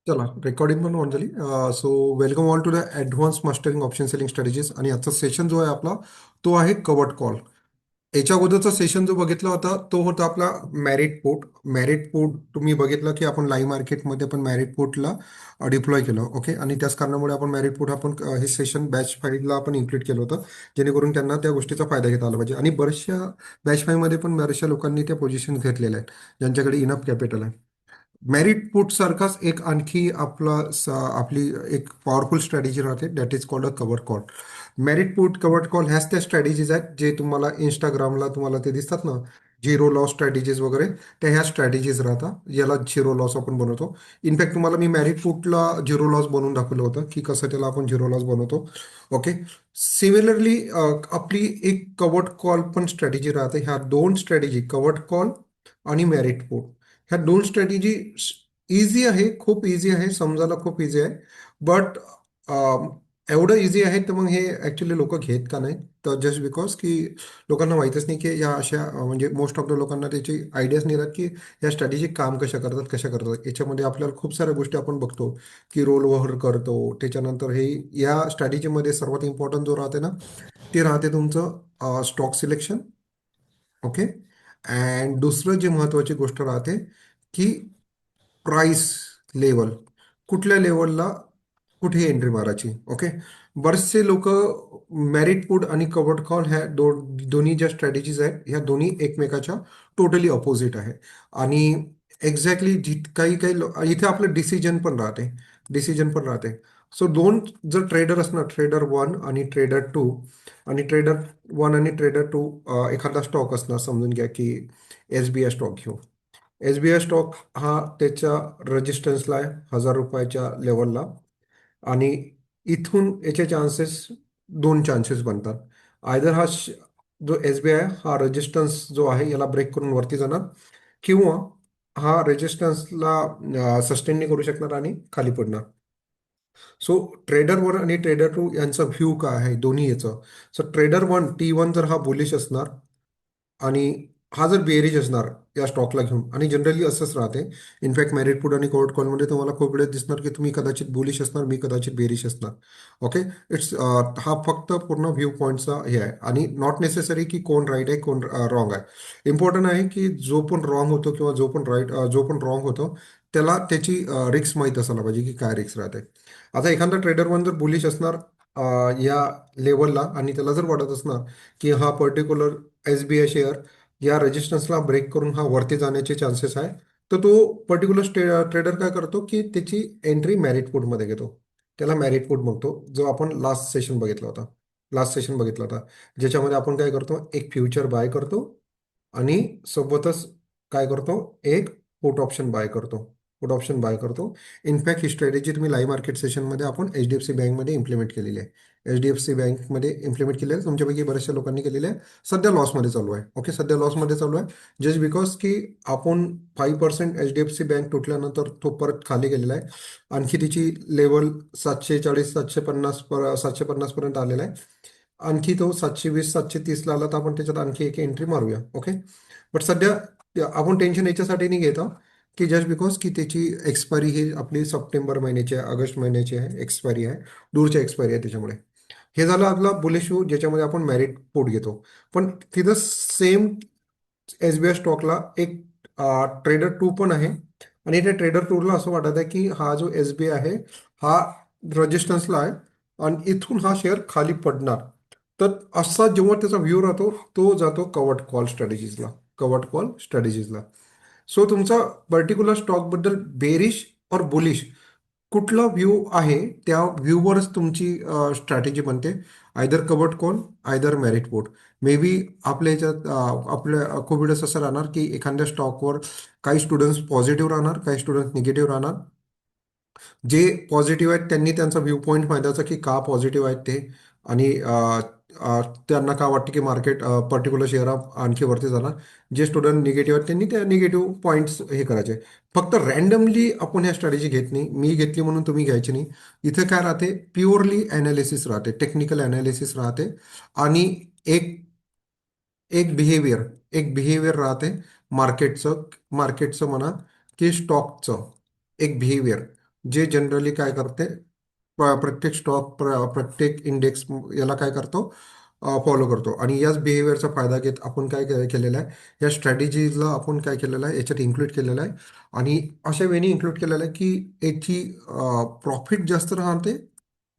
चला रेकॉर्डिंग पण ऑन झाली. So welcome all to the advance mastering option selling strategies. आणि आजचा सेशन जो आहे आपला तो आहे कवर्ड कॉल. याच्या अगोदरचा सेशन जो बघितला होता तो होता आपला मॅरिट पोर्ट. मॅरिट पोर्ट तुम्ही बघितलं की आपण लाईव्ह मार्केटमध्ये पण मॅरिट पोर्टला डिप्लॉय केलं. ओके, आणि त्याच कारणामुळे आपण मॅरिट पोर्ट आपण हे सेशन बॅच फाईव्हला आपण इन्क्लूड केलं होतं, जेणेकरून त्यांना त्या गोष्टीचा फायदा घेता आला पाहिजे. आणि बऱ्याचशा बॅच फाईव्हमध्ये पण बऱ्याचशा लोकांनी त्या पोझिशन घेतलेल्या आहेत ज्यांच्याकडे इनफ कॅपिटल आहे. मेरिट पुट सारखाच एक आणखी आपली एक पॉवरफुल स्ट्रॅटेजी राहते, that is called a cover call. Merit put cover call ह्याच त्या स्ट्रॅटेजीज आहेत जे तुम्हाला इंस्टाग्रामला तुम्हाला ते दिसतात ना, झिरो लॉस स्ट्रॅटेजीज वगैरे. त्या ह्या स्ट्रॅटेजीज राहतात याला झिरो लॉस आपण बनवतो. इनफॅक्ट तुम्हाला मी मेरिट पुटला झिरो लॉस बनवून दाखवलं होतं की कसं त्याला आपण झिरो लॉस बनवतो. ओके, सिमिलरली आपली एक कवर्ड कॉल पण स्ट्रॅटेजी राहते. ह्या दोन स्ट्रॅटेजी कवर्ड कॉल आणि मेरिट पुट ह्या दोन स्ट्रॅटेजी इझी आहे, खूप इझी आहे समजायला, खूप इझी आहे. बट एवढं इझी आहे तर मग हे ॲक्च्युली लोक घेत का नाही? तर जस्ट बिकॉज की लोकांना माहीतच नाही की या अशा म्हणजे मोस्ट ऑफ द लोकांना त्याची आयडियाच नाही राहत की या स्ट्रॅटेजी काम कशा करतात. याच्यामध्ये आपल्याला खूप साऱ्या गोष्टी आपण बघतो की रोल ओव्हर करतो. त्याच्यानंतर हे या स्ट्रॅटेजीमध्ये सर्वात इम्पॉर्टंट जो राहते ना, ते राहते तुमचं स्टॉक सिलेक्शन. ओके, अँड दुसरं जे महत्वाची गोष्ट राहते की प्राइस लेवल, कुठल्या लेवलला कुठे एंट्री मारायची. ओके, बरेचसे लोक मेरिट पुट आणि कवर्ड कॉल ह्या दोन्ही ज्या स्ट्रॅटेजीज आहेत ह्या दोन्ही एकमेकाच्या टोटली अपोजिट आहे. आणि एक्झॅक्टली काही काही इथे आपलं डिसिजन पण राहते. सो दोन जर ट्रेडर असणार, ट्रेडर वन आणि ट्रेडर टू, आणि ट्रेडर वन आणि ट्रेडर टू एखादा स्टॉक असणार, समजून घ्या की SBI स्टॉक घेऊ. SBI स्टॉक हा त्याच्या रजिस्टन्सला आहे 1000 रुपयाच्या लेवलला. आणि इथून याचे दोन चान्सेस बनतात. आयदर जो SBI हा रेजिस्टन्स जो आहे याला ब्रेक करून वरती जाणार, किंवा हा रेजिस्टन्सला सस्टेन नाही करू शकणार आणि खाली पडणार. सो ट्रेडर वन आणि ट्रेडर टू यांचा व्ह्यू काय आहे दोन्ही याचं. सो ट्रेडर वन T1 जर हा बुलिश असणार आणि हा जर बेरिश असणार या स्टॉकला घेऊन, आणि जनरली असंच राहते. इनफॅक्ट मेरिट पुट आणि कोर्ट कॉलमध्ये तुम्हाला खूप वेळेस दिसणार की तुम्ही कदाचित बुलिश असणार, मी कदाचित बेरिश असणार. ओके, हा फक्त पूर्ण व्ह्यू पॉईंटचा हे आहे, आणि नॉट नेसेसरी की कोण राईट आहे कोण रॉंग आहे. इम्पॉर्टंट आहे की जो पण रॉंग होतो किंवा जो पण रॉंग होतो त्याला त्याची रिक्स माहीत असायला पाहिजे की काय रिक्स राहते. आता एखादा ट्रेडर वन जर बुलिश असणार या लेवलला, आणि त्याला जर वाटत असणार की हा पर्टिक्युलर SBI शेअर या रेजिस्टन्सला ब्रेक करून हा वरती जाण्याचे चान्सेस आहे, तर तो पर्टिक्युलर ट्रेडर काय करतो की त्याची एंट्री मॅरिट पोर्टमध्ये घेतो. त्याला मॅरिट पोर्ट म्हणतो, जो आपण लास्ट सेशन बघितला होता, ज्याच्यामध्ये आपण काय करतो, एक फ्युचर बाय करतो आणि सोबतच काय करतो, एक पुट ऑप्शन बाय करतो. इनफॅक्ट ही स्ट्रॅटेजी तुम्ही लाईव्ह मार्केट सेशनमध्ये आपण HDFC बँकमध्ये इम्प्लिमेंट केलेली आहे. HDFC बँकमध्ये इम्प्लिमेंट केलेलं आहे, तुमच्यापैकी बऱ्याचशा लोकांनी केलेले आहे. सध्या लॉसमध्ये चालू आहे. ओके, सध्या लॉसमध्ये चालू आहे, जस्ट बिकॉज की आपण 5% HDFC बँक तुटल्यानंतर तो परत खाली गेलेला आहे. आणखी तिची लेवल 740 750 पर्यंत आलेला आहे. आणखी तो 720 730 आला तर आपण त्याच्यात आणखी एक एंट्री मारूया. ओके, बट सध्या आपण टेन्शन याच्यासाठी नाही घेत आहोत की जस्ट बिकॉज की त्याची एक्सपायरी ही आपली सप्टेंबर महिन्याची आहे, ऑगस्ट महिन्याची आहे एक्सपायरी आहे, दूरची एक्सपायरी आहे. त्याच्यामुळे हे झालं आपला बुलिश व्यू, ज्याच्यामध्ये आपण मेरिट पोर्ट घेतो. पण तिथं सेम SBI स्टॉकला एक ट्रेडर टू पण आहे, आणि त्या ट्रेडर टूला असं वाटत आहे की हा जो SBI आहे हा रेजिस्टन्सला आहे आणि इथून हा शेअर खाली पडणार. तर असा जेव्हा त्याचा व्ह्यू राहतो तो जातो कवर्ड कॉल स्ट्रॅटेजीजला. सो तुमचा पर्टिक्युलर स्टॉकबद्दल बेरिश और बुलिश कुठला व्ह्यू आहे, त्या व्ह्यूवरच तुमची स्ट्रॅटेजी बनते. Either covered call, either merit port. May be आपल्या ह्याच्यात आपल्या खूप वेळेस असं राहणार की एखाद्या स्टॉकवर काही स्टुडंट्स पॉझिटिव्ह राहणार, काही स्टुडंट्स निगेटिव्ह राहणार. जे पॉझिटिव्ह आहेत त्यांनी त्यांचा व्ह्यू पॉईंट माहिती की का पॉझिटिव्ह आहेत ते, आणि त्यांना का वाटतं की मार्केट पर्टिक्युलर शेअर आणखी वरती जाणार. जे स्टुडंट निगेटिव्ह आहेत त्यांनी त्या निगेटिव्ह पॉईंट्स हे करायचे. फक्त रॅन्डमली आपण ह्या स्ट्रॅटेजी घेत नाही, मी घेतली म्हणून तुम्ही घ्यायची नाही. इथे काय राहते, प्युअरली ॲनालिसिस राहते, टेक्निकल ॲनालिसिस राहते. आणि एक एक बिहेवियर राहते मार्केटचं म्हणा की स्टॉकचं एक बिहेवियर. जे जनरली काय करते, प्रत्येक स्टॉक, प्रत्येक इंडेक्स याला काय करतो, फॉलो करतो. आणि याच बिहेवियरचा फायदा घेत आपण काय केलेलं आहे, या स्ट्रॅटेजीजला आपण काय केलेलं आहे, याच्यात इन्क्लूड केलेलं आहे. आणि अशा वेळी इन्क्लूड केलेलं आहे की याची प्रॉफिट जास्त राहते,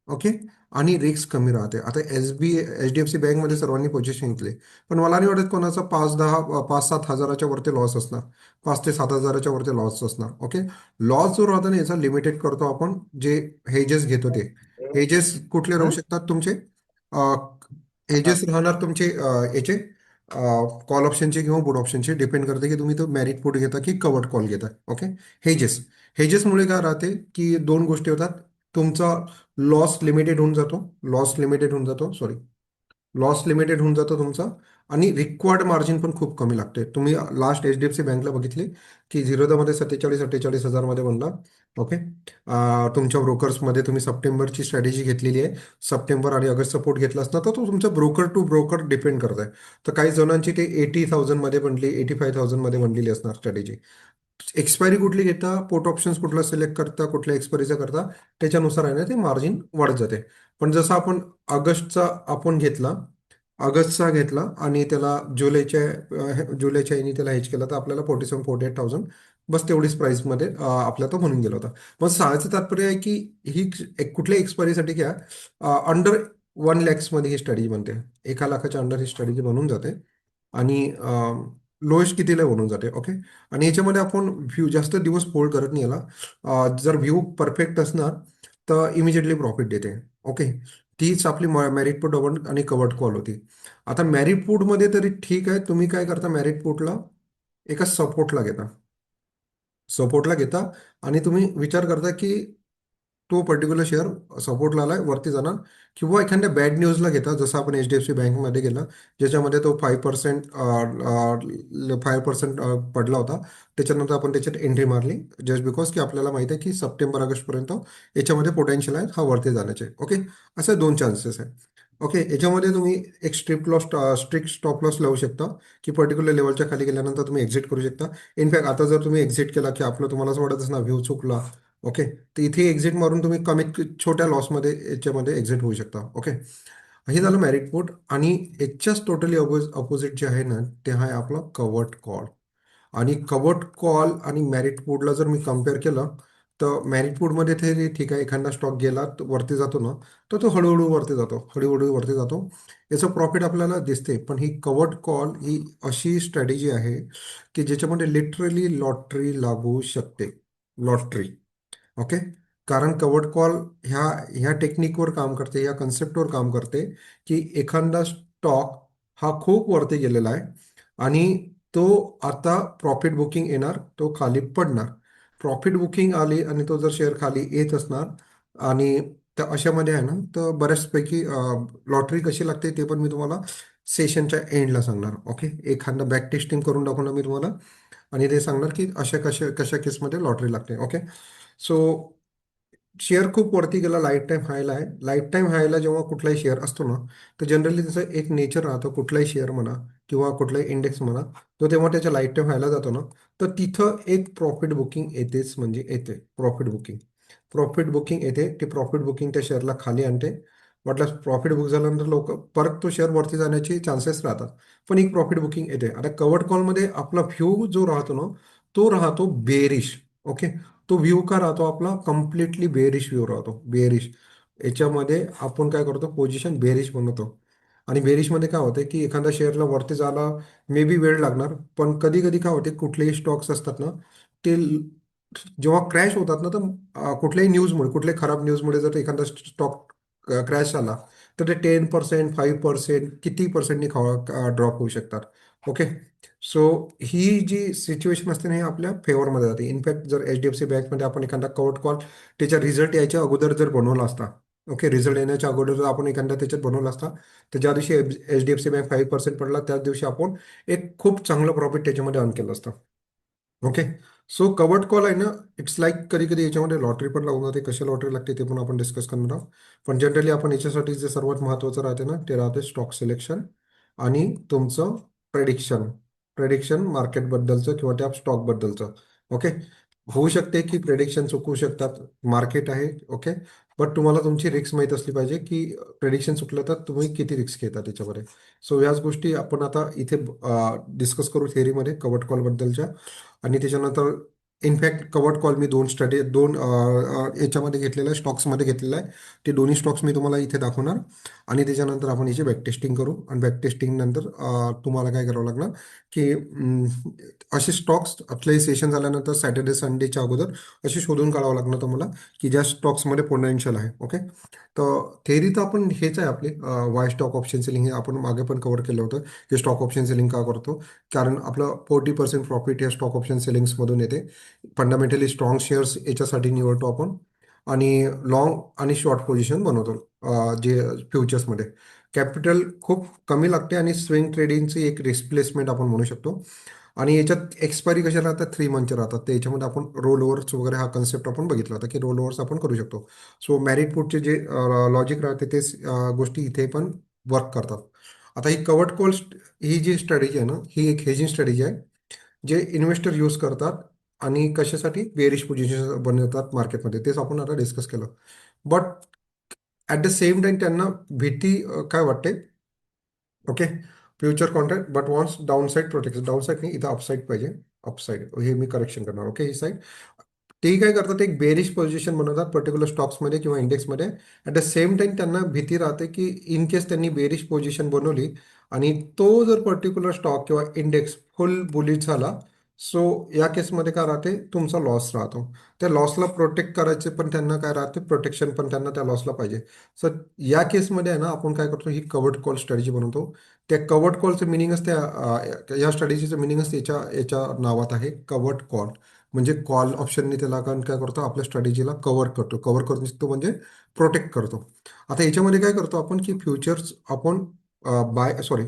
ओके, आणि रिस्क कमी राहते. आता एच डी एफ सी बँकमध्ये सर्वांनी पोझिशन घेतले, पण मला नाही वाटत कोणाचा 5-10 5-7 हजाराच्या वरती लॉस असणार, 5 ते 7 हजाराच्या वरती लॉस असणार. ओके. लॉस जो राहतो ना, याचा लिमिटेड करतो आपण, जे हेजेस घेतो ते. हेजेस कुठले राहू शकतात तुमचे? हेजेस राहणार तुमचे याचे कॉल ऑप्शनचे किंवा पुट ऑप्शनचे, डिपेंड करते की तुम्ही तो मॅरिट पुट घेता की कवर्ड कॉल घेता. ओके. हेजेस, हेजेसमुळे काय राहते की दोन गोष्टी होतात. तुमचा लॉस लिमिटेड होऊन जातो, लॉस लिमिटेड होऊन जातो, सॉरी, लॉस लिमिटेड होऊन जातो तुमचा. आणि रिक्वायर्ड मार्जिन पण खूप कमी लागते. तुम्ही last H D F C बँकला बघितले की झिरोदामध्ये 47-48 हजार मध्ये बनला. ओके. तुमच्या ब्रोकर्समध्ये तुम्ही सप्टेंबरची स्ट्रॅटेजी घेतलेली आहे, सप्टेंबर आणि ऑगस्ट सपोर्ट घेतला असता तर तो तुमचा ब्रोकर टू ब्रोकर डिपेंड करत आहे. तर काही जणांची ते 80,000 मध्ये बनली, 85,000 मध्ये बनलेली असणार स्ट्रॅटेजी. एक्सपायरी कुठली घेता, पोट ऑप्शन्स कुठला सिलेक्ट करता, कुठल्या एक्सपायरीचा करता, त्याच्यानुसार आहे ना ते मार्जिन वाढत जाते. पण जसं आपण ऑगस्टचा आपण घेतला, ऑगस्टचा घेतला आणि त्याला जुलैच्या याने त्याला हेच केला, तर आपल्याला 47-48 थाउजंड बस तेवढीच प्राईसमध्ये आपल्या तो म्हणून गेला होता. मग सांगायचं तात्पर्य आहे की ही कुठल्याही एक्सपायरीसाठी घ्या, अंडर 1 लॅक्समध्ये ही स्ट्रॅटेजी बनते. 1 लाखाच्या अंडर ही स्ट्रॅटेजी बनून जाते. आणि लोएस्ट कितीला बनून जाते. ओके. आणि याच्यामध्ये आपण व्ह्यू जास्त दिवस होल्ड करत नाही याला. जर व्ह्यू परफेक्ट असणार तर इमिजिएटली प्रॉफिट देते. ओके. तीच आपली मॅरिट पुट आणि कवर्ड कॉल होती. आता मॅरिट पुटमध्ये तरी ठीक आहे, तुम्ही काय करता, मॅरिट पुटला एका सपोर्टला घेता आणि तुम्ही विचार करता की तो पर्टिक्युलर शेअर सपोर्टला आलाय, वरती जाणार. किंवा एखाद्या बॅड न्यूजला घेता, जसं आपण एच डी एफ सी बँकमध्ये गेला, ज्याच्यामध्ये तो 5% पडला होता. त्याच्यानंतर आपण त्याच्यात एंट्री मारली, जस्ट बिकॉज की आपल्याला माहिती आहे की सप्टेंबर ऑगस्टपर्यंत याच्यामध्ये पोटेन्शियल आहे हा वरती जाण्याचे. ओके. असे दोन चान्सेस आहे. ओके. याच्यामध्ये तुम्ही एक स्ट्रिक्ट स्टॉप लॉस लावू शकता, की पर्टिक्युलर लेवलच्या खाली गेल्यानंतर तुम्ही एक्झिट करू शकता. इनफॅक्ट आता जर तुम्ही एक्झिट केला की आपलं तुम्हाला असं वाटत ना व्ह्यू चुकला, ओके, तर इथे एक्झिट मारून तुम्ही छोट्या लॉसमध्ये याच्यामध्ये एक्झिट होऊ शकता. ओके. हे झालं मॅरिट पोर्ट. आणि याच्याच टोटली अपोजिट जे आहे ना, ते आहे आपलं कवर्ट कॉल. आणि कवर्ट कॉल आणि मॅरिट वूडला जर मी कम्पेअर केलं, तर मॅरिट वूडमध्ये ते ठीक आहे, एखादा स्टॉक गेला तो वरती जातो ना, तर तो हळूहळू वरती जातो, हळूहळू वरती जातो. याचं प्रॉफिट आपल्याला दिसते. पण ही कवर्ट कॉल ही अशी स्ट्रॅटेजी आहे की ज्याच्यामध्ये लिटरली लॉटरी लागू शकते. लॉटरी. ओके. कारण कवर्ट कॉल ह्या ह्या टेक्निकवर काम करते, या कन्सेप्टवर काम करते की एखादा स्टॉक हा खूप वरती गेलेला आहे आणि तो आता प्रॉफिट बुकिंग येणार, तो खाली पडणार. प्रॉफिट बुकिंग आली आणि तो जर शेअर खाली येत असणार, आणि त्या अशामध्ये आहे ना, तर बऱ्याचपैकी लॉटरी कशी लागते ते पण मी तुम्हाला सेशनच्या एंडला सांगणार. ओके. एखादा बॅक टेस्टिंग करून दाखवणार मी तुम्हाला, आणि ते सांगणार की अशा कशा कशा केसमध्ये लॉटरी लागते. ओके. सो शेअर खूप वरती गेला, लाईफ टाईम हायला आहे. लाईफ टाईम हायला जेव्हा कुठलाही शेअर असतो ना, तर जनरली त्याचं एक नेचर राहतं, कुठलाही शेअर म्हणा किंवा कुठलाही इंडेक्स म्हणा, तो तेव्हा त्याच्या लाईफ टाईम हायला जातो ना, तर तिथं एक प्रॉफिट बुकिंग येतेच, म्हणजे येते प्रॉफिट बुकिंग. प्रॉफिट बुकिंग येते, ते प्रॉफिट बुकिंग त्या शेअरला खाली आणते. म्हटलं प्रॉफिट बुक झाल्यानंतर लोक परत तो शेअर वरती जाण्याचे चान्सेस राहतात. पण एक प्रॉफिट बुकिंग येते. आता कवर्ड कॉलमध्ये आपला व्ह्यू जो राहतो ना, तो राहतो बेरिश. ओके. तो व्ह्यू का राहतो आपला, कम्प्लिटली बेरिश व्ह्यू राहतो, बेरिश. याच्यामध्ये आपण काय करतो, पोझिशन बेरिश बनवतो. आणि बेरिशमध्ये काय होतं की एखाद्या शेअरला वरती जायला मे बी वेळ लागणार, पण कधी कधी काय होते, कुठलेही स्टॉक्स असतात ना, ते जेव्हा क्रॅश होतात ना, तर कुठल्याही न्यूजमुळे, कुठल्याही खराब न्यूजमुळे जर एखादा स्टॉक क्रॅश झाला, तर ते 10%, 5%, किती पर्सेंटनी ड्रॉप होऊ शकतात. ओके. सो ही जी सिच्युएशन असते ना, ही आपल्या फेवरमध्ये जाते. इनफॅक्ट जर एच डी एफ सी बँकमध्ये आपण एखादा कवर्ट कॉल त्याच्या रिझल्ट यायच्या अगोदर जर बनवला असता, ओके, रिझल्ट येण्याच्या अगोदर जर आपण एखादा त्याच्यात बनवला असता, तर ज्या दिवशी H D F C bank 5% पडला, त्याच दिवशी आपण एक खूप चांगलं प्रॉफिट त्याच्यामध्ये अर्न केलं असतं. ओके. सो कवर्ट कॉल आहे ना, इट्स लाईक कधी कधी याच्यामध्ये लॉटरी पण लागून जाते. कशा लॉटरी लागते ते पण आपण डिस्कस करणार आहोत. पण जनरली आपण याच्यासाठी जे सर्वात महत्त्वाचं राहते ना, ते राहते स्टॉक सिलेक्शन आणि तुमचं प्रेडिक्शन प्रेडिक्शन मार्केटबद्दलचं किंवा त्या स्टॉकबद्दलचं. ओके. होऊ शकते की प्रेडिक्शन चुकवू शकतात. मार्केट आहे. ओके. बट तुम्हाला तुमची रिस्क माहीत असली पाहिजे की प्रेडिक्शन चुकलं तर तुम्ही किती रिस्क घेता त्याच्यामध्ये. सो याच गोष्टी आपण आता इथे डिस्कस करू थेअरीमध्ये कवर्ट कॉल बद्दलच्या. आणि त्याच्यानंतर इनफॅक्ट कवर्ट कॉल मी दोन याच्यामध्ये घेतलेला आहे, स्टॉक्समध्ये घेतलेला आहे. ते दोन्ही स्टॉक्स मी तुम्हाला इथे दाखवणार. आणि त्याच्यानंतर आपण याची बॅक टेस्टिंग करू. आणि बॅक टेस्टिंग नंतर तुम्हाला काय करावं लागणार की असे स्टॉक्स आपले सेशन झाल्यानंतर सॅटर्डे संडेच्या अगोदर असे शोधून काढावं लागणार तुम्हाला की ज्या स्टॉक्समध्ये पोटेन्शियल आहे. ओके. तर थेअरी तर आपण हेच आहे आपली वाय स्टॉक ऑप्शन सेलिंग हे आपण मागे पण कव्हर केलं होतं की स्टॉक ऑप्शन सेलिंग का करतो. कारण आपलं 40% प्रॉफिट या स्टॉक ऑप्शन सेलिंग्समधून येते. फंडामेंटली स्ट्रॉंग शेअर्स याच्यासाठी निवडतो आपण. आणि लॉंग आणि शॉर्ट पोझिशन बनवतो जे फ्युचर्समध्ये. कॅपिटल खूप कमी लागते आणि स्विंग ट्रेडिंगची एक रिप्लेसमेंट आपण म्हणू शकतो. आणि याच्यात एक्सपायरी कशा राहतात 3 मंथचे राहतात. तर याच्यामध्ये आपण रोल ओव्हर्स वगैरे हा कन्सेप्ट आपण बघितला होता की रोल ओव्हर्स आपण करू शकतो. सो मॅरिट पुटचे जे लॉजिक राहते तेच गोष्टी इथे पण वर्क करतात. आता ही कवर्ट कॉल ही जी स्ट्रॅटेजी आहे ना ही एक हेजिंग स्ट्रॅटेजी आहे जे इन्व्हेस्टर यूज करतात. आणि कशासाठी बेरिश पोझिशन बनवतात मार्केटमध्ये तेच आपण आता डिस्कस केलं. But at the same time त्यांना भीती काय वाटते. Okay. Future contract but wants down side protection. Down side नाही इथं अपसाईड पाहिजे. अपसाईड हे मी करेक्शन करणार. ओके. ही साईड ते काय करतात एक बेरिश पोझिशन बनवतात पर्टिक्युलर स्टॉक्समध्ये किंवा इंडेक्समध्ये. ॲट द सेम टाइम त्यांना भीती राहते की इन केस त्यांनी बेरिश पोझिशन बनवली आणि तो जर पर्टिक्युलर स्टॉक किंवा इंडेक्स फुल बुलिश झाला. सो या केसमध्ये काय राहते तुमचा लॉस राहतो. त्या लॉसला प्रोटेक्ट करायचे पण त्यांना काय राहते प्रोटेक्शन पण त्यांना त्या लॉसला पाहिजे. सर या केसमध्ये आहे ना आपण काय करतो ही कवर्ड कॉल स्ट्रॅटेजी बनवतो. त्या कवर्ड कॉलचं मिनिंगच या स्ट्रॅटेजीचं मिनिंगच याच्या याच्या नावात आहे कवर्ड कॉल. म्हणजे कॉल ऑप्शनने त्याला आपण काय करतो आपल्या स्ट्रॅटेजीला कव्हर करून तो म्हणजे प्रोटेक्ट करतो. आता याच्यामध्ये काय करतो आपण की फ्युचर्स आपण बाय सॉरी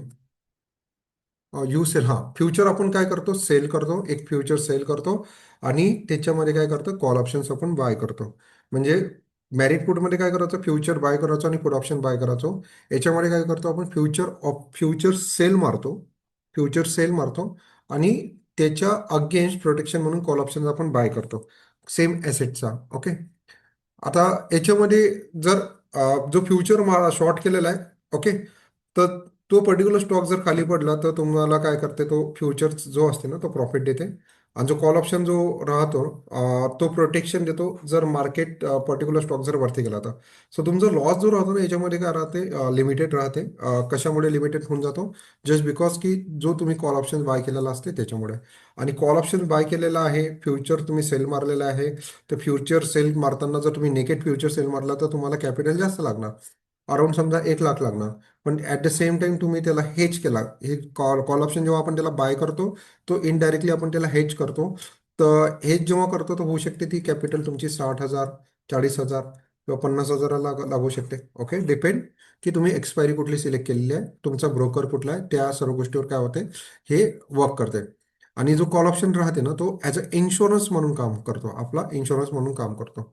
यू सेल हां फ्युचर आपण काय करतो सेल करतो एक फ्युचर सेल करतो. आणि त्याच्यामध्ये काय करतो कॉल ऑप्शन्स आपण बाय करतो. म्हणजे मॅरिट पुटमध्ये काय करायचं फ्युचर बाय करायचो आणि पुट ऑप्शन बाय करायचो. याच्यामध्ये काय करतो आपण फ्युचर सेल मारतो. फ्युचर सेल मारतो. आणि त्याच्या अगेन्स्ट प्रोटेक्शन म्हणून कॉल ऑप्शन आपण बाय करतो सेम ॲसेटचा. ओके. आता याच्यामध्ये जर जो फ्युचर शॉर्ट केलेला आहे. ओके. तर तो पर्टिक्युलर स्टॉक जर खाली पडला तर तुम्हाला काय करते तो फ्युचर जो असते ना तो प्रॉफिट देते. आणि जो कॉल ऑप्शन जो राहतो तो प्रोटेक्शन देतो जर मार्केट पर्टिक्युलर स्टॉक जर वरती गेला तर. सो तुमचा लॉस जो राहतो ना याच्यामध्ये काय राहते लिमिटेड राहते. कशामुळे लिमिटेड होऊन जातो जस्ट बिकॉज की जो तुम्ही कॉल ऑप्शन बाय केलेला असते त्याच्यामुळे. आणि कॉल ऑप्शन बाय केलेला आहे फ्युचर तुम्ही सेल मारलेला आहे. तर फ्युचर सेल मारताना जर तुम्ही नेकेड फ्युचर सेल मारला तर तुम्हाला कॅपिटल जास्त लागणार. अराउंड समजा 1 लाख लागणार. पण ॲट द सेम टाइम तुम्ही त्याला हेज केला हे कॉल ऑप्शन जेव्हा आपण त्याला बाय करतो तो इनडायरेक्टली आपण त्याला हेज करतो. तर हेज जेव्हा करतो तर होऊ शकते ती कॅपिटल तुमची 60,000 40,000 किंवा 50,000 लागू शकते. ओके. डिपेंड की तुम्ही एक्सपायरी कुठली सिलेक्ट केलेली आहे तुमचा ब्रोकर कुठला आहे त्या सर्व गोष्टीवर काय होते हे वर्क करते. आणि जो कॉल ऑप्शन राहते ना तो ॲज अ इन्शुरन्स म्हणून काम करतो आपला इन्शुरन्स म्हणून काम करतो.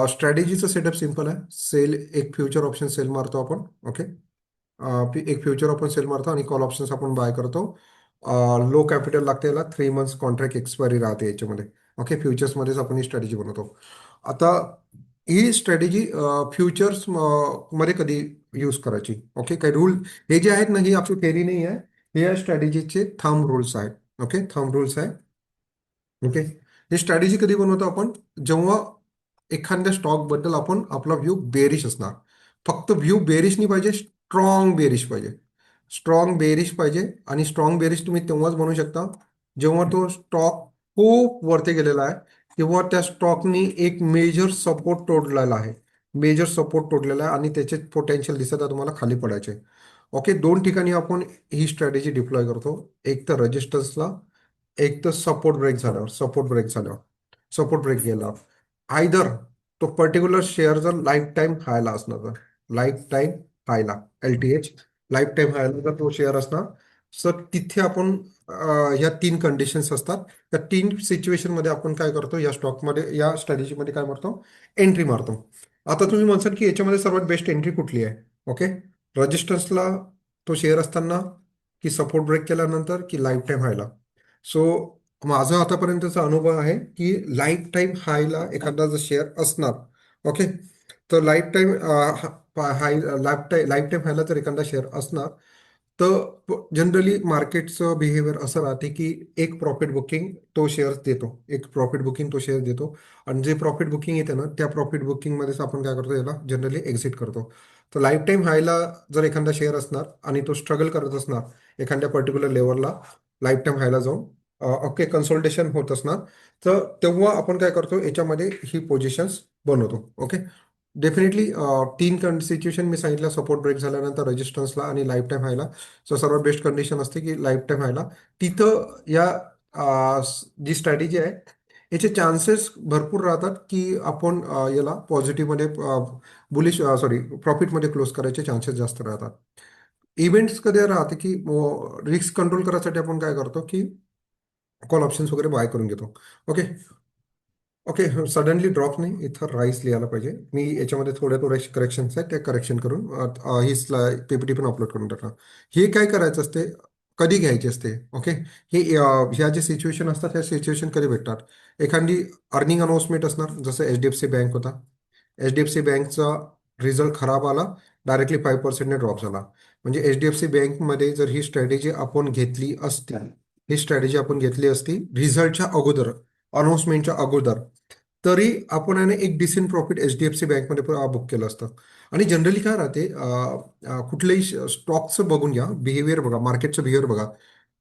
स्ट्रॅटेजीचं सेटअप सिम्पल आहे. सेल एक फ्युचर ऑप्शन सेल मारतो आपण. ओके. एक फ्युचर आपण सेल मारतो आणि कॉल ऑप्शन्स आपण बाय करतो. लो कॅपिटल लागते याला 3 मंथ्स कॉन्ट्रॅक्ट एक्सपायरी राहते याच्यामध्ये. ओके. फ्युचर्समध्येच आपण ही स्ट्रॅटेजी बनवतो. आता ही स्ट्रॅटेजी फ्युचर्स मध्ये कधी यूज करायची. ओके. काही रूल हे जे आहेत ना ही आपली थेरी नाही आहे. हे या स्ट्रॅटेजीचे थंब रूल्स आहेत. ओके. थंब रूल्स आहे. ओके. ही स्ट्रॅटेजी कधी बनवतो आपण जेव्हा एखाद्या स्टॉक बद्दल आपण आपला व्ह्यू बेरिश असणार. फक्त व्ह्यू बेरिश नाही पाहिजे स्ट्रॉंग बेरिश पाहिजे. स्ट्रॉंग बेरिश पाहिजे. आणि स्ट्रॉंग बेरिश तुम्ही तेव्हाच बनवू शकता जेव्हा तो स्टॉक खूप वरती गेलेला आहे किंवा त्या स्टॉकनी एक मेजर सपोर्ट तोडलेला आहे. मेजर सपोर्ट तोडलेला आहे आणि त्याचे पोटेन्शियल दिसत आहे तुम्हाला खाली पडायचे. ओके. दोन ठिकाणी आपण ही स्ट्रॅटेजी डिप्लॉय करतो. एक तर रजिस्टर्सला एक तर सपोर्ट ब्रेक गेला आयदर तो पर्टिक्युलर शेअर जर लाईफ टाईम हायला असणार तर लाईफ टाईम हायला LTH लाईफ टाईम हायला जर तो शेअर असणार. सर तिथे आपण या 3 कंडिशन्स असतात. त्या 3 सिच्युएशनमध्ये आपण काय करतो या स्टॉकमध्ये या स्ट्रॅटेजीमध्ये काय मारतो एंट्री मारतो. आता तुम्ही म्हणसाल की याच्यामध्ये सर्वात बेस्ट एंट्री कुठली आहे. ओके. रजिस्टन्सला तो शेअर असताना की सपोर्ट ब्रेक केल्यानंतर की लाईफ टाईम हायला. सो माझा आतापर्यंतचा अनुभव आहे की लाईफ टाईम हायला एखादा जर शेअर असणार, ओके, तर लाईफ टाईम हाय लाईफ टाईम हायला जर एखादा शेअर असणार, तर जनरली मार्केटचं बिहेवियर असं राहते की एक प्रॉफिट बुकिंग तो शेअर देतो, एक प्रॉफिट बुकिंग तो शेअर देतो. आणि जे प्रॉफिट बुकिंग येते ना त्या प्रॉफिट बुकिंगमध्येच आपण काय करतो, याला जनरली एक्झिट करतो. तर लाईफ टाईम हायला जर एखादा शेअर असणार आणि तो स्ट्रगल करत असणार एखाद्या पर्टिक्युलर लेवलला, लाईफ टाईम हायला जाऊन ओके कन्सल्टेशन होत असणार, तर तेव्हा आपण काय करतो, याच्यामध्ये ही पोझिशन्स बनवतो. ओके, डेफिनेटली तीन सिच्युएशन मी सांगितलं, सपोर्ट ब्रेक झाल्यानंतर रेजिस्टन्सला आणि लाईफ टाईम हायला. सो सर्वात बेस्ट कंडिशन असते की लाईफ टाईम हायला तिथं या जी स्ट्रॅटेजी आहे याचे चान्सेस भरपूर राहतात की आपण याला पॉझिटिव्हमध्ये बुलिश सॉरी प्रॉफिटमध्ये क्लोज करायचे चान्सेस जास्त राहतात. इव्हेंट्स कधी राहते की रिस्क कंट्रोल करायसाठी आपण काय करतो की कॉल ऑप्शन्स वगैरे बाय करून घेतो. ओके. ओके, सडनली ड्रॉप नाही, इथं राईस लिहायला पाहिजे. मी याच्यामध्ये थोड्या थोड्या करेक्शन्स आहेत, ते करेक्शन करून ही पीपीटी पण अपलोड करून टाका. हे काय करायचं असते, कधी घ्यायचे असते. ओके, हे ह्या जे सिच्युएशन असतात ह्या सिच्युएशन कधी भेटतात, एखादी अर्निंग अनाउन्समेंट असणार, जसं H D F C bank होता. एच डी एफ सी बँकचा रिझल्ट खराब आला, डायरेक्टली 5%ने ड्रॉप झाला. म्हणजे एच डी एफ सी बँकमध्ये जर ही स्ट्रॅटेजी आपण घेतली असती, ही स्ट्रॅटेजी आपण घेतली असती रिझल्टच्या अगोदर, अनाउन्समेंटच्या अगोदर, तरी आपण आहे ना एक decent profit H D F C बँकमध्ये बुक केलं असतं. आणि जनरली काय राहते, कुठल्याही स्टॉकचं बघून घ्या, बिहेवियर बघा, मार्केटचं बिहेवियर बघा.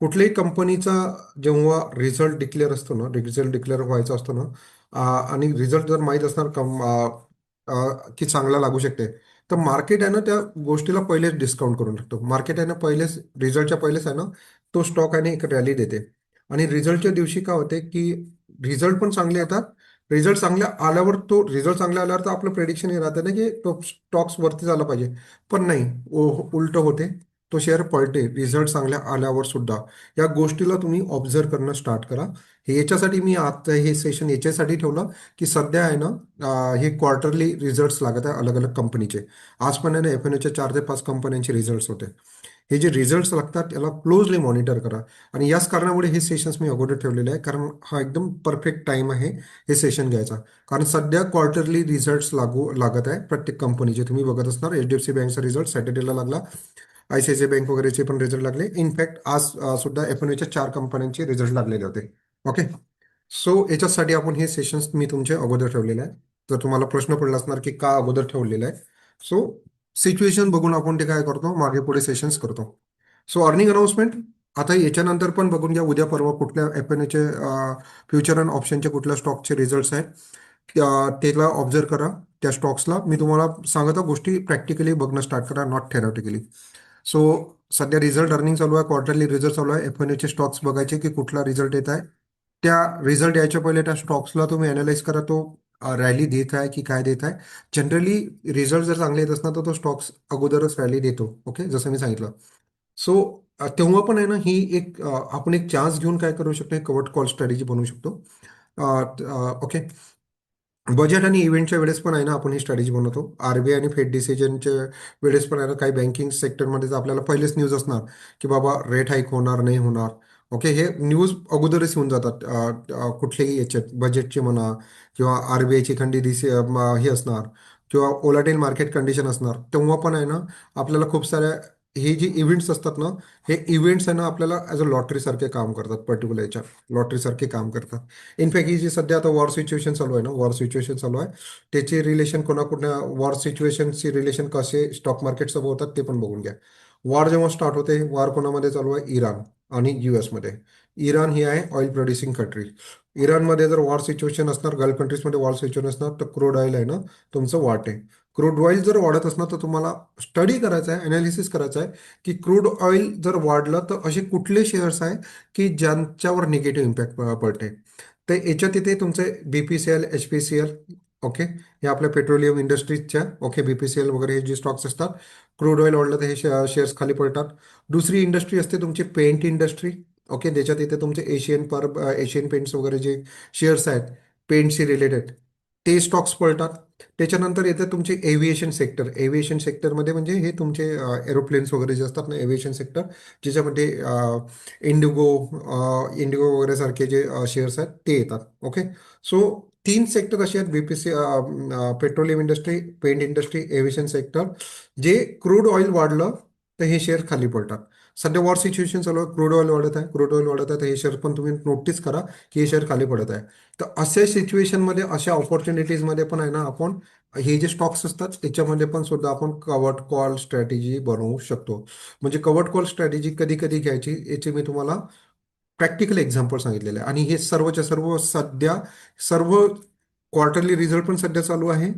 कुठल्याही कंपनीचा जेव्हा रिझल्ट डिक्लेअर असतो ना, रिझल्ट डिक्लेअर व्हायचा असतो ना, आणि रिझल्ट जर माहीत असणार की चांगला लागू शकते, तर मार्केट आहे ना त्या गोष्टीला पहिलेच डिस्काउंट करून टाकतो. मार्केट आहे ना पहिलेच, रिझल्टच्या पहिलेच आहे ना तो स्टॉक आहे ना एक रॅली देते. आणि रिझल्टच्या दिवशी काय होते की रिझल्ट पण चांगले येतात. रिझल्ट चांगला आल्यावर तर आपलं प्रेडिक्शन हे राहतं ना की तो स्टॉक्स वरती झाला पाहिजे. पण नाही, उलट होते, तो शेअर पळते रिझल्ट चांगल्या आल्यावर सुद्धा. या गोष्टीला तुम्ही ऑब्झर्व करणं स्टार्ट करा. हे याच्यासाठी मी आता हे सेशन याच्यासाठी ठेवलं की सध्या आहे ना हे क्वार्टरली रिझल्ट्स लागत आहे अलग अलग कंपनीचे. आज पण आहे ना एफ-एन-ओच्या 4 ते 5 कंपन्यांचे रिझल्ट्स होते. हे जे रिझल्ट्स लागतात त्याला क्लोजली मॉनिटर करा. आणि याच कारणामुळे हे सेशन्स मी अगोदर ठेवलेले आहे, कारण हा एकदम परफेक्ट टाइम आहे हे सेशन घ्यायचा. कारण सध्या क्वार्टरली रिझल्ट्स लागत आहे प्रत्येक कंपनीचे. तुम्ही बघत असणार एच-डी-एफ-सी बँकचा रिझल्ट सॅटर्डेला लागला, आय-सी-आय-सी-आय बँक वगैरेचे पण रिझल्ट लागले. इनफॅक्ट आज सुद्धा एफ-एन-ओच्या 4 कंपन्यांचे रिझल्ट लागलेले होते. ओके, सो याच्यासाठी आपण हे सेशन्स मी तुमचे अगोदर ठेवलेले आहे. तर तुम्हाला प्रश्न पडला असणार की का अगोदर ठेवलेलं आहे. सो सिच्युएशन बघून आपण ते काय करतो, मागे पुढे सेशन्स करतो. सो अर्निंग अनाउन्समेंट आता याच्यानंतर पण बघून घ्या, उद्या परवा कुठल्या एफ-एन-ओचे फ्युचर अँड ऑप्शनचे कुठल्या स्टॉकचे रिझल्ट्स आहेत, त्याला ऑब्झर्व करा. त्या स्टॉक्सला मी तुम्हाला सांगत आहे, गोष्टी प्रॅक्टिकली बघणं स्टार्ट करा, नॉट थेरॉटिकली. सो सध्या रिझल्ट अर्निंग चालू आहे, क्वार्टरली रिझल्ट चालू आहे. एफ-एन-ओचे स्टॉक्स बघायचे की कुठला रिझल्ट येत आहे. त्या रिझल्ट यायच्या पहिले त्या स्टॉक्सला तुम्ही अनालाइज करा, तो रॅली देत आहे की काय देत आहे. जनरली रिझल्ट जर चांगले येत असणार तर तो स्टॉक्स अगोदरच रॅली देतो. ओके, जसं मी सांगितलं. सो तेव्हा पण आहे ना ही एक आपण एक चान्स घेऊन काय करू शकतो, कव्हर्ट कॉल स्ट्रॅटेजी बनवू शकतो. ओके, बजेट आणि इव्हेंटच्या वेळेस पण आहे ना आपण ही स्ट्रॅटेजी बनवतो. आरबीआय आणि फेड डिसिजनच्या वेळेस पण आहे ना काही बँकिंग सेक्टरमध्ये तर आपल्याला पहिलेच न्यूज असणार की बाबा रेट हाईक होणार नाही होणार. ओके, हे न्यूज अगोदरच येऊन जातात कुठल्याही याच्यात बजेटचे म्हणा, किंवा आरबीआयची खंडी हे असणार, किंवा ओलाटेल मार्केट कंडिशन असणार. तेव्हा पण आहे ना आपल्याला खूप साऱ्या हे जे इव्हेंट्स असतात ना, हे इव्हेंट्स आहे ना आपल्याला ॲज अ लॉटरी सारखे काम करतात, पर्टिक्युलर याच्या लॉटरी सारखे काम करतात. इनफॅक्ट ही जी सध्या आता वॉर सिच्युएशन चालू आहे ना, वॉर सिच्युएशन चालू आहे, त्याचे रिलेशन कोणाकोणा वॉर सिच्युएशनचे रिलेशन कसे स्टॉक मार्केटसोबत होतात ते पण बघून घ्या. वॉर जेव्हा स्टार्ट होते, वॉर कोणामध्ये चालू आहे, इराण आणि यूएसमध्ये. इराण ही आहे ऑइल प्रोड्युसिंग कंट्री. इराणमध्ये जर वॉर सिच्युएशन असणार, गल्फ कंट्रीजमध्ये वॉर सिच्युएशन असणार, तर क्रूड ऑइल आहे ना तुमचं वाट आहे. क्रूड ऑइल जर वाढत असणार तर तुम्हाला स्टडी करायचा आहे, अनालिसिस करायचं आहे की क्रूड ऑइल जर वाढलं तर असे कुठले शेअर्स आहे की ज्यांच्यावर निगेटिव्ह इम्पॅक्ट पडते. तर याच्यात इथे तुमचे बीपीसीएल, एचपीसीएल, ओके, हे आपल्या पेट्रोलियम इंडस्ट्रीजच्या, ओके, बीपीसीएल वगैरे हे जे स्टॉक्स असतात, क्रूड ऑइल वाढलं तर हे शेअर्स खाली पडतात. दुसरी इंडस्ट्री असते तुमची पेंट इंडस्ट्री. ओके, त्याच्यात इथे तुमचे एशियन पेंट्स वगैरे जे शेअर्स आहेत पेंटशी रिलेटेड, ते स्टॉक्स पळतात. त्याच्यानंतर येतं तुमचे एव्हिएशन सेक्टर. एव्हिएशन सेक्टरमध्ये म्हणजे हे तुमचे एरोप्लेन्स वगैरे जे असतात ना, एव्हिएशन सेक्टर, ज्याच्यामध्ये इंडिगो इंडिगो वगैरे सारखे जे शेअर्स आहेत ते येतात. ओके. सो तीन सेक्टर असे आहेत: BPC, petroleum industry, paint industry, aviation sector. जे क्रूड ऑइल वाढलं तर हे शेअर खाली पडतात. सध्या वॉर सिच्युएशन चालू आहे, क्रूड ऑइल वाढत आहे, क्रूड ऑइल वाढत आहे, तर हे शेअर पण तुम्ही नोटीस करा की हे शेअर खाली पडत आहे. तर अशा सिच्युएशनमध्ये, अशा ऑपॉर्च्युनिटीजमध्ये पण आहे ना, आपण हे जे स्टॉक्स असतात त्याच्यामध्ये पण सुद्धा आपण कव्हर्ड कॉल स्ट्रॅटेजी बनवू शकतो. म्हणजे कव्हर्ड कॉल स्ट्रॅटेजी कधी कधी घ्यायची याचे मी तुम्हाला प्रॅक्टिकल एक्झाम्पल सांगितलेलं आहे. आणि हे सर्वच्या सर्व सध्या, सर्व क्वार्टरली रिझल्ट पण सध्या चालू आहे,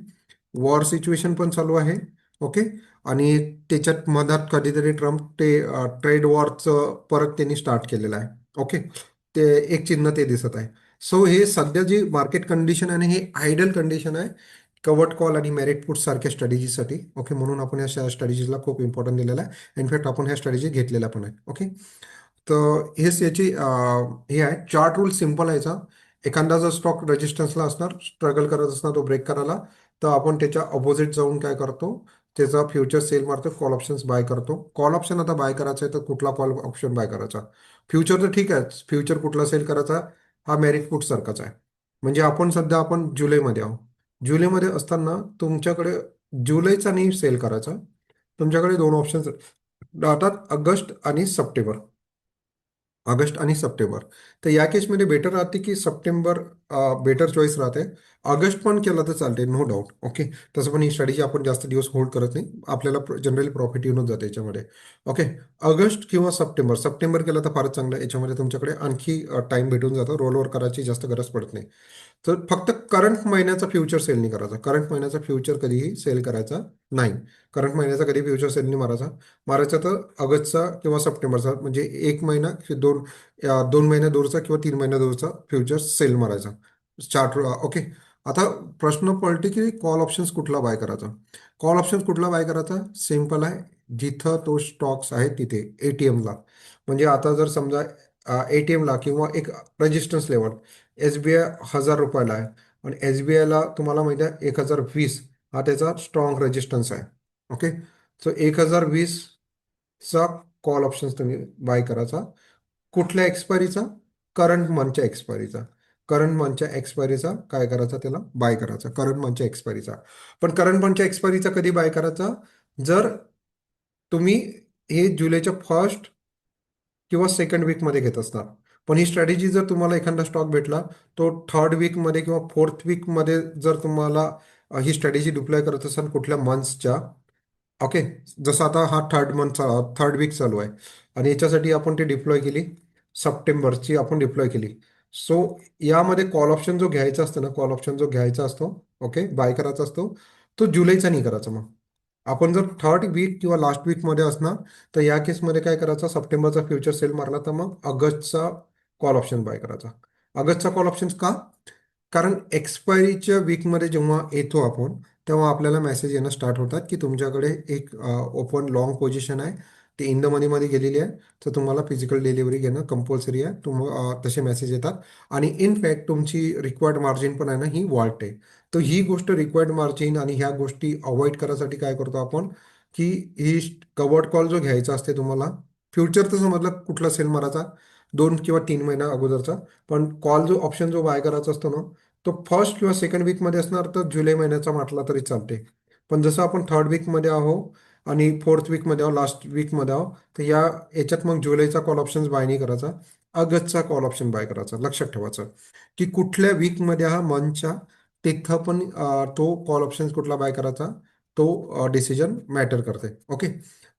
वॉर सिच्युएशन पण चालू आहे. ओके. आणि त्याच्यात मधात कधीतरी ट्रम्प ते ट्रेड वॉरचं परत त्यांनी स्टार्ट केलेलं आहे. ओके. ते एक चिन्ह ते दिसत आहे. सो हे सध्या जी मार्केट कंडिशन आहे हे आयडल कंडिशन आहे कवर्ट कॉल आणि मेरिट पुट सारख्या स्ट्रॅटेजीसाठी. ओके. म्हणून आपण या स्ट्रॅटेजीला खूप इम्पॉर्टन्स दिलेला आहे. इनफॅक्ट आपण ह्या स्ट्रॅटेजी घेतलेल्या पण आहेत. ओके. तर हेच याची हे आहे. चार्ट रूल सिम्पल आहे याचा. एखादा जर स्टॉक रेजिस्टन्सला असणार, स्ट्रगल करत असणार तो ब्रेक करायला, तर आपण त्याच्या अपोजिट जाऊन काय करतो, त्याचा फ्युचर सेल मारतो, कॉल ऑप्शन्स बाय करतो. कॉल ऑप्शन आता बाय करायचा आहे तर कुठला कॉल ऑप्शन बाय करायचा? फ्युचर तर ठीक आहे, फ्युचर कुठला सेल करायचा हा मेरिट पुट सारखाच आहे. म्हणजे आपण सध्या आपण जुलैमध्ये आहोत. जुलैमध्ये असताना तुमच्याकडे जुलैचा नाही सेल करायचा. तुमच्याकडे दोन ऑप्शन्स राहतात, ऑगस्ट आणि सप्टेंबर. ऑगस्ट आणि सप्टेंबर. तर या केसमध्ये बेटर राहते की सप्टेंबर बेटर चॉईस राहते. ऑगस्ट पण केला तर चालते, नो डाऊट. ओके. तसं पण ही स्ट्रॅटेजी आपण जास्त दिवस होल्ड करत नाही, आपल्याला जनरली प्रॉफिट येऊनच जाते याच्यामध्ये. ओके. ऑगस्ट किंवा सप्टेंबर, सप्टेंबर केला तर फारच चांगलं. याच्यामध्ये तुमच्याकडे आणखी टाइम भेटून जातो, रोल ओव्हर करायची जास्त गरज पडत नाही. तर फक्त करंट महिन्याचा फ्युचर सेल नाही करायचा. करंट महिन्याचा फ्युचर कधीही सेल करायचा नाही. करंट महिन्याचा कधी फ्युचर सेल नाही मारायचा. मारायचा तर ऑगस्टचा किंवा सप्टेंबरचा, म्हणजे एक महिना की दोन महिन्या दूरचा किंवा 3 महिन्या दूरचा फ्युचर सेल मारायचा. चार्ट. ओके. आता प्रश्न पडते की कॉल ऑप्शन्स कुठला बाय करायचा. कॉल ऑप्शन्स कुठला बाय करायचा? सिम्पल आहे. जिथं तो स्टॉक्स आहे तिथे, एटीएमला. म्हणजे आता जर समजा एटीएमला किंवा एक रेजिस्टन्स लेवल, SBI 1,000 रुपयाला आहे आणि SBIला तुम्हाला माहिती आहे 1,020 हा त्याचा स्ट्रॉंग रेजिस्टन्स आहे. ओके. सो 1,020चा कॉल ऑप्शन्स तुम्ही बाय करायचा. कुठल्या एक्सपायरीचा? करंट मंथच्या एक्सपायरीचा. करंट मंथच्या एक्सपायरीचा काय करायचा, त्याला बाय करायचा, करंट मंथच्या एक्सपायरीचा. पण करंट मंथच्या एक्सपायरीचा कधी बाय करायचा? जर तुम्ही हे जुलैच्या फर्स्ट किंवा सेकंड वीकमध्ये घेत असणार. पण ही स्ट्रॅटेजी जर तुम्हाला एखादा स्टॉक भेटला, तो थर्ड वीकमध्ये किंवा फोर्थ वीकमध्ये जर तुम्हाला ही स्ट्रॅटेजी डिप्लॉय करत असाल कुठल्या मंथ्सच्या. ओके. जसं आता हा थर्ड वीक चालू आहे आणि याच्यासाठी आपण ती डिप्लॉय केली, सप्टेंबरची आपण डिप्लॉय केली. सो यामध्ये कॉल ऑप्शन जो घ्यायचा असतो ना, कॉल ऑप्शन जो घ्यायचा असतो, ओके, बाय करायचा असतो, तो जुलैचा नाही करायचा. मग आपण जर थर्ड वीक किंवा लास्ट वीकमध्ये असणार, तर या केसमध्ये काय करायचं, सप्टेंबरचा फ्युचर सेल मारला तर मग ऑगस्टचा कॉल ऑप्शन बाय करायचा. ऑगस्टचा कॉल ऑप्शन का? कारण एक्सपायरीच्या वीकमध्ये जेव्हा येतो आपण, तेव्हा आपल्याला मेसेज येणं स्टार्ट होतात की तुमच्याकडे एक ओपन लॉंग पोझिशन आहे, ती इन द मनीमध्ये गेलेली आहे, तर तुम्हाला फिजिकल डिलिव्हरी घेणं कंपल्सरी आहे. तसे मेसेज येतात. आणि इनफॅक्ट तुमची रिक्वायर्ड मार्जिन पण आहे ना, ही वाढते. तर ही गोष्ट, रिक्वायर्ड मार्जिन आणि ह्या गोष्टी अवॉइड करायसाठी काय करतो आपण, की ही कवर्ड कॉल जो घ्यायचा असते तुम्हाला, फ्युचर तर समजलं कुठला सेल मारायचा, 2 किंवा 3 महिना अगोदरचा. पण कॉल जो ऑप्शन जो बाय करायचा असतो ना, तो फर्स्ट किंवा सेकंड वीकमध्ये असणार, तर जुलै महिन्याचा म्हटला तरी चालते. पण जसं आपण थर्ड वीकमध्ये आहो आणि फोर्थ वीकमध्ये आहो, लास्ट वीकमध्ये आहो, तर याच्यात मग जुलैचा कॉल ऑप्शन बाय नाही करायचा, ऑगस्टचा कॉल ऑप्शन बाय करायचा. लक्षात ठेवायचं की कुठल्या वीकमध्ये हा मंथच्या, तिथं पण तो कॉल ऑप्शन कुठला बाय करायचा, तो डिसिजन मॅटर करते. ओके.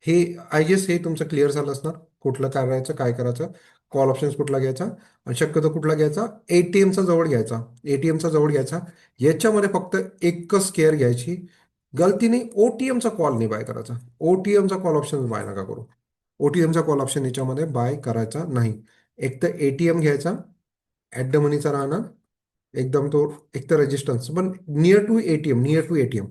हे आय गेस हे तुमचं क्लिअर झालं असणार, कुठलं करायचं, काय करायचं, कॉल ऑप्शन्स कुठला घ्यायचा आणि शक्यतो कुठला घ्यायचा, एटीएमचा जवळ घ्यायचा. एटीएमचा जवळ घ्यायचा. याच्यामध्ये फक्त एकच केअर घ्यायची, गलतीने ओटीएमचा कॉल नाही बाय करायचा. ओटीएमचा कॉल ऑप्शन बाय नका करू. ओटीएमचा कॉल ऑप्शन याच्यामध्ये बाय करायचा नाही. एक तर एटीएम घ्यायचा, ऍट द मनीचा राहणार एकदम तो, एक तर रेजिस्टन्स पण near to ATM, near to ATM.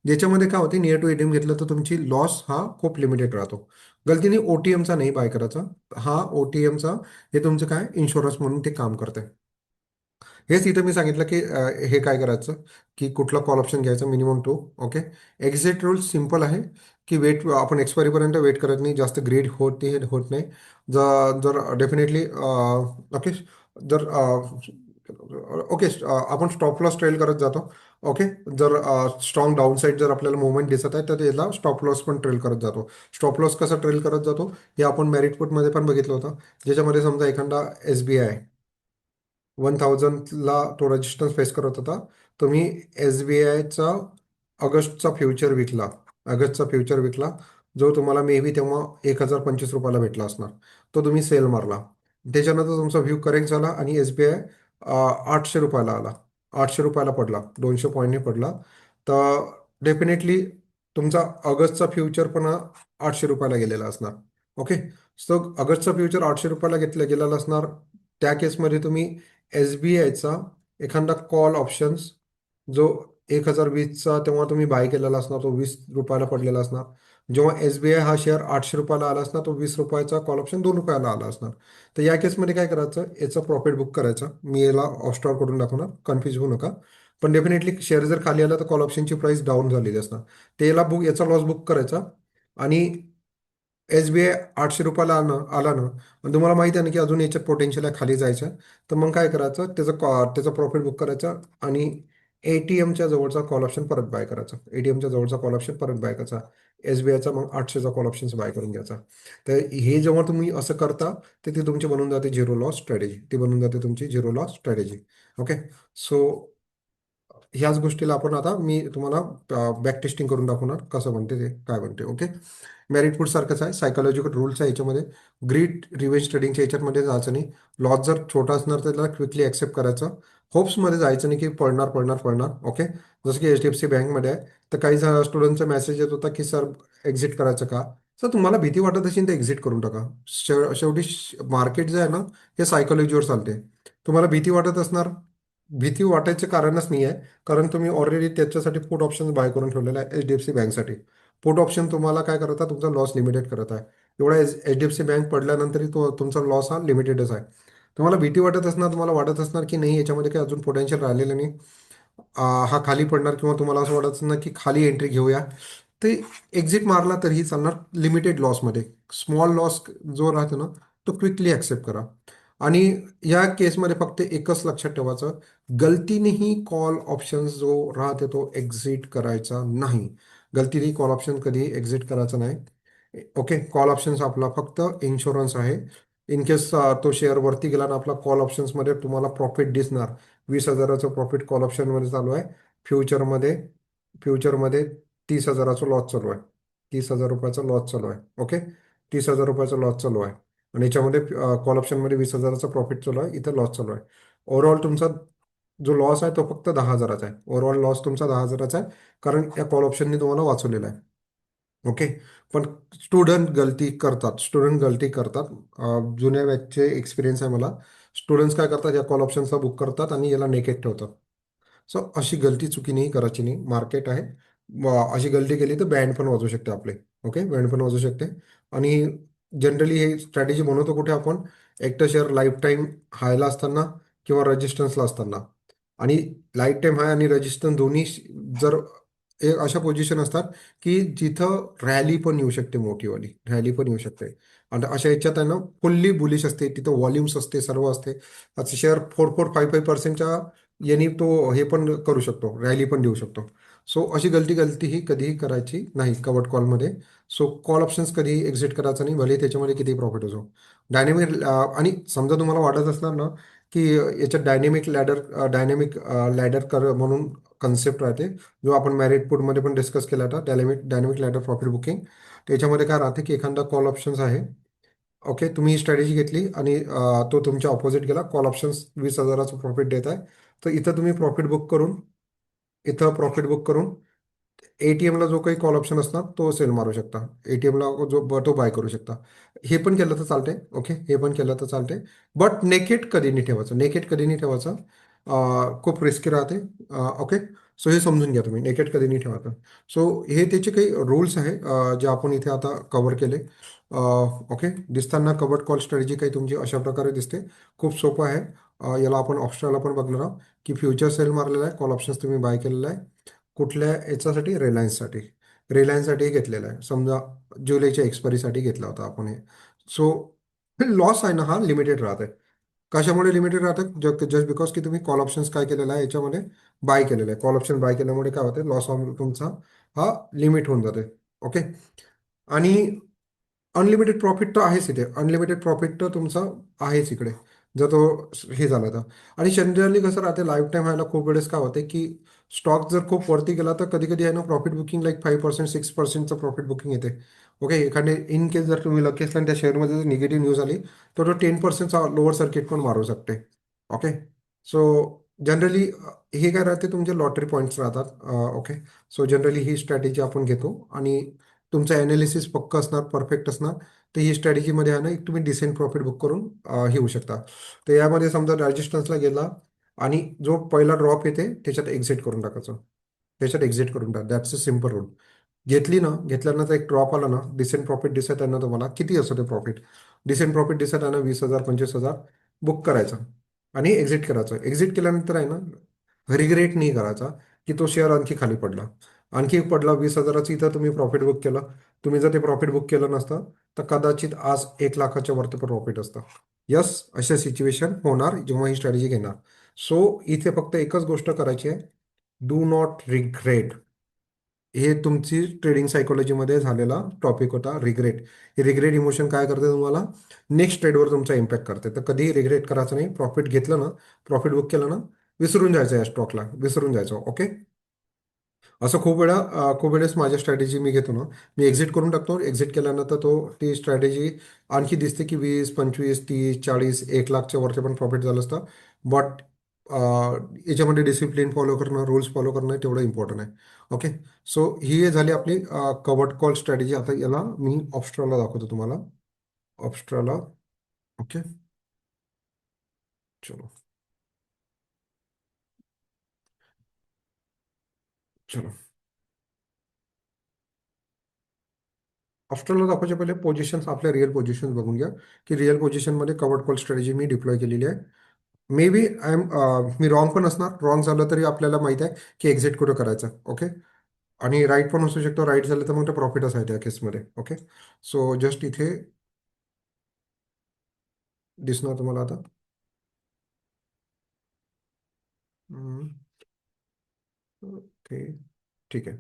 ज्याच्यामध्ये काय होते, नियर टू एटीएम घेतलं तर तुमची लॉस हा खूप लिमिटेड राहतो. गलतीने ओटीएमचा नाही बाय करायचा. हा ओटीएमचा, हे तुमचं काय इन्शुरन्स म्हणून ते काम करते. हेच इथं मी सांगितलं की हे काय करायचं की कुठला कॉल ऑप्शन घ्यायचा minimum two. Okay. Exit rule simple आहे की वेट आपण एक्सपायरीपर्यंत वेट करत नाही, जास्त ग्रीड होत नाही. जर डेफिनेटली ओके. जर ओके आपण स्टॉप लॉस ट्रेल करत जातो. ओके. जर स्ट्रॉंग डाऊन साईड जर आपल्याला मुवमेंट दिसत आहे तर त्याला स्टॉप लॉस पण ट्रेल करत जातो. स्टॉप लॉस कसा ट्रेल करत जातो हे आपण मेरिट पुटमध्ये पण बघितलं होतं. ज्याच्यामध्ये समजा एखादा SBI 1000ला तो रेजिस्टन्स फेस करत होता. तुम्ही SBIचा ऑगस्टचा फ्युचर विकला. ऑगस्टचा फ्युचर विकला, जो तुम्हाला मे बी तेव्हा 1025 रुपयाला भेटला असणार. तो तुम्ही सेल मारला. त्याच्यानंतर तुमचा व्ह्यू करेक्ट झाला आणि SBI 800 रुपयाला आला. 800 रुपयाला पडला, 200 पॉईंटने पडला. तर डेफिनेटली तुमचा ऑगस्टचा फ्युचर पण 800 रुपयाला गेलेला असणार. ओके. सो ऑगस्टचा फ्युचर 800 रुपयाला घेतलं गेलेला असणार. त्या केसमध्ये तुम्ही SBIचा एखादा कॉल ऑप्शन्स जो 1020चा तेव्हा तुम्ही बाय केलेला असणार, तो 20 रुपयाला पडलेला असणार. जेव्हा SBI हा शेअर 800 रुपयाला आला असणार, तो 20 रुपयाचा कॉल ऑप्शन 2 रुपयाला आला असणार. तर या केसमध्ये काय करायचं, याचा प्रॉफिट बुक करायचा. मी याला ऑस्टॉर करून दाखवणार, कन्फ्युज होऊ नका. पण डेफिनेटली शेअर जर खाली आला तर कॉल ऑप्शनची प्राइस डाऊन झालेली असणार. ते याला याचा लॉस बुक करायचा. आणि SBI 800 रुपयाला आला ना, आणि तुम्हाला माहिती आहे ना की अजून याच्यात पोटेन्शियल आहे खाली जायचं, तर मग काय करायचं, त्याचा प्रॉफिट बुक करायचा आणि ATMच्या जवळचा कॉल ऑप्शन परत बाय करायचा. ATMच्या जवळचा कॉल ऑप्शन परत बाय करायचा. SBIचा मग 800चा कॉल ऑप्शन बाय करून घ्यायचा. तर हे जेव्हा तुम्ही असं करता, तर ती तुमची बनून जाते झिरो लॉस स्ट्रॅटेजी. ती बनून जाते तुमची zero loss strategy. Okay. So ह्याच गोष्टीला आपण आता मी तुम्हाला बॅक टेस्टिंग करून दाखवणार, कसं बनते ते काय बनते. ओके. मेरिट फूड सारखंच आहे, सायकोलॉजिकल रूल्स आहे याच्यामध्ये. ग्रीड रिव्हेंज ट्रेडिंगच्या याच्यामध्ये जायचं नाही. लॉस जर छोटा असणार तर त्याला क्विकली ॲक्सेप्ट करायचं. होप्समध्ये जायचं नाही की पडणार पडणार पडणार. ओके. जसं की HDFC बँकमध्ये आहे, तर काही स्टुडंटचा मेसेज येत होता की सर एक्झिट करायचं का. सर तुम्हाला भीती वाटत असेल तर एक्झिट करून टाका. शेवटी मार्केट जे आहे ना, हे सायकोलॉजीवर चालते. तुम्हाला भीती वाटत असणार, भीती वाटायचं कारणच नाही आहे. कारण तुम्ही ऑलरेडी त्याच्यासाठी पुट ऑप्शन बाय करून ठेवलेला आहे HDFC बँकसाठी. पुट ऑप्शन तुम्हाला काय करत आहे, तुमचा लॉस लिमिटेड करत आहे. एवढा HDFC बँक पडल्यानंतरही तो तुमचा लॉस हा लिमिटेडच आहे. तुम्हाला भीती वाटत असणार, तुम्हाला वाटत असणार की नाही याच्यामध्ये काही अजून पोटेन्शियल राहिलेलं नाही, हा खाली पडणार, किंवा तुम्हाला असं वाटत असणार की खाली एंट्री घेऊया. ते एक्झिट मारला तरीही चालणार लिमिटेड लॉसमध्ये. स्मॉल लॉस जो राहतो ना, तो क्विकली ॲक्सेप्ट करा. आणि या केसमध्ये फक्त एकच लक्षात ठेवायचं, गलतीनेही कॉल ऑप्शन जो राहते तो एक्झिट करायचा नाही. गलतीने कॉल ऑप्शन कधी एक्झिट करायचं नाही. ओके. कॉल ऑप्शन्स आपला फक्त इन्शुरन्स आहे. इन केस तो शेअर वरती गेला ना, आपला कॉल ऑप्शन्समध्ये तुम्हाला प्रॉफिट दिसणार. 20,000चं प्रॉफिट कॉल ऑप्शनमध्ये चालू आहे. फ्युचरमध्ये फ्युचरमध्ये 30,000चा लॉस चालू आहे. 30,000 रुपयाचा लॉस चालू आहे. ओके. 30,000 रुपयाचा लॉस चालू आहे. आणि याच्यामध्ये कॉल ऑप्शनमध्ये 20,000चा प्रॉफिट चालू आहे, इथं लॉस चालू आहे. ओव्हरऑल तुमचा जो लॉस आहे तो फक्त 10,000चा आहे. ओव्हरऑल लॉस तुमचा 10,000चा आहे, कारण या कॉल ऑप्शनने तुम्हाला वाचवलेला आहे. ओके. पण स्टुडंट गलती करतात. जुन्या बॅचचे एक्सपिरियन्स आहे मला. स्टुडंट्स काय करतात, या कॉल ऑप्शनचा बुक करतात आणि याला नेकेट ठेवतात. सो अशी गलती चुकीनेही करायची नाही, मार्केट आहे. अशी गलती केली तर बँड पण वाजू शकते आपले. ओके. बँड पण वाजू शकते. आणि जनरली हे स्ट्रॅटेजी बनवतो कुठे आपण, एकटं शेअर लाईफ टाईम हायला असताना किंवा रेजिस्टन्सला असताना. आणि लाईफ टाईम हाय आणि रेजिस्टन्स दोन्ही जर एक अशा पोझिशन असतात की जिथं रॅली पण येऊ शकते, मोठीवाली रॅली पण येऊ शकते. आणि अशा ह्याच्यात आहे ना, फुल्ली बुलिश असते, तिथं व्हॉल्युम्स असते, सर्व असते. आता शेअर 4-4, 5-5%च्या यांनी तो हे पण करू शकतो, रॅली पण देऊ शकतो. सो अशी गलती ही कधीही करायची नाही कवट कॉलमध्ये. सो कॉल ऑप्शन्स कधीही एक्झिट करायचं नाही, भले त्याच्यामध्ये किती प्रॉफिट असो. डायनेमिक आणि समजा तुम्हाला वाटत असणार ना की याच्यात डायनेमिक लॅडर कर म्हणून कन्सेप्ट राहते, जो आपण मॅरिट पुटमध्ये पण डिस्कस केला होता. Dynamic ladder profit booking. त्याच्यामध्ये काय राहते की एखादा कॉल ऑप्शन्स आहे. ओके. तुम्ही ही स्ट्रॅटेजी घेतली आणि तो तुमच्या ऑपोजिट गेला, कॉल ऑप्शन्स 20,000चं प्रॉफिट देत आहे. तर इथं प्रॉफिट बुक करून ATMला जो काही कॉल ऑप्शन असणार तो सेल मारू शकता. ATMला तो बाय करू शकता. हे पण केलं तर चालतंय. ओके. हे पण केलं तर चालतंय. बट नेकेट कधी नाही ठेवायचं, नेकेट कधी नाही ठेवायचं. खूप रिस्की राहते. ओके. सो हे समजून घ्या तुम्ही, नेकेट कधी नाही ठेवायचं. सो हे त्याचे काही रूल्स आहे, जे आपण इथे आता कव्हर केले. ओके. दिसताना कवर्ड कॉल स्ट्रॅटेजी काही तुमची अशा प्रकारे दिसते. खूप सोपं आहे. याला आपण ऑप्शनला पण बघणार आहोत की फ्युचर सेल मारलेला आहे, कॉल ऑप्शन्स तुम्ही बाय केलेला आहे. कुठल्या याच्यासाठी? रिलायन्ससाठी. रिलायन्ससाठी घेतलेला आहे, समजा जुलैच्या एक्सपायरीसाठी घेतला होता आपण हे. सो लॉस आहे ना हा लिमिटेड राहत. कशामुळे लिमिटेड राहतं? जस्ट बिकॉज की तुम्ही कॉल ऑप्शन्स काय केलेला आहे याच्यामध्ये बाय केलेलं आहे. कॉल ऑप्शन बाय केल्यामुळे काय होते? लॉस तुमचा हा लिमिट होऊन जाते. ओके. आणि अनलिमिटेड प्रॉफिट तर आहेच इथे, अनलिमिटेड प्रॉफिट तर तुमचा आहेच इकडे, जर तो हे झाला तर. आणि जनरली कसं राहते, लाईफ टाईम व्हायला खूप वेळेस काय होते की स्टॉक जर खूप वरती गेला तर कधी कधी आहे ना प्रॉफिट बुकिंग लाईक 5% 6%चं प्रॉफिट बुकिंग येते. ओके. एखादे इन केस जर तुम्ही लकी असला आणि त्या शेअरमध्ये जर निगेटिव्ह न्यूज आली तर तो 10%चा लोअर सर्किट पण मारू शकते. ओके. सो जनरली हे काय राहते, तुमचे लॉटरी पॉईंट्स राहतात. ओके. सो जनरली ही स्ट्रॅटेजी आपण घेतो. आणि तुमचं ॲनालिसिस पक्क असणार, परफेक्ट असणार, तर ही स्ट्रॅटेजीमध्ये आहे ना एक तुम्ही डिसेंट प्रॉफिट बुक करून हे होऊ शकता. तर यामध्ये समजा रेजिस्टन्सला गेला आणि जो पहिला ड्रॉप येते त्याच्यात एक्झिट करून टाकायचं. त्याच्यात एक्झिट करून टाका. That's a simple rule. घेतली ना, घेतल्यानंतर एक ड्रॉप आला ना, डिसेंट प्रॉफिट दिसत आहे ना तुम्हाला, किती असतं ते प्रॉफिट, डिसेंट प्रॉफिट दिसत आहे ना, 20,000 25,000, बुक करायचं आणि एक्झिट करायचं. एक्झिट केल्यानंतर आहे ना, रिग्रेट नाही करायचा की तो शेअर आणखी खाली पडला, आणखी पडला 20,000चं, इथं तुम्ही प्रॉफिट बुक केलं. तुम्ही जर ते प्रॉफिट बुक केलं नसतं तर कदाचित आज 1 लाखाच्या वरती प्रॉफिट असतं. यस, अशा सिच्युएशन होणार जेव्हा ही स्ट्रॅटेजी घेणार. सो इथे फक्त एकच गोष्ट करायची आहे, डू नॉट रिग्रेट. हे तुमची ट्रेडिंग सायकोलॉजीमध्ये झालेला टॉपिक होता, रिग्रेट. हे रिग्रेट इमोशन काय करते तुम्हाला? नेक्स्ट ट्रेडवर तुमचा इम्पॅक्ट करते. तर कधीही रिग्रेट करायचं नाही. प्रॉफिट घेतलं ना, प्रॉफिट बुक केलं ना, विसरून जायचं, या स्टॉकला विसरून जायचं. ओके. असं खूप वेळेस माझ्या स्ट्रॅटेजी मी घेतो ना, मी एक्झिट करून टाकतो. एक्झिट केल्यानंतर ती स्ट्रॅटेजी आणखी दिसते की 20 25 30 40 1 लाखच्या वरती पण प्रॉफिट झालं असतं. बट याच्यामध्ये डिसिप्लिन फॉलो करणं, रूल्स फॉलो करणं तेवढं इम्पॉर्टंट आहे. ओके. सो ही झाली आपली कवर्ड कॉल स्ट्रॅटेजी. आता याला मी ऑप्स्ट्राला दाखवतो तुम्हाला. ऑप्स्ट्राला. ओके. चलो. चलो. ऑप्स्ट्राला दाखवायच्या पहिले पोझिशन्स, आपल्या रिअल पोझिशन्स बघून घ्या की रिअल पोझिशनमध्ये कवर्ड कॉल स्ट्रॅटेजी मी डिप्लॉय केलेली आहे. मे बी मी रॉंग पण असणार. रॉंग झालं तरी आपल्याला माहित आहे की एक्झिट कुठं करायचं. ओके. आणि राईट पण असू शकतो. राईट झालं तर मग ते प्रॉफिटच आहे त्या केसमध्ये. ओके. सो जस्ट इथे दिसणार तुम्हाला आता. हम्म, ओके. ठीक आहे.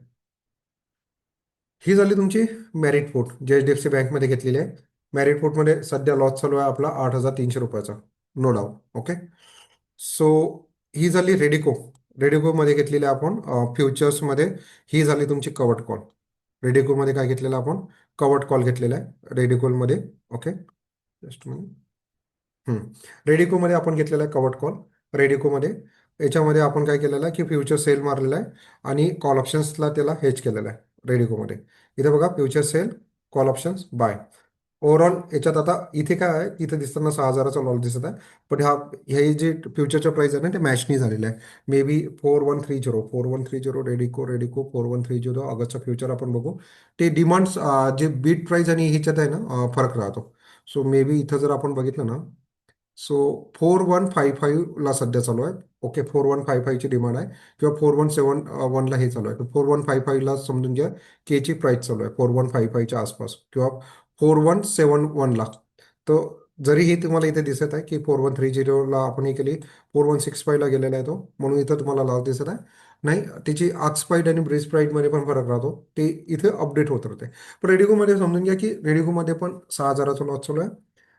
ही झाली तुमची मॅरिट पोर्ट, जे HDFC बँकमध्ये घेतलेली आहे. मॅरिट पोर्टमध्ये सध्या लॉस चालू आहे आपला 8,300 रुपयाचा. No doubt. ओके. सो ही झाली रेडिको. रेडिकोमध्ये घेतलेली आपण फ्युचर्समध्ये. ही झाली तुमची कवर्ड कॉल. रेडिकोमध्ये काय घेतलेलं आपण? कवर्ड कॉल घेतलेला आहे रेडिकोमध्ये. ओके. जस्ट रेडिकोमध्ये आपण घेतलेला आहे कवर्ड कॉल. रेडिकोमध्ये याच्यामध्ये आपण काय केलेलं आहे की फ्युचर सेल मारलेला आहे आणि कॉल ऑप्शन्सला त्याला हेच केलेलं आहे रेडिकोमध्ये. इथे बघा, future sell, call options, buy. Overall याच्यात आता इथे काय आहे, इथे दिसताना 6,000चा लॉस दिसत आहे. पण हे जे फ्युचरच्या प्राइस आहे ना, ते मॅच नाही झालेलं आहे. मे बी 4130 रेडिको, 4130 ऑगस्टचा फ्युचर आपण बघू. ते डिमांड्स, जे बीट प्राइस आणि ह्याच्यात आहे ना, फरक राहतो. सो मे बी इथं जर आपण बघितलं ना, सो 4155ला सध्या चालू आहे. ओके. 4155ची डिमांड आहे, किंवा 4171ला हे चालू आहे. तर 4155ला समजून घ्या की याची प्राइस चालू आहे 4155च्या आसपास, किंवा 4171ला. तर जरी हे तुम्हाला इथे दिसत आहे की 4130ला आपण हे केली, 4165ला गेलेला आहे तो, म्हणून इथं तुम्हाला लॉस दिसत आहे. नाही, त्याची आग स्पाईड आणि ब्रेस प्राईडमध्ये पण फरक राहतो. ते इथे अपडेट होत राहते. पण रेडिकोमध्ये समजून घ्या की रेडिकोमध्ये पण 6,000चा लॉस चालू आहे.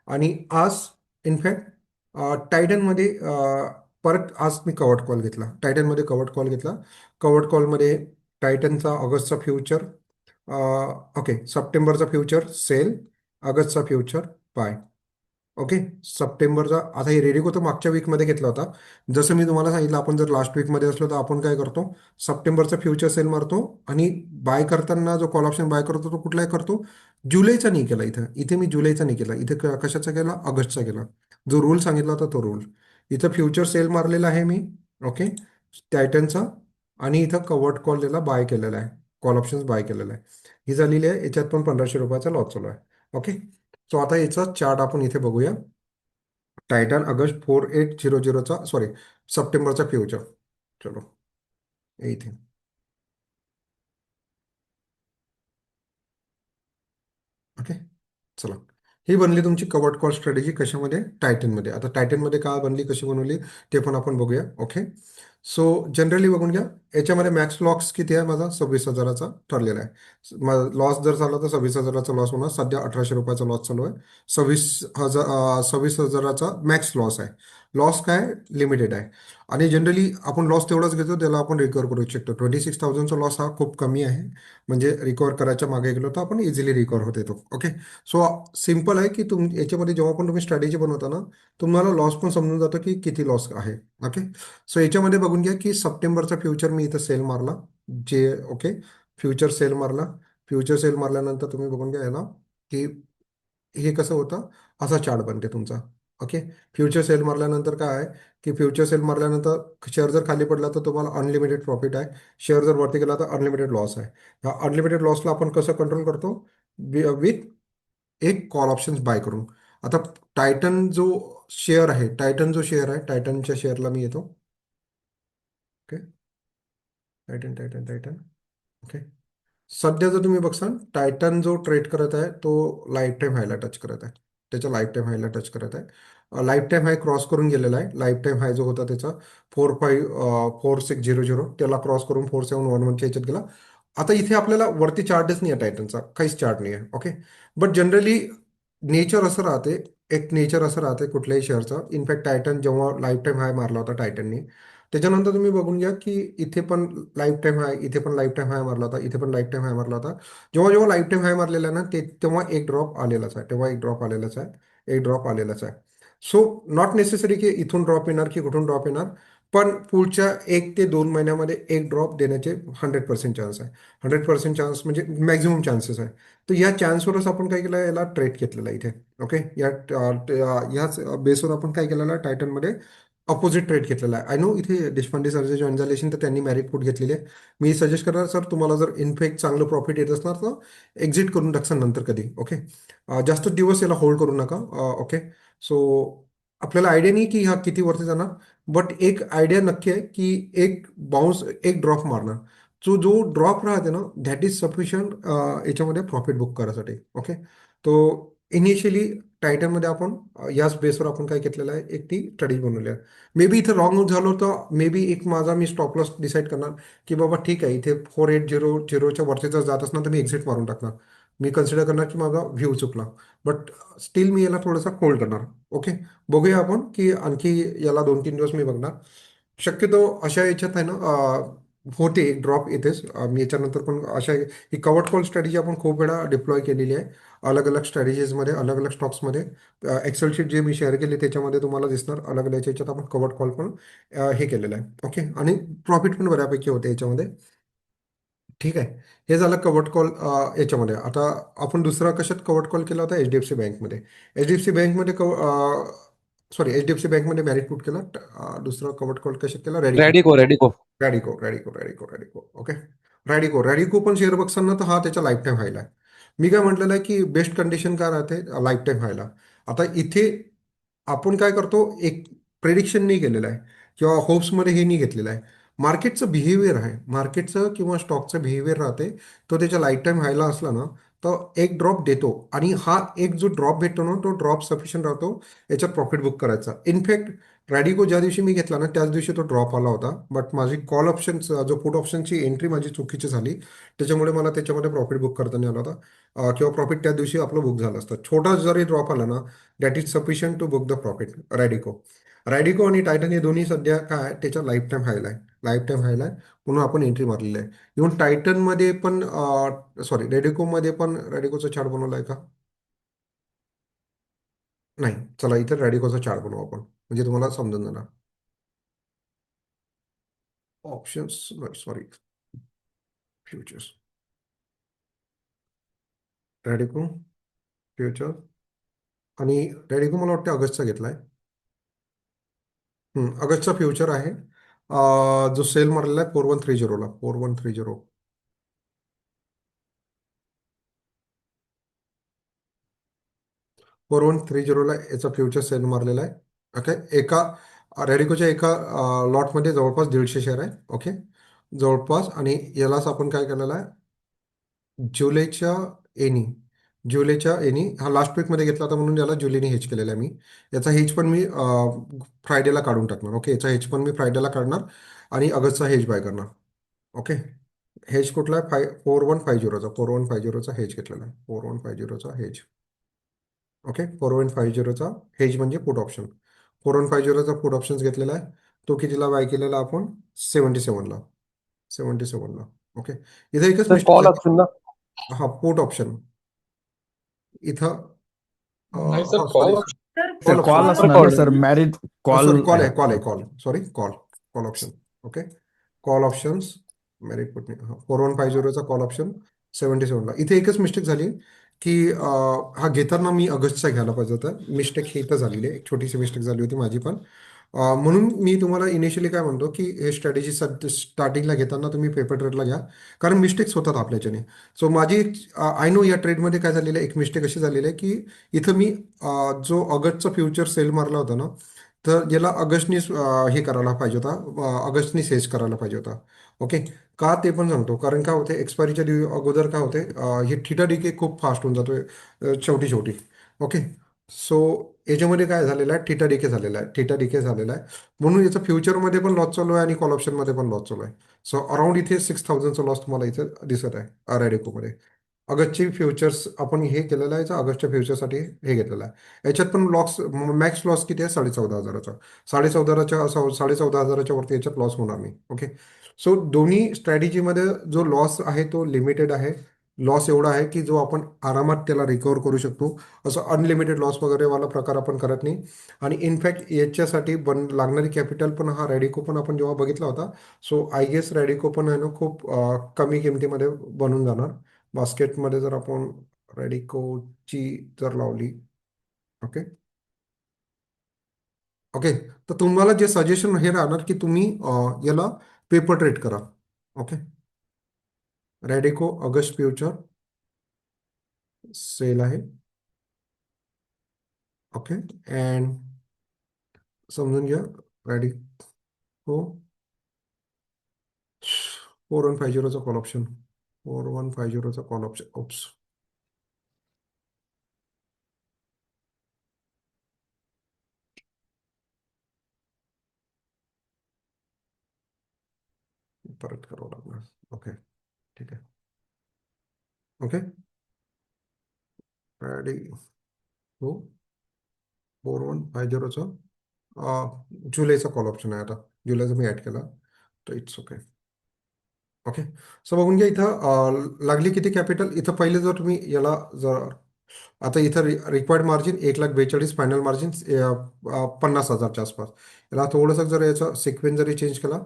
आणि आज इनफॅक्ट टायटनमध्ये परत आज मी कवर्ड कॉल घेतला. टायटनमध्ये कवर्ड कॉल घेतला. कवर्ड कॉलमध्ये टायटनचा ऑगस्टचा फ्युचर, ओके, सप्टेंबरचा फ्युचर सेल, ऑगस्टचा फ्युचर बाय. ओके. सप्टेंबरचा, आता हे रेडिको तर मागच्या वीकमध्ये घेतला होता. जसं मी तुम्हाला सांगितलं, आपण जर लास्ट वीकमध्ये असलो तर आपण काय करतो, सप्टेंबरचा फ्युचर सेल मारतो. आणि बाय करताना जो कॉल ऑप्शन बाय करतो तो कुठलाही करतो. जुलैचा नाही केला इथं. इथे मी जुलैचा नाही केला. इथे कशाचा केला? ऑगस्टचा केला. जो रूल सांगितला होता तो रूल. इथं फ्युचर सेल मारलेला आहे मी. ओके. टायटनचा. आणि इथं कवर्ड कॉल त्याला बाय केलेला आहे. कॉल ऑप्शन्स बाय केलेला आहे. ही झालेली आहे. याच्यात पण 1,500 रुपयाचा लॉस चालू आहे. ओके. सो आता याचा चार्ट आपण इथे बघूया. टायटन ऑगस्ट 4800चा, सॉरी, सप्टेंबरचा फ्युचर. चलो, इथे. ओके, चला. ही बनली तुमची कवर्ड कॉल स्ट्रॅटेजी कशामध्ये? टायटनमध्ये. आता टायटनमध्ये का बनली, कशी बनवली, ते पण आपण बघूया. ओके. सो जनरली बघून घ्या. याच्यामध्ये मॅक्स लॉस किती आहे माझा? 26,000चा ठरलेला आहे. लॉस जर झाला तर 26,000चा लॉस होणार. सध्या 1,800 रुपयाचा लॉस चालू आहे. 26,000चा मॅक्स लॉस आहे. लॉस काय? लिमिटेड आहे. आणि जनरली आपण लॉस तेवढाच घेतो, त्याला आपण रिकवर करू शकतो. 26,000चा लॉस हा खूप कमी आहे. म्हणजे रिकवर करायच्या मागे गेलो तर आपण इझिली रिकवर होत येतो. ओके. सो सिम्पल आहे की याच्यामध्ये जेव्हा पण तुम्ही स्ट्रॅटेजी बनवता ना, तुम्हाला लॉस पण समजून जातं की किती लॉस आहे. ओके. सो याच्यामध्ये बघून घ्या की सप्टेंबरचा फ्युचर मी इथं सेल मारला. जे ओके, फ्युचर सेल मारला. फ्युचर सेल मारल्यानंतर तुम्ही बघून घ्या याला की हे कसं होतं, असा चार्ट बनते तुमचा. ओके. फ्युचर सेल मारल्यानंतर काय आहे की फ्युचर सेल मारल्यानंतर शेअर जर खाली पडला तर तुम्हाला अनलिमिटेड प्रॉफिट आहे. शेअर जर वरती गेला तर अनलिमिटेड लॉस आहे. ह्या अनलिमिटेड लॉसला आपण कसं कंट्रोल करतो? विथ एक कॉल ऑप्शन्स बाय करून. आता टायटन जो शेअर आहे, टायटनच्या शेअरला मी येतो. Okay. Titan, Titan, Titan. Okay. सध्या जर तुम्ही बघसाल, टायटन जो ट्रेड करत आहे तो लाईफ टाईम हायला टच करत आहे. त्याच्या लाईफ टाईम हायला टच करत आहे. लाईफ टाईम हाय क्रॉस करून गेलेला आहे. लाईफ टाईम हाय जो होता त्याचा 4600, त्याला क्रॉस करून 4711च्या ह्याच्यात गेला. आता इथे आपल्याला वरती चार्टच नाही आहे टायटनचा, काहीच चार्ट नाही आहे. ओके. बट जनरली नेचर असं राहते, एक नेचर असं राहते कुठल्याही शेअरचं. इनफॅक्ट टायटन जेव्हा लाईफ टाईम हाय मारला होता टायटननी, त्याच्यानंतर तुम्ही बघून घ्या की इथे पण लाईफ टाईम हाय, इथे पण लाईफ टाईम हाय मारला होता, इथे पण लाईफ टाईम हाय मारला होता. जेव्हा जेव्हा लाईफ टाईम हाय मारलेला आहे ना, तेव्हा एक ड्रॉप आलेलाच आहे, तेव्हा एक ड्रॉप आलेलाच आहे, एक ड्रॉप आलेलाच आहे. सो नॉट नेसेसरी की इथून ड्रॉप येणार की कुठून ड्रॉप येणार, पण पुढच्या 1 ते 2 महिन्यामध्ये एक ड्रॉप देण्याचे 100% चान्स आहे. 100% चान्स म्हणजे मॅक्झिमम चान्सेस आहे. तर या चान्सवरच आपण काय केलं, याला ट्रेड घेतलेला आहे इथे. ओके. याच बेसवर आपण काय केलेलं आहे टायटनमध्ये, अपोजिट ट्रेड घेतलेला आहे. आय नो इथे देशपांडे सर जे जॉईन झाले असेल तर त्यांनी मॅरिट फूड घेतलेली आहे. मी सजेस्ट करणार सर, तुम्हाला जर इनफेक्ट चांगलं प्रॉफिट येत असणार तर एक्झिट करून टाकसा नंतर कधी. ओके. जास्त दिवस याला होल्ड करू नका. ओके. सो आपल्याला आयडिया नाही की हा किती वरती जाणार, बट एक आयडिया नक्की आहे की एक बाउन्स, एक ड्रॉप मारणार. जो ड्रॉप राहते ना, दॅट इज सफिशियंट याच्यामध्ये प्रॉफिट बुक करायसाठी. ओके. तो इनिशियली टायटनमध्ये आपण याच बेसवर आपण काय घेतलेलं आहे, एक ती स्टडी बनवली आहे. मे बी इथे रॉंग झालो तर मे बी एक माझा मी स्टॉप लॉस डिसाईड करणार की बाबा ठीक आहे, इथे 4800च्या वरती जर जात असणार तर मी एक्झिट मारून टाकणार. मी कन्सिडर करणार की माझा व्ह्यू चुकला. बट स्टील मी याला थोडासा होल्ड करणार. ओके. बघूया आपण की आणखी याला 2-3 दिवस मी बघणार. शक्यतो अशा याच्यात आहे ना, होते एक ड्रॉप येतेच. मी याच्यानंतर पण अशा ही कवर्ड कॉल स्ट्रॅटेजी आपण खूप वेळा डिप्लॉय केलेली आहे. अलग अलग स्ट्रॅटेजीजमध्ये, अलग अलग स्टॉक्समध्ये. एक्सेल शीट जे मी शेअर केली त्याच्यामध्ये तुम्हाला दिसणार, अलग अलग याच्यात आपण कवर्ड कॉल पण हे केलेलं आहे. ओके. आणि प्रॉफिट पण बऱ्यापैकी होते याच्यामध्ये. ठीक आहे. हे झालं कवर्ड कॉल याच्यामध्ये. आता आपण दुसरा कशात कवर्ड कॉल केला होता? HDFC बँकमध्ये. HDFC बँकमध्ये सॉरी, HDFC बँकमध्ये मॅरिट पुट केला. दुसरा कवर्ड कॉल कशात केला? रॅडिको. रेडिको रेडिको. रॅडिको, रॅडिको, रॅडिको, रॅडिको. ओके. रॅडिको, रॅडिको पण शेअर बघताना तर हा त्याच्या लाईफ टाईम हायला आहे. मी काय म्हटलेलं आहे की बेस्ट कंडिशन काय राहते लाईफ टाईम हायला. आता इथे आपण काय करतो, एक प्रेडिक्शन नाही केलेलं आहे किंवा होप्समध्ये हे नाही घेतलेलं आहे. मार्केटचं बिहेवियर आहे, मार्केटचं किंवा स्टॉकचं बिहेवियर राहते. तो त्याच्या लाईफ टाईम हायला असला ना, तर एक ड्रॉप देतो. आणि हा एक जो ड्रॉप भेटतो ना, तो ड्रॉप सफिशियंट राहतो याच्यात प्रॉफिट बुक करायचा. इनफॅक्ट रॅडिको ज्या दिवशी मी घेतला ना, त्याच दिवशी तो ड्रॉप आला होता. बट माझी कॉल ऑप्शन, जो पुट ऑप्शनची एंट्री माझी चुकीची झाली, त्याच्यामुळे मला त्याच्यामध्ये प्रॉफिट बुक करता नाही आला होता. किंवा प्रॉफिट त्या दिवशी आपलं बुक झालं असतं. छोटा जरी ड्रॉप आला ना, that is sufficient to book the profit. Radico, Radico आणि टायटन हे दोन्ही सध्या काय आहे, त्याच्या लाईफ टाईम हायला आहे. लाईफ टाईम हायला आहे म्हणून आपण एंट्री मारलेली आहे. इव्हन टायटनमध्ये पण, सॉरी, रॅडिकोमध्ये पण रॅडिकोचा चार्ट बनवला आहे का? नाही. चला इथे रॅडिकोचा चार्ट बनवू आपण, म्हणजे तुम्हाला समजून जाणार. Options, sorry, futures, Radico future. आणि रॅडिको मला वाटतं ऑगस्टचा घेतला आहे. ऑगस्टचा फ्युचर आहे. जो सेल मारलेला आहे 4130ला, 4130. 4130ला याचा फ्युचर सेल मारलेला आहे. ओके. एका रॅडिकोच्या एका लॉटमध्ये जवळपास 150 शेअर आहे. ओके. जवळपास. आणि यालाच आपण काय केलेलं आहे, जुलैच्या एनी जुलैच्या एनी हा लास्ट वीकमध्ये घेतला होता म्हणून याला जुलैने हेज केलेला आहे मी. याचा हेज पण मी फ्रायडेला काढून टाकणार. ओके. याचा हेज पण मी फ्रायडेला काढणार आणि ऑगस्टचा हेज बाय करणार. ओके. हेज कुठला आहे? 4150चा 4150चा हेज घेतलेला आहे. 4150चा हेज. ओके. 4150चा हेज म्हणजे पुट ऑप्शन. 4150चा पुट ऑप्शन घेतलेला आहे. तो कितीला बाय केलेला आपण? 77ला. 77ला. ओके. इथे एकच सर मिस्टेक कॉल झाली. ऑप्शन ना. हा, पुट ऑप्शन इथं. नाही सर, हा, call sorry. Sir call call option. असणार ना sir, married sorry, call call आहे. आहे, कॉल आहे, call. Sorry, call. Call option. Okay. Call options. Merit put 4150चा कॉल ऑप्शन 77ला. इथे एकच मिस्टेक झाली की हा घेताना मी ऑगस्टचा घ्यायला पाहिजे होता. मिस्टेक ही इथं झालेली आहे. एक छोटीशी मिस्टेक झाली होती माझी पण. म्हणून मी तुम्हाला इनिशियली काय म्हणतो की हे स्ट्रॅटेजी स्टार्टिंगला घेताना तुम्ही पेपर ट्रेडला घ्या, कारण मिस्टेक्स होतात आपल्याच्याने. सो माझी आय नो या ट्रेडमध्ये काय झालेलं आहे, एक मिस्टेक अशी झालेली आहे की इथं मी जो ऑगस्टचा फ्युचर सेल मारला होता ना, तर याला ऑगस्टनीच हे करायला पाहिजे होता, ऑगस्टनीच हेज करायला पाहिजे होता. ओके. का ते पण सांगतो. कारण काय होते, एक्सपायरीच्या अगोदर काय होते, हे थिटा डिके खूप फास्ट होऊन जातोय शेवटी शेवटी. ओके. सो याच्यामध्ये काय झालेलं आहे, थिटा डिके झालेला आहे, थिटा डिके झालेला आहे. म्हणून याचं फ्युचरमध्ये पण लॉस चालू आहे आणि कॉल ऑप्शनमध्ये पण लॉस चालू आहे. सो अराउंड इथे 6000चा लॉस तुम्हाला इथे दिसत आहे रॅडिकोमध्ये. ऑगस्टची फ्युचर्स आपण हे केलेलं आहे, ऑगस्टच्या फ्युचरसाठी हे घेतलेलं आहे. याच्यात पण लॉस, मॅक्स लॉस किती आहे? 14,500चा. 14,500च्या वरती याच्यात लॉस होणार नाही. ओके. सो दोन्ही स्ट्रॅटेजीमध्ये जो लॉस आहे तो लिमिटेड आहे. लॉस एवढा आहे की जो आपण आरामात त्याला रिकवर करू शकतो. असं अनलिमिटेड लॉस वगैरेवाला प्रकार आपण करत नाही. आणि इनफॅक्ट याच्यासाठी लागणारी कॅपिटल पण हा रॅडिको पण आपण जेव्हा बघितला होता, सो आय गेस रॅडिको पण आहे ना खूप कमी किमतीमध्ये बनून जाणार. बास्केटमध्ये जर आपण रॅडिकोची जर लावली. ओके. ओके. तर तुम्हाला जे सजेशन हे राहणार की तुम्ही याला पेपर ट्रेड करा. Okay. Radico August future sell आहे. ओके. अँड समजून घ्या, रॅडिको 4150चा कॉल ऑप्शन. 4150चा कॉल ऑप्शन. ओप्स. परत करावं लागणार. ओके. ठीक आहे. ओके. रॅडिको 4150चा जुलैचा कॉल ऑप्शन आहे. आता जुलैचा मी ऍड केला, तर इट्स ओके. ओके. सो बघून घ्या इथं लागली किती कॅपिटल. इथं पहिले जर तुम्ही याला जर आता इथं रिक्वायर्ड मार्जिन 1,42,000, फायनल मार्जिन 50,000च्या आसपास. याला थोडंसं जर याचा सिक्वेन्स जरी चेंज केला,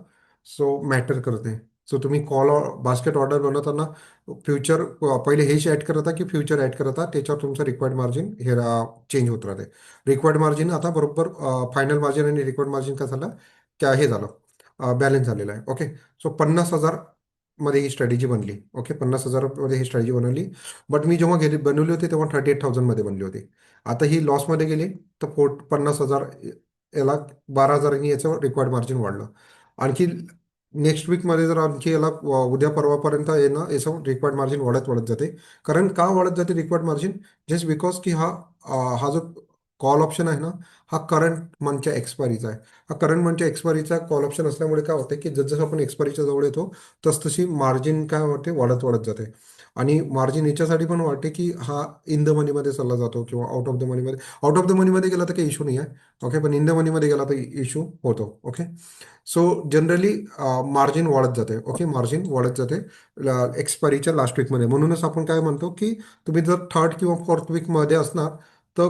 सो मॅटर करते. सो तुम्ही कॉल बास्केट ऑर्डर बनवताना फ्युचर पहिले हेच ॲड करता की फ्युचर ॲड करता, त्याच्यावर तुमचं रिक्वायर्ड मार्जिन हे चेंज होत राहते. रिक्वायर्ड मार्जिन आता बरोबर फायनल मार्जिन आणि रिक्वायर्ड मार्जिन काय झालं, क्या हे झालं, बॅलन्स झालेलं आहे. ओके. सो 50,000 मध्ये ही स्ट्रॅटेजी बनली. ओके. 50,000 मध्ये ही स्ट्रॅटेजी बनवली. बट मी जेव्हा बनवली होती तेव्हा 38,000 मध्ये बनली होती. आता ही लॉसमध्ये गेली, तर 50,000 याला 12,000 याचं रिक्वायर्ड मार्जिन वाढलं. आणखी नेक्स्ट वीकमध्ये जर आणखी याला उद्या परवापर्यंत येणं याचं रिक्वायर्ड मार्जिन वाढत वाढत जाते. कारण का वाढत जाते रिक्वायर्ड मार्जिन? जस्ट बिकॉज की हा जो कॉल ऑप्शन आहे ना, हा करंट मंथच्या एक्सपायरीचा आहे. हा करंट मंथच्या एक्सपायरीचा कॉल ऑप्शन असल्यामुळे काय होते की जसं आपण एक्सपायरीच्या जवळ येतो तसतशी मार्जिन काय होते, वाढत वाढत जाते. आणि मार्जिन याच्यासाठी पण वाटते की हा इन द मनीमध्ये चालला जातो किंवा आउट ऑफ द मनीमध्ये. आउट ऑफ द मनीमध्ये गेला तर काही इश्यू नाही आहे. ओके. पण इन द मनीमध्ये गेला तर इश्यू होतो. ओके. सो जनरली मार्जिन वाढत जाते. ओके. मार्जिन वाढत जाते एक्सपायरीच्या लास्ट वीकमध्ये. म्हणूनच आपण काय म्हणतो की तुम्ही जर थर्ड किंवा फोर्थ वीकमध्ये असणार, तर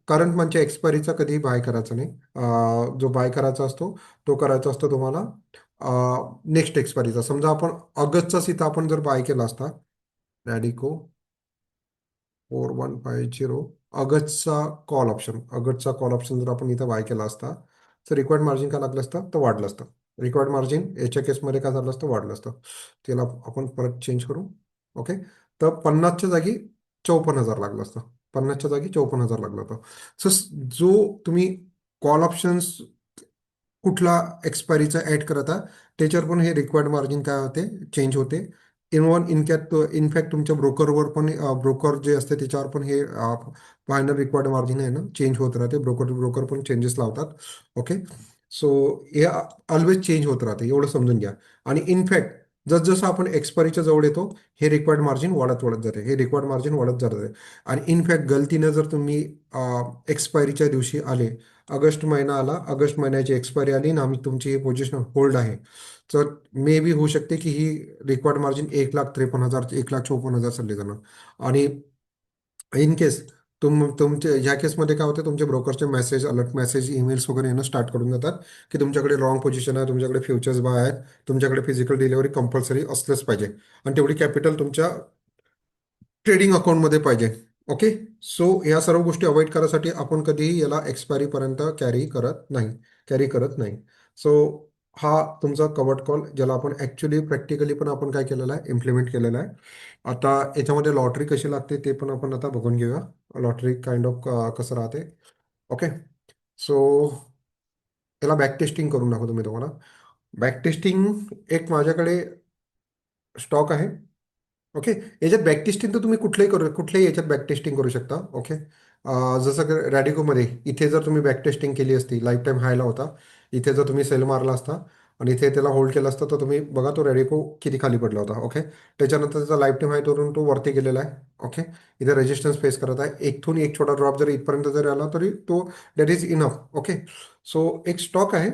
करंट मंथच्या एक्सपायरीचा कधी बाय करायचा नाही. जो बाय करायचा असतो तो करायचा असतो तुम्हाला नेक्स्ट एक्सपायरीचा. समजा आपण ऑगस्टचाच इथं आपण जर बाय केला असता, रॅडिको 4150 ऑगस्टचा कॉल ऑप्शन जर आपण इथं बाय केला असता, तर रिक्वायर्ड मार्जिन काय लागलं असतं, तर वाढलं असतं. रिक्वायर्ड मार्जिन याच्या केसमध्ये काय झालं असतं, वाढलं असतं. त्याला आपण परत चेंज करू. ओके. तर 50च्या जागी 54,000 लागलं असतं. 50च्या जागी 54,000 लागलं होतं. सो जो तुम्ही कॉल ऑप्शन्स कुठला एक्सपायरीचा ऍड करत आहे त्याच्यावर पण हे रिक्वायर्ड मार्जिन काय होते चेंज होते. इनफॅक्ट तुमच्या ब्रोकरवर पण ब्रोकर जे असते त्याच्यावर पण हे फायनल रिक्वायर्ड मार्जिन आहे ना चेंज होत राहते. ब्रोकर ब्रोकर पण चेंजेस लावतात. ओके. सो हे ऑलवेज चेंज होत राहते एवढं समजून घ्या. आणि इनफॅक्ट जसजसं आपण एक्सपायरीच्या जवळ येतो हे रिक्वायर्ड मार्जिन वाढत वाढत जाते. हे रिक्वायर्ड मार्जिन वाढत जाते. आणि इनफॅक्ट गलतीनं जर तुम्ही एक्सपायरीच्या दिवशी आले, ऑगस्ट महिना आला, ऑगस्ट महिन्याची एक्सपायरी आली आणि आम्ही तुमची ही पोझिशन होल्ड आहे, तर मे बी होऊ शकते की ही रिक्वायर्ड मार्जिन 1,53,000 1,54,000 चालले जाणार. आणि इन केस तुमचे ह्या केसमध्ये काय होतं तुमचे ब्रोकरचे मेसेज अलर्ट मेसेज ईमेल्स वगैरे येणं स्टार्ट करून जातात की तुमच्याकडे रॉंग पोझिशन आहे, तुमच्याकडे फ्युचर्स बाय आहेत, तुमच्याकडे फिजिकल डिलिव्हरी कंपल्सरी असलंच पाहिजे आणि तेवढी कॅपिटल तुमच्या ट्रेडिंग अकाउंटमध्ये पाहिजे. ओके. सो या सर्व गोष्टी अवॉइड करायसाठी आपण कधीही याला एक्सपायरीपर्यंत कॅरी करत नाही. सो हा तुमचा कवर्ड कॉल ज्याला आपण ॲक्च्युली प्रॅक्टिकली पण आपण काय केलेलं आहे इम्प्लिमेंट केलेलं आहे. आता याच्यामध्ये लॉटरी कशी लागते ते पण आपण आता बघून घेऊया. लॉटरी काइंड ऑफ कसं राहते. ओके. सो याला बॅक टेस्टिंग करून दाखवतो मी तुम्हाला. बॅक टेस्टिंग एक माझ्याकडे स्टॉक आहे. ओके. याच्यात बॅक टेस्टिंग तर तुम्ही कुठल्याही याच्यात बॅक टेस्टिंग करू शकता. ओके. जसं की रॅडिकोमध्ये इथे जर तुम्ही बॅक टेस्टिंग केली असती लाईफ टाईम हायला होता, इथे जर तुम्ही सेल मारला असता आणि इथे त्याला होल्ड केलं असतं तर तुम्ही बघा तो रॅडिको किती खाली पडला होता. ओके. त्याच्यानंतर त्याचा लाईफ टाईम हाय करून तो वरती गेलेला आहे. ओके. इथे रेजिस्टन्स फेस करत आहे. इथून एक छोटा ड्रॉप जरी इथपर्यंत जरी आला तरी तो that is enough. Okay. So एक स्टॉक आहे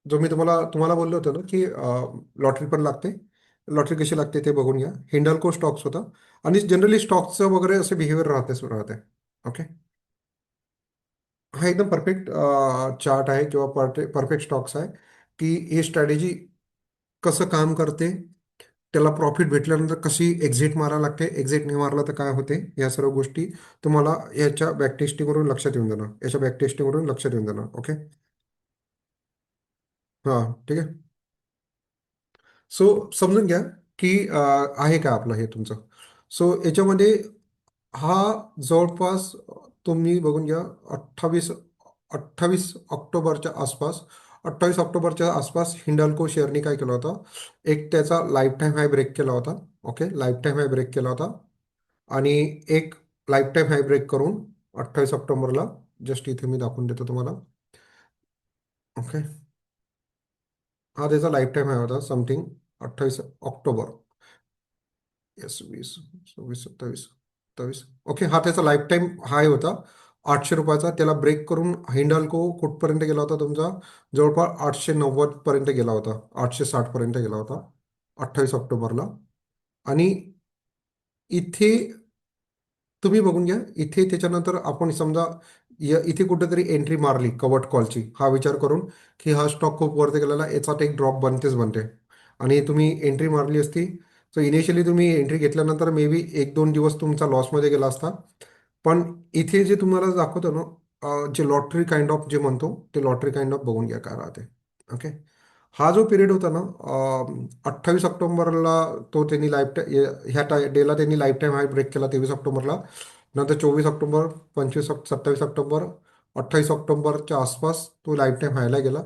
जो मी तुम्हाला तुम्हाला बोललो होतो ना की लॉटरी पण लागते. लॉटरी कशी लागते ते बघून घ्या. हिंडाल्को स्टॉक्स होता आणि जनरली स्टॉक्सचं वगैरे असे बिहेवियर राहते. ओके. हा एकदम परफेक्ट चार्ट आहे किंवा परफेक्ट स्टॉक्स आहे की ही स्ट्रॅटेजी कसं काम करते, त्याला प्रॉफिट भेटल्यानंतर कशी एक्झिट मारा लागते, एक्झिट नाही मारला तर काय होते, या सर्व गोष्टी तुम्हाला याच्या बॅकटेस्टिंगवरून लक्षात येऊन जाणार. याच्या बॅकटेस्टिंगवरून लक्षात येऊन जाणार. ओके. हां. ठीक आहे. सो समजून घ्या की आहे का आपलं हे तुमचं. सो याच्यामध्ये हा जवळपास तुम्ही बघून घ्या 28 28 ऑक्टोबरच्या आसपास 28 ऑक्टोबरच्या आसपास हिंडाल्को शेअरनी काय केलं होतं, एक त्याचा लाईफ टाईम हाय ब्रेक केला होता. ओके. लाईफ टाईम हाय ब्रेक केला होता आणि एक लाईफ टाईम हाय ब्रेक करून 28 ऑक्टोबरला जस्ट इथे मी दाखवून देतो तुम्हाला. ओके. हा त्याचा लाईफ टाईम हाय होता समथिंग 28 ऑक्टोबर. येस. 20 26 27 27. ओके. हा त्याचा लाईफ टाईम हाय होता 800 रुपयाचा. त्याला ब्रेक करून हिंडाल्को कुठपर्यंत गेला होता तुमचा, जवळपास 890 पर्यंत गेला होता, 860 पर्यंत गेला होता 28 ऑक्टोबरला. आणि इथे तुम्ही बघून घ्या. इथे त्याच्यानंतर आपण समजा इथे कुठेतरी एंट्री मारली कवट कॉलची हा विचार करून की हा स्टॉक खूप वरती गेलेला याचा एक ड्रॉप बनतेच बनते आणि तुम्ही एंट्री मारली असती. सो इनिशियली तुम्ही एंट्री घेतल्यानंतर मे बी 1-2 दिवस तुमचा लॉसमध्ये गेला असता. पण इथे जे तुम्हाला दाखवतो ना जे लॉटरी काइंड ऑफ जे म्हणतो ते लॉटरी काइंड ऑफ बघून घ्या काय राहते. ओके. हा जो पिरियड होता ना 28 ऑक्टोबरला तो त्यांनी ह्या डेला त्यांनी लाईफ टाईम हाय ब्रेक केला 23 ऑक्टोबरला. नंतर 24 ऑक्टोबर, 27 ऑक्टोबर, 28 ऑक्टोबरच्या आसपास तो लाईफ टाईम हायला गेला.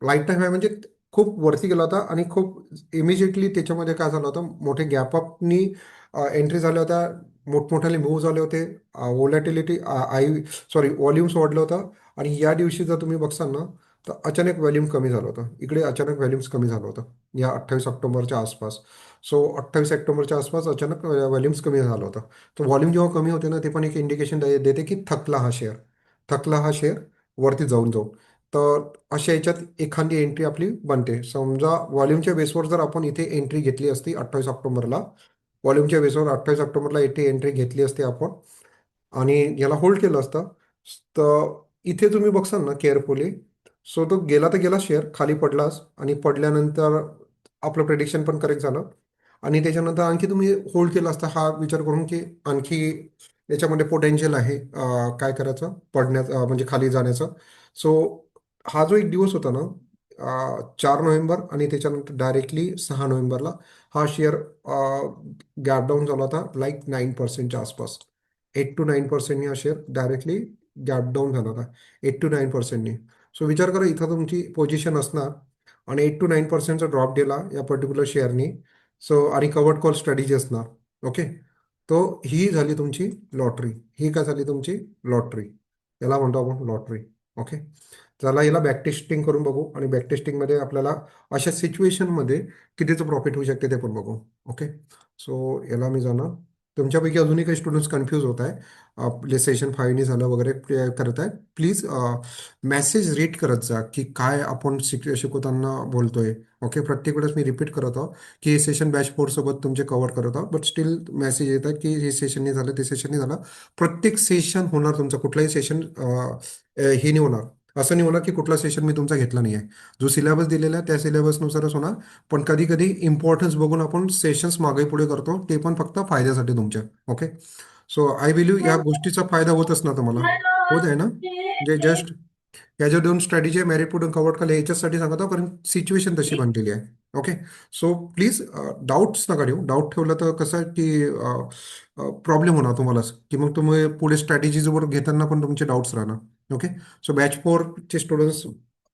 लाईफ टाईम हाय म्हणजे खूप वरती गेला होता आणि खूप इमिजिएटली त्याच्यामध्ये काय झालं होतं मोठे गॅपअपनी एंट्री झाल्या होत्या, मोठमोठ्याने मूव्ह झाले होते. वोलॅटिलिटी व्हॉल्युम्स वाढलं होतं आणि या दिवशी जर तुम्ही बघसाल ना तर अचानक व्हॉल्यूम कमी झालं होतं. इकडे अचानक व्हॉल्यूम्स कमी झालं होतं या 28 ऑक्टोबरच्या आसपास. सो 28 ऑक्टोबरच्या आसपास अचानक व्हॉल्यूम्स कमी झालं होतं. तर व्हॉल्यूम जेव्हा कमी होते ना ते पण एक इंडिकेशन देते की थकला हा शेअर वरती जाऊन तर अशा याच्यात एखादी एंट्री आपली बनते. समजा व्हॉल्यूमच्या बेसवर जर आपण इथे एंट्री घेतली असती 28 ऑक्टोबरला, व्हॉल्यूमच्या बेसवर 28 ऑक्टोबरला इथे एंट्री घेतली असते आपण आणि याला होल्ड केलं असतं तर इथे तुम्ही बघसाल ना केअरफुली. सो तो गेला तर गेला शेअर खाली पडलाच आणि पडल्यानंतर आपलं प्रेडिक्शन पण करेक्ट झालं आणि त्याच्यानंतर आणखी तुम्ही होल्ड केला असता हा विचार करून की आणखी याच्यामध्ये पोटेन्शियल आहे काय करायचं पडण्याचं म्हणजे खाली जाण्याचं. सो हा जो एक दिवस होता ना 4 नोव्हेंबर आणि त्याच्यानंतर डायरेक्टली 6 नोव्हेंबरला हा शेअर गॅप डाऊन झाला होता लाईक 9%च्या आसपास. 8 to 9% हा शेअर डायरेक्टली गॅप डाऊन झाला होता 8 to 9%नी. सो विचार करा इथं तुमची पोझिशन असणार आणि 8 to 9%चा ड्रॉप दिला या पर्टिक्युलर शेअरनी. सो आणि कवर्ड कॉल स्ट्रॅटेजी असणार. ओके. तो ही झाली तुमची लॉटरी. ही काय झाली तुमची लॉटरी. याला म्हणतो आपण लॉटरी. ओके. चला याला बॅक टेस्टिंग करून बघू आणि बॅक टेस्टिंगमध्ये आपल्याला अशा सिच्युएशनमध्ये कितीचं प्रॉफिट होऊ शकते ते पण बघू. ओके. सो याला मी जाणार. तुमच्यापैकी अजूनही काही स्टुडंट्स कन्फ्यूज होत आहे आपले सेशन 5नी झालं वगैरे करत आहेत. प्लीज मेसेज रीड करत जा की काय आपण शिकवताना बोलतोय. ओके. प्रत्येक वेळेस मी रिपीट करत आहोत की हे सेशन बॅचबोर्ड सोबत तुमचे कव्हर करत आहोत, बट स्टील मेसेज येतात की हे सेशन नाही झालं ते सेशन नाही झालं. प्रत्येक सेशन होणार तुमचं, कुठलाही सेशन हे नाही होणार. असं नाही होणार की कुठला सेशन मी तुमचा घेतला नाही आहे. जो सिलेबस दिलेला आहे त्या सिलेबसनुसारच होणार. पण कधी कधी इम्पॉर्टन्स बघून आपण सेशन्स मागे पुढे करतो, ते पण फक्त फायद्यासाठी तुमच्या. ओके. सो आय बिलीव्ह या गोष्टीचा फायदा होतच ना तुम्हाला. होत आहे ना. म्हणजे जस्ट या ज्या दोन स्ट्रॅटेजी आहे मेरिट पुढून कव्हर केल्या याच्यासाठी सांगतो कारण सिच्युएशन तशी बनलेली आहे. ओके. सो प्लीज डाऊट्स नका ठेवू. डाऊट ठेवलं तर कसं आहे की प्रॉब्लेम होणार तुम्हालाच की मग तुम्ही पुढे स्ट्रॅटेजीजवर घेताना पण तुमचे डाऊट्स राहणार. ओके. सो बॅच 4चे स्टुडंट्स,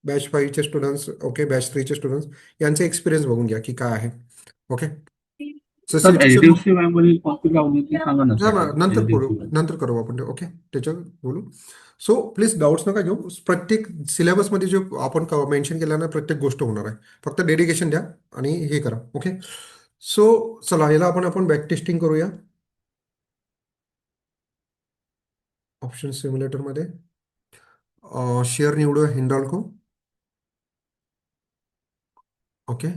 बॅच 5चे स्टुडंट्स, ओके, बॅच 3चे स्टुडंट्स यांचे एक्सपिरियन्स बघून घ्या की काय आहे. Okay. So sir situation HDFC bank मध्ये कॉपी लावली ती सांगा ना ना सर. ना नंतर करू. HDFC bank. नंतर करू आपण ते. ओके. त्याच्यावर बोलू. सो प्लीज डाऊट्स नका घेऊ. प्रत्येक सिलेबसमध्ये जे आपण मेन्शन केलं ना प्रत्येक गोष्ट होणार आहे. फक्त डेडिकेशन द्या आणि हे करा. ओके. सो चला याला आपण बॅक टेस्टिंग करूया ऑप्शन सिम्युलेटरमध्ये. शेअर निवडूया हिंडाल्को. ओके.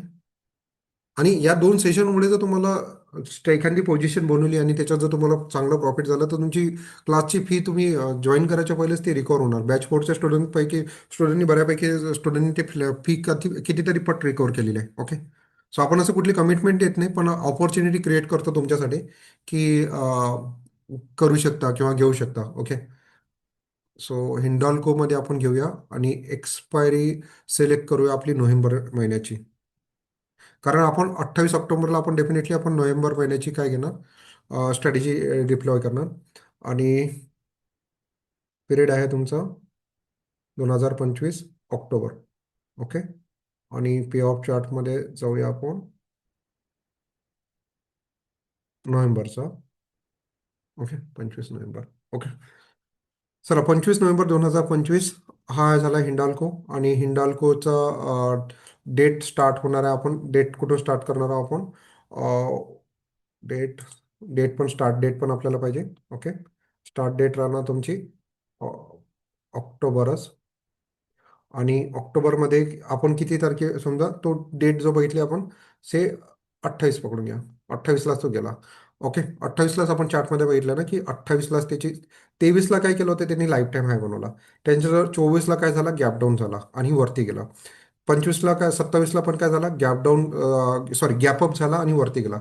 आणि या दोन सेशनमुळे जर तुम्हाला एखादी पोझिशन बनवली आणि त्याच्यात जर तुम्हाला चांगलं प्रॉफिट झालं तर तुमची क्लासची फी तुम्ही जॉईन करायच्या पहिलेच ती रिकवर होणार. बॅच 4च्या स्टुडंटनी बऱ्यापैकी स्टुडंटनी ते फी कितीतरी पट रिकवर केलेली आहे. ओके. सो आपण असं कुठली कमिटमेंट देत नाही पण ऑपॉर्च्युनिटी क्रिएट करतो तुमच्यासाठी की करू शकता किंवा घेऊ शकता. ओके. सो हिंडॉल्कोमध्ये आपण घेऊया आणि एक्सपायरी सिलेक्ट करूया आपली नोव्हेंबर महिन्याची. कारण आपण 28 ऑक्टोबरला आपण डेफिनेटली आपण नोव्हेंबर महिन्याची काय घेणार स्ट्रॅटेजी डिप्लॉय करणार. आणि पिरियड आहे तुमचा 2025 ऑक्टोबर. ओके. आणि पे ऑफ चार्टमध्ये जाऊया आपण नोव्हेंबरचा. ओके. 25 नोव्हेंबर. ओके. चला 25 नोव्हेंबर 2025 हा झाला हिंडाल्को. आणि हिंडाल्कोचा डेट स्टार्ट होणार आहे. आपण डेट कुठून स्टार्ट करणार आहोत आपण डेट डेट पण स्टार्ट डेट पण आपल्याला पाहिजे. ओके. स्टार्ट डेट राहणार तुमची ऑ- ऑक्टोबरच. आणि ऑक्टोबरमध्ये आपण किती तारखे समजा तो डेट जो बघितले आपण से 28 पकडून घ्या. 28लाच तो गेला. ओके. 28लाच आपण चार्टमध्ये बघितलं ना की 28लाच त्याची 23ला काय केलं होतं त्यांनी लाईफ टाईम हाय बनवला. त्यांच्याजवळ 24ला काय झाला गॅप डाऊन झाला आणि वरती गेला. 25ला काय 27ला पण काय झाला गॅप डाऊन सॉरी गॅपअप झाला आणि वरती गेला.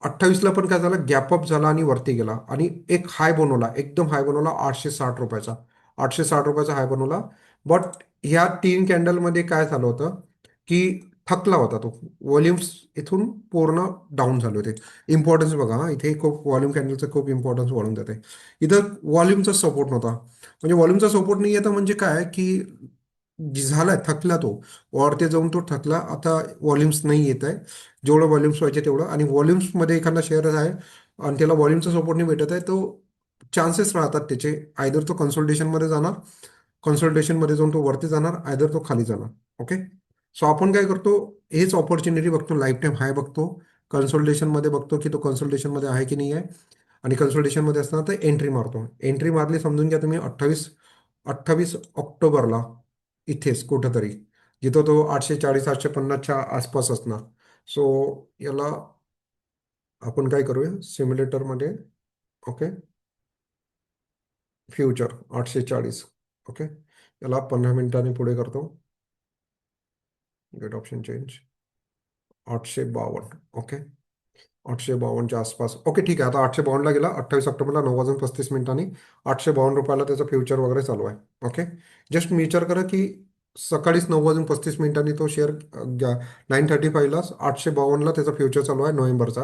28ला पण काय झालं गॅपअप झाला आणि वरती गेला आणि एक हाय बनवला एकदम हाय बनवला 860 रुपयाचा. 860 रुपयाचा हाय बनवला. बट ह्या 3 कॅन्डलमध्ये काय झालं होतं की थकला होता तो. व्हॉल्युम्स इथून पूर्ण डाऊन झाले होते. इम्पॉर्टन्स बघा हा इथे खूप व्हॉल्यूम कॅन्डलचं खूप इम्पॉर्टन्स वाढून जाते. इथं व्हॉल्यूमचा सपोर्ट नव्हता. म्हणजे व्हॉल्यूमचा सपोर्ट नाही येतं म्हणजे काय की झालाय थकला तो. वरती जाऊन तो थकला. आता व्हॉल्यूम्स नाही येत आहे जेवढं व्हॉल्यूम्स व्हायचे तेवढं. आणि व्हॉल्यूम्समध्ये एखादा शेअर आहे आणि त्याला व्हॉल्यूमचा सपोर्ट नाही भेटत आहे तो चान्सेस राहतात त्याचे आयदर तो कन्सल्टेशनमध्ये जाणार, कन्सल्टेशनमध्ये जाऊन तो वरती जाणार, आयदर तो खाली जाणार. ओके. सो आपण काय करतो हेच ऑपॉर्च्युनिटी बघतो, लाईफ टाईम हाय बघतो, कन्सल्टेशनमध्ये बघतो की तो कन्सल्टेशनमध्ये आहे की नाही आहे. आणि कन्सल्टेशनमध्ये असताना तर एंट्री मारतो. एंट्री मारली समजून घ्या तुम्ही 28 ऑक्टोबरला इथेच कुठंतरी जिथं तो 840 850च्या आसपास असणार. सो याला आपण काय करूया सिम्युलेटरमध्ये. ओके. फ्युचर 840. ओके. याला 15 मिनिटांनी पुढे करतो. Get option change 852. ओके. 852च्या आसपास. ओके ठीक आहे. आता 852ला गेला 28 ऑक्टोबरला 9 वाजून 35 मिनिटांनी 852 रुपयाला त्याचं फ्युचर वगैरे चालू आहे. ओके. जस्ट मी विचार करा की सकाळीच 9 वाजून 35 मिनिटांनी तो शेअर 9:35ला 852ला त्याचा फ्युचर चालू आहे नोव्हेंबरचा.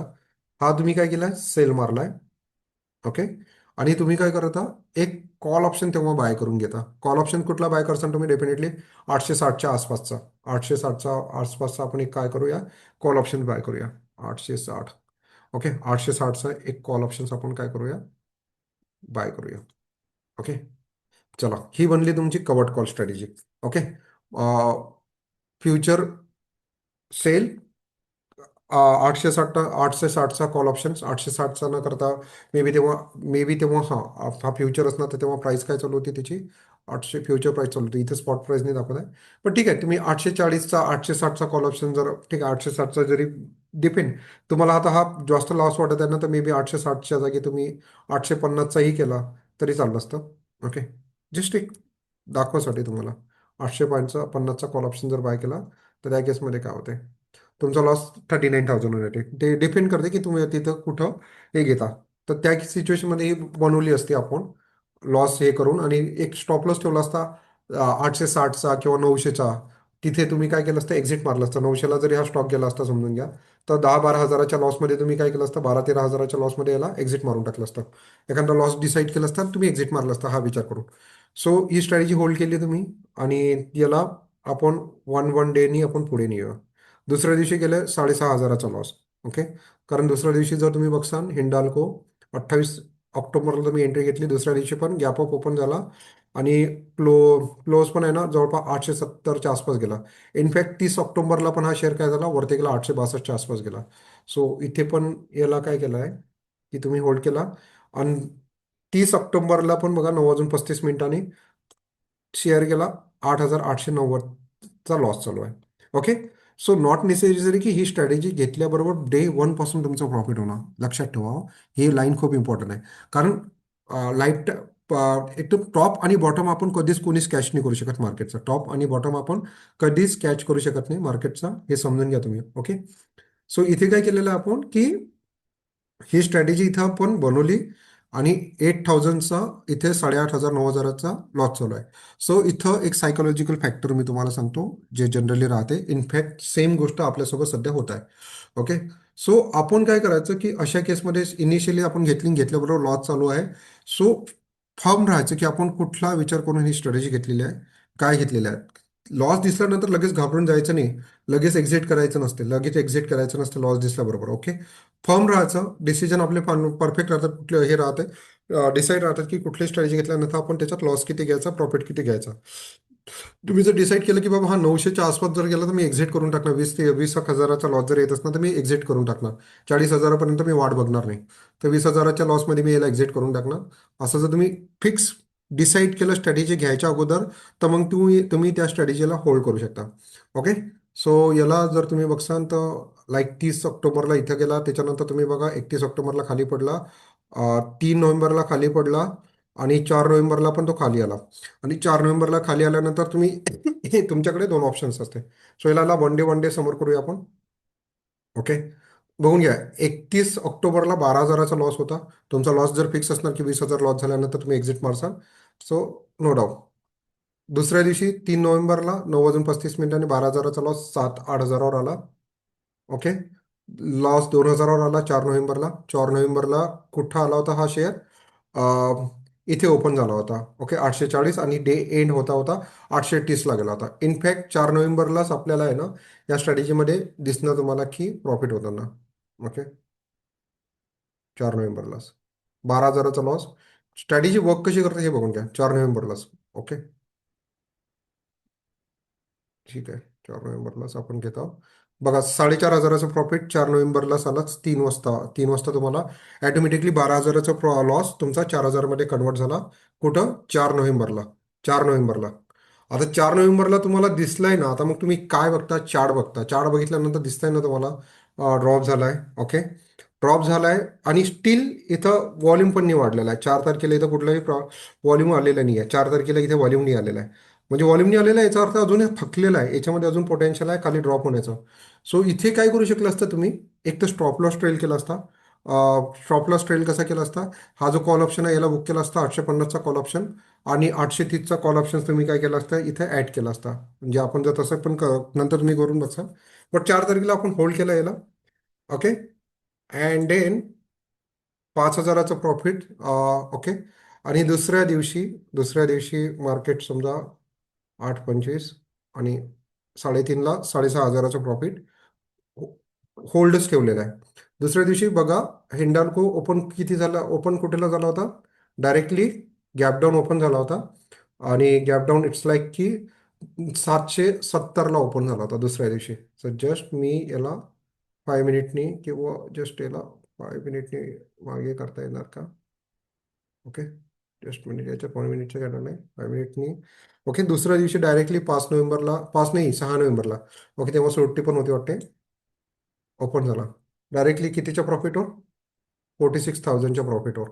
हा तुम्ही काय केलाय सेल मारलाय. ओके. आणि तुम्ही काय करता, एक कॉल ऑप्शन तेव्हा बाय करून घेता. कॉल ऑप्शन कुठला बाय करता तुम्ही, डेफिनेटली 860च्या आसपासचा. 860च्या आसपासचा आपण एक काय करूया, कॉल ऑप्शन बाय करूया. 860. ओके, 860चा एक कॉल ऑप्शन आपण काय करूया, बाय करूया. ओके, चला ही बनली तुमची covered call strategy. Okay, future sell 860चा कॉल ऑप्शन 860चा न करता मे बी तेव्हा हा फ्युचर असणार, तर तेव्हा प्राइस काय चालू होती त्याची, 800 फ्युचर प्राइस चालू होती. इथे स्पॉट प्राइस नाही दाखवत आहे. पण ठीक आहे, तुम्ही 840चा 860चा कॉल ऑप्शन जर ठीक आहे, 860चा जरी डिपेंड, तुम्हाला आता हा जास्त लॉस वाटत आहे ना, तर मे बी 860च्या जागी तुम्ही 850चाही केला तरी चाललं असतं. ओके, जस्ट एक दाखवासाठी तुम्हाला 850चा कॉल ऑप्शन जर बाय केला तर त्या केसमध्ये काय होते, तुमचा लॉस 39,000 होते. ते डिपेंड करते की तुम्ही तिथं कुठं हे घेता. तर त्या सिच्युएशनमध्ये ही बनवली असते आपण लॉस हे करून, आणि एक स्टॉप लॉस ठेवला असता 860चा किंवा 900चा. तिथे तुम्ही काय केलं असतं, एक्झिट मारलं असतं. 900ला जरी हा स्टॉक गेला असता समजून घ्या, तर 10-12 हजाराच्या लॉसमध्ये तुम्ही काय केलं असतं, 12-13 हजाराच्या लॉसमध्ये याला एक्झिट मारून टाकलं असतं. एखादा लॉस डिसाईड केला असता, तुम्ही एक्झिट मारलं असतं हा विचार करून. सो ही स्ट्रॅटेजी होल्ड केली तुम्ही, आणि याला आपण वन वन डेनी आपण पुढे नेऊया. दुसऱ्या दिवशी गेले 6,500चा लॉस. ओके, कारण दुसऱ्या दिवशी जर तुम्ही बघसाल हिंडाल्को 28 ऑक्टोबरला तुम्ही एंट्री घेतली, दुसऱ्या दिवशी पण गॅप अप ओपन झाला, आणि क्लोज पण आहे ना जवळपास 870च्या आसपास गेला. इनफॅक्ट 30 ऑक्टोबरला पण हा शेअर काय झाला, वरती गेला 862च्या आसपास गेला. सो इथे पण याला काय केलं आहे की तुम्ही होल्ड केला. आणि 30 ऑक्टोबरला पण बघा 9:35 शेअर गेला, 8,890चा लॉस चालू आहे. ओके, सो नॉट नेसेसरी की ही स्ट्रॅटेजी घेतल्याबरोबर डे वन पासून तुमचं प्रॉफिट होणार. लक्षात ठेवा, ही लाईन खूप इम्पॉर्टंट आहे. कारण लाईफ एक तर टॉप आणि बॉटम आपण कधीच कोणीच कॅच नाही करू शकत मार्केटचा. टॉप आणि बॉटम आपण कधीच कॅच करू शकत नाही मार्केटचा, हे समजून घ्या तुम्ही. ओके, सो इथे काय केलेलं आहे आपण की ही स्ट्रॅटेजी इथं आपण बनवली, आणि 8,000चा इथे 8,500-9,000चा लॉस चालू आहे. सो इथं एक सायकोलॉजिकल फॅक्टर मी तुम्हाला सांगतो, जे जनरली राहते. इनफॅक्ट सेम गोष्ट आपल्यासोबत सध्या होत आहे. ओके, सो आपण काय करायचं की अशा केसमध्ये इनिशियली आपण घेतल्याबरोबर लॉस चालू आहे. सो फर्म राहायचं की आपण कुठला विचार करून ही स्ट्रॅटेजी घेतलेली आहे, काय घेतलेलं आहे. लॉस दिसल्यानंतर लगेच घाबरून जायचं नाही, लगेच एक्झिट करायचं नसते, लगेच एक्झिट करायचं नसतं लॉस दिसल्याबरोबर. ओके, फर्म राहायचं, डिसिजन आपले परफेक्ट राहतात, कुठले हे राहते डिसाईड राहतात की कुठली स्ट्रॅटेजी घेतल्यानंतर आपण त्याच्यात लॉस किती घ्यायचा, प्रॉफिट किती घ्यायचा. तुम्ही जर डिसाईड केलं की बाबा हा 900च्या आसपास जर गेला तर मी एक्झिट करून टाकणार, 20 एक हजाराचा लॉस जर येत असणार तर मी एक्झिट करून टाकणार. 40 हजारापर्यंत मी वाट बघणार नाही, तर 20 हजाराच्या लॉसमध्ये मी याला एक्झिट करून टाकणार. असं जर तुम्ही फिक्स डिसाईड केलं स्ट्रॅटेजी घ्यायच्या अगोदर, तर मग तुम्ही तुम्ही त्या स्ट्रॅटेजीला होल्ड करू शकता. ओके, सो याला जर तुम्ही बघसाल तर लाईक 30 ऑक्टोबरला इथं गेला, त्याच्यानंतर तुम्ही बघा 31 ऑक्टोबरला खाली पडला, 3 नोव्हेंबरला खाली पडला, आणि 4 नोव्हेंबरला पण तो खाली आला. आणि 4 नोव्हेंबरला खाली आल्यानंतर तुम्ही तुमच्याकडे दोन ऑप्शन्स असते. सो याला वन डे समोर करूया आपण. ओके, बघून घ्या, 31 ऑक्टोबरला 12 हजाराचा लॉस होता. तुमचा लॉस जर फिक्स असणार की 20 हजार लॉस झाल्यानंतर तुम्ही एक्झिट मारसाल, सो नो डाऊट. दुसऱ्या दिवशी 3 नोव्हेंबरला 9:35 12 हजाराचा लॉस 7-8 हजारावर आला. ओके, लॉस 2 हजारावर आला 4 नोव्हेंबरला. 4 नोव्हेंबरला कुठं आला होता हा शेअर, इथे ओपन झाला होता. ओके, 840, आणि डे एंड होता होता 830ला गेला होता. इनफॅक्ट 4 नोव्हेंबरलाच आपल्याला आहे ना या स्ट्रॅटेजीमध्ये दिसणं तुम्हाला की प्रॉफिट होताना. ओके, 4 नोव्हेंबरलाच 12 हजाराचा लॉस. स्ट्रॅटेजी वर्क कशी करते हे बघून घ्या 4 नोव्हेंबरलाच. ओके, ठीक आहे, 4 नोव्हेंबरलाच आपण घेत आहोत. बघा 4,500चं प्रॉफिट 4 नोव्हेंबरलाच आलाच, 3 वाजता. 3 वाजता तुम्हाला ॲटोमॅटिकली 12 हजाराचा लॉस तुमचा 4 हजारमध्ये कन्वर्ट झाला. कुठं, 4 नोव्हेंबरला. 4 नोव्हेंबरला. आता 4 नोव्हेंबरला तुम्हाला दिसलाय ना, आता मग तुम्ही काय बघता, चार्ट बघता. चार्ट बघितल्यानंतर दिसतंय ना तुम्हाला ड्रॉप झालाय. ओके, ड्रॉप झालाय, आणि स्टील इथं व्हॉल्यूम पण नाही वाढलेला आहे. 4 तारखेला इथं कुठलाही व्हॉल्यूम आलेला नाही आहे. 4 तारखेला इथे व्हॉल्यूम नाही आलेला आहे. म्हणजे व्हॉल्यूम नाही आलेला आहे, याचा अर्थ अजून हे थकलेला आहे, याच्यामध्ये अजून पोटेन्शियल आहे खाली ड्रॉप होण्याचं. सो इथे काय करू शकलं असतं तुम्ही, एक तर स्टॉप लॉस ट्रेल केला असता. स्टॉप लॉस ट्रेल कसा केला असता, हा जो कॉल ऑप्शन आहे याला बुक केला असता, 850चा कॉल ऑप्शन, आणि 830चा कॉल ऑप्शन तुम्ही काय केला असता इथे ऍड केला असता. म्हणजे आपण जर तसं पण नंतर तुम्ही करून बघा. बट 4 तारखेला आपण होल्ड केला याला. ओके, अँड देन 5,000चं प्रॉफिट. ओके. आणि दुसऱ्या दिवशी मार्केट समजा 8.25 आणि 3.5ला 6,500चं प्रॉफिट होल्डच ठेवलेला आहे. दुसऱ्या दिवशी बघा, हिंडाल्को ओपन किती झाला, ओपन कुठेला झाला होता, डायरेक्टली गॅपडाऊन ओपन झाला होता. आणि गॅपडाऊन इट्स लाईक की 770ला ओपन झाला होता दुसऱ्या दिवशी. सो जस्ट मी याला 5 मिनिटनी किंवा जस्ट याला 5 मिनिटनी मागे करता येणार का? ओके, जस्ट मिनिट, याच्या 5 मिनिटच्या घेणार नाही, 5 मिनिटनी. ओके, दुसऱ्या दिवशी डायरेक्टली 5 नोव्हेंबरला, 5 नाही 6 नोव्हेंबरला. ओके, तेव्हा सुट्टी पण होती वाटते. ओपन झाला डायरेक्टली कितीच्या प्रॉफिटवर? 46,000च्या प्रॉफिटवर.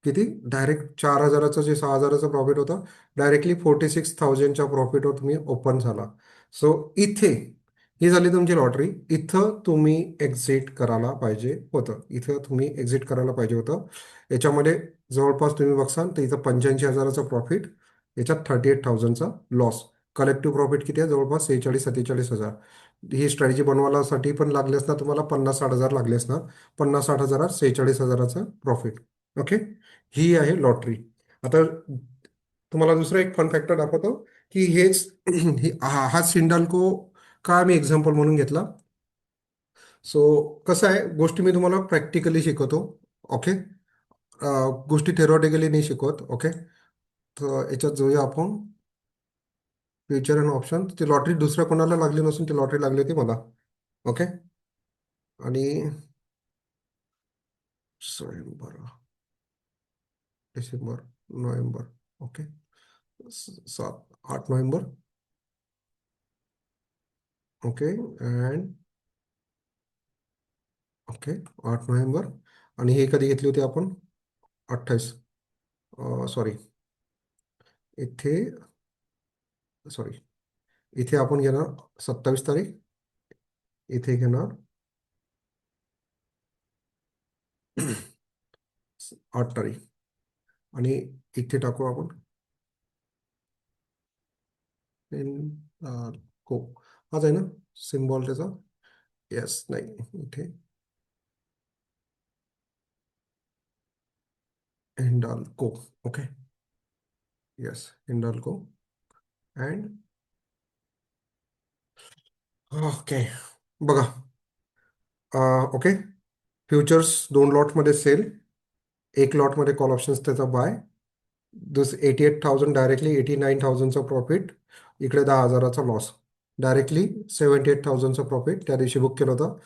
किती? डायरेक्ट 4,000चं जे 6,000चं प्रॉफिट होतं, डायरेक्टली 46,000च्या प्रॉफिटवर तुम्ही ओपन झाला. सो इथे ही झाली तुमची लॉटरी. इथं तुम्ही एक्झिट करायला पाहिजे होतं. याच्यामध्ये जवळपास तुम्ही बघसाल तर इथं 85,000चा प्रॉफिट, याच्यात 38,000चा लॉस. कलेक्टिव्ह प्रॉफिट किती आहे? जवळपास 46-47,000. ही स्ट्रॅटेजी बनवायसाठी पण लागले असणार तुम्हाला 50-60 हजार लागले असणार. 50-60 हजारात 46,000चं प्रॉफिट. ओके, ही आहे लॉटरी. आता तुम्हाला दुसरा एक फन फॅक्टर दाखवतो की हेच हा सिंडाल्को का मी एक्झाम्पल म्हणून घेतला. सो कसं आहे, गोष्टी मी तुम्हाला प्रॅक्टिकली शिकवतो. ओके, गोष्टी थेरॉटिकली नाही शिकवत. ओके, तर याच्यात जाऊया आपण. Future and option. ती लॉटरी दुसऱ्या कोणाला लागली नसून ती लॉटरी लागली होती मला. ओके, आणि November, December, November. Okay, 8 November. Okay, and okay, 8 November. आणि हे कधी घेतली होती आपण? 28. सॉरी, इथे सॉरी इथे आपण घेणार 27 तारीख. इथे घेणार 8 तारीख. आणि इथे टाकू आपण को. हाच आहे ना सिम्बॉल त्याचा? येस, नाही इथे Hindalco. Okay, yes Hindalco. And okay, बघा. ओके, फ्युचर्स 2 लॉटमध्ये सेल, एक लॉटमध्ये कॉल ऑप्शन्स त्याचा बाय. 88,000 डायरेक्टली 89,000चा प्रॉफिट. इकडे 10,000चा लॉस. डायरेक्टली 78,000चा प्रॉफिट त्या दिवशी बुक केलं होतं.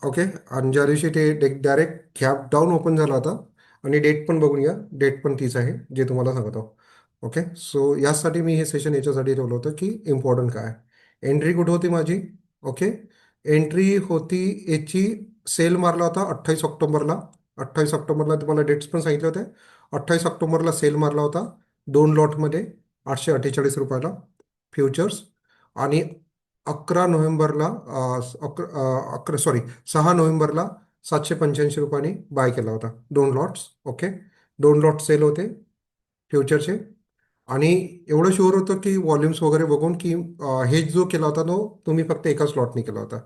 ओके, आणि ज्या दिवशी ते डायरेक्ट गॅप डाऊन ओपन झाला होता. आणि डेट पण बघून घ्या, डेट पण तीच आहे जे तुम्हाला सांगतो. ओके, सो यासाठी मी हे सेशन याच्यासाठी ठेवलं होतं की इम्पॉर्टंट काय. एंट्री कुठे होती माझी? ओके, एंट्री होती याची, सेल मारला होता 28 ऑक्टोबरला. 28 ऑक्टोबरला तुम्हाला डेट्स पण सांगितले होते. 28 ऑक्टोबरला सेल मारला होता 2 लॉटमध्ये 848 रुपयाला फ्युचर्स. आणि 11 नोव्हेंबरला 6 नोव्हेंबरला 785 रुपयांनी बाय केला होता 2 लॉट्स. ओके, 2 लॉट सेल होते फ्युचरचे. आणि एवढं शुअर होतं की व्हॉल्युम्स वगैरे बघून की हेज जो केला होता तो तुम्ही फक्त एकाच लॉटने केला होता.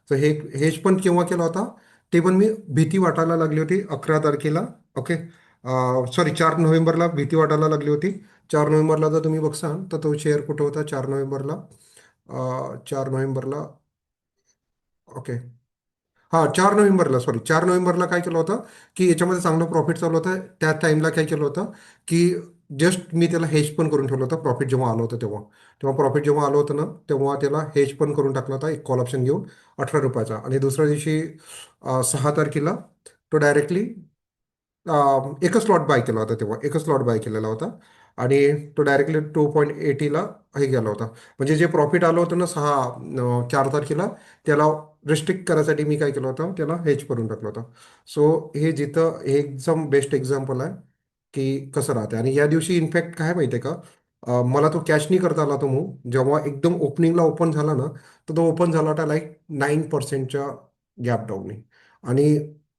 तर हेज पण केव्हा केला होता ते पण मी, भीती वाटायला लागली होती 11 तारखेला. ओके, सॉरी 4 नोव्हेंबरला भीती वाटायला लागली होती. 4 नोव्हेंबरला जर तुम्ही बघसाल तर तो शेअर कुठं होता 4 नोव्हेंबरला? 4 नोव्हेंबरला. ओके, हा 4 नोव्हेंबरला, सॉरी 4 नोव्हेंबरला काय केलं होतं की याच्यामध्ये चांगलं प्रॉफिट चालू होतं. त्या टाइमला काय केलं होतं की जस्ट मी त्याला हेज पण करून ठेवलं होतं. प्रॉफिट जेव्हा आलं होतं तेव्हा, प्रॉफिट जेव्हा आलं होतं ना तेव्हा त्याला हेज पण करून टाकला होता एक कॉल ऑप्शन घेऊन 18 रुपयाचा. आणि दुसऱ्या दिवशी 6 तारखेला तो डायरेक्टली एकच लॉट बाय केला होता. तेव्हा एकच लॉट बाय केलेला होता. आणि तो डायरेक्टली 2.80ला हे गेला होता. म्हणजे जे प्रॉफिट आलं होतं ना 4 तारखेला, त्याला रिस्ट्रिक्ट करायसाठी मी काय केलं होतं, त्याला हेज करून टाकलं होतं. सो हे जिथं हे एकदम बेस्ट एक्झाम्पल आहे की कसं राहते. आणि या दिवशी इनफॅक्ट काय माहिती आहे का, मला तो कॅश नाही करता आला तो मूव. जेव्हा एकदम ओपनिंगला ओपन झाला ना, तर तो ओपन झाला होता लाईक 9%च्या गॅप डाऊनने. आणि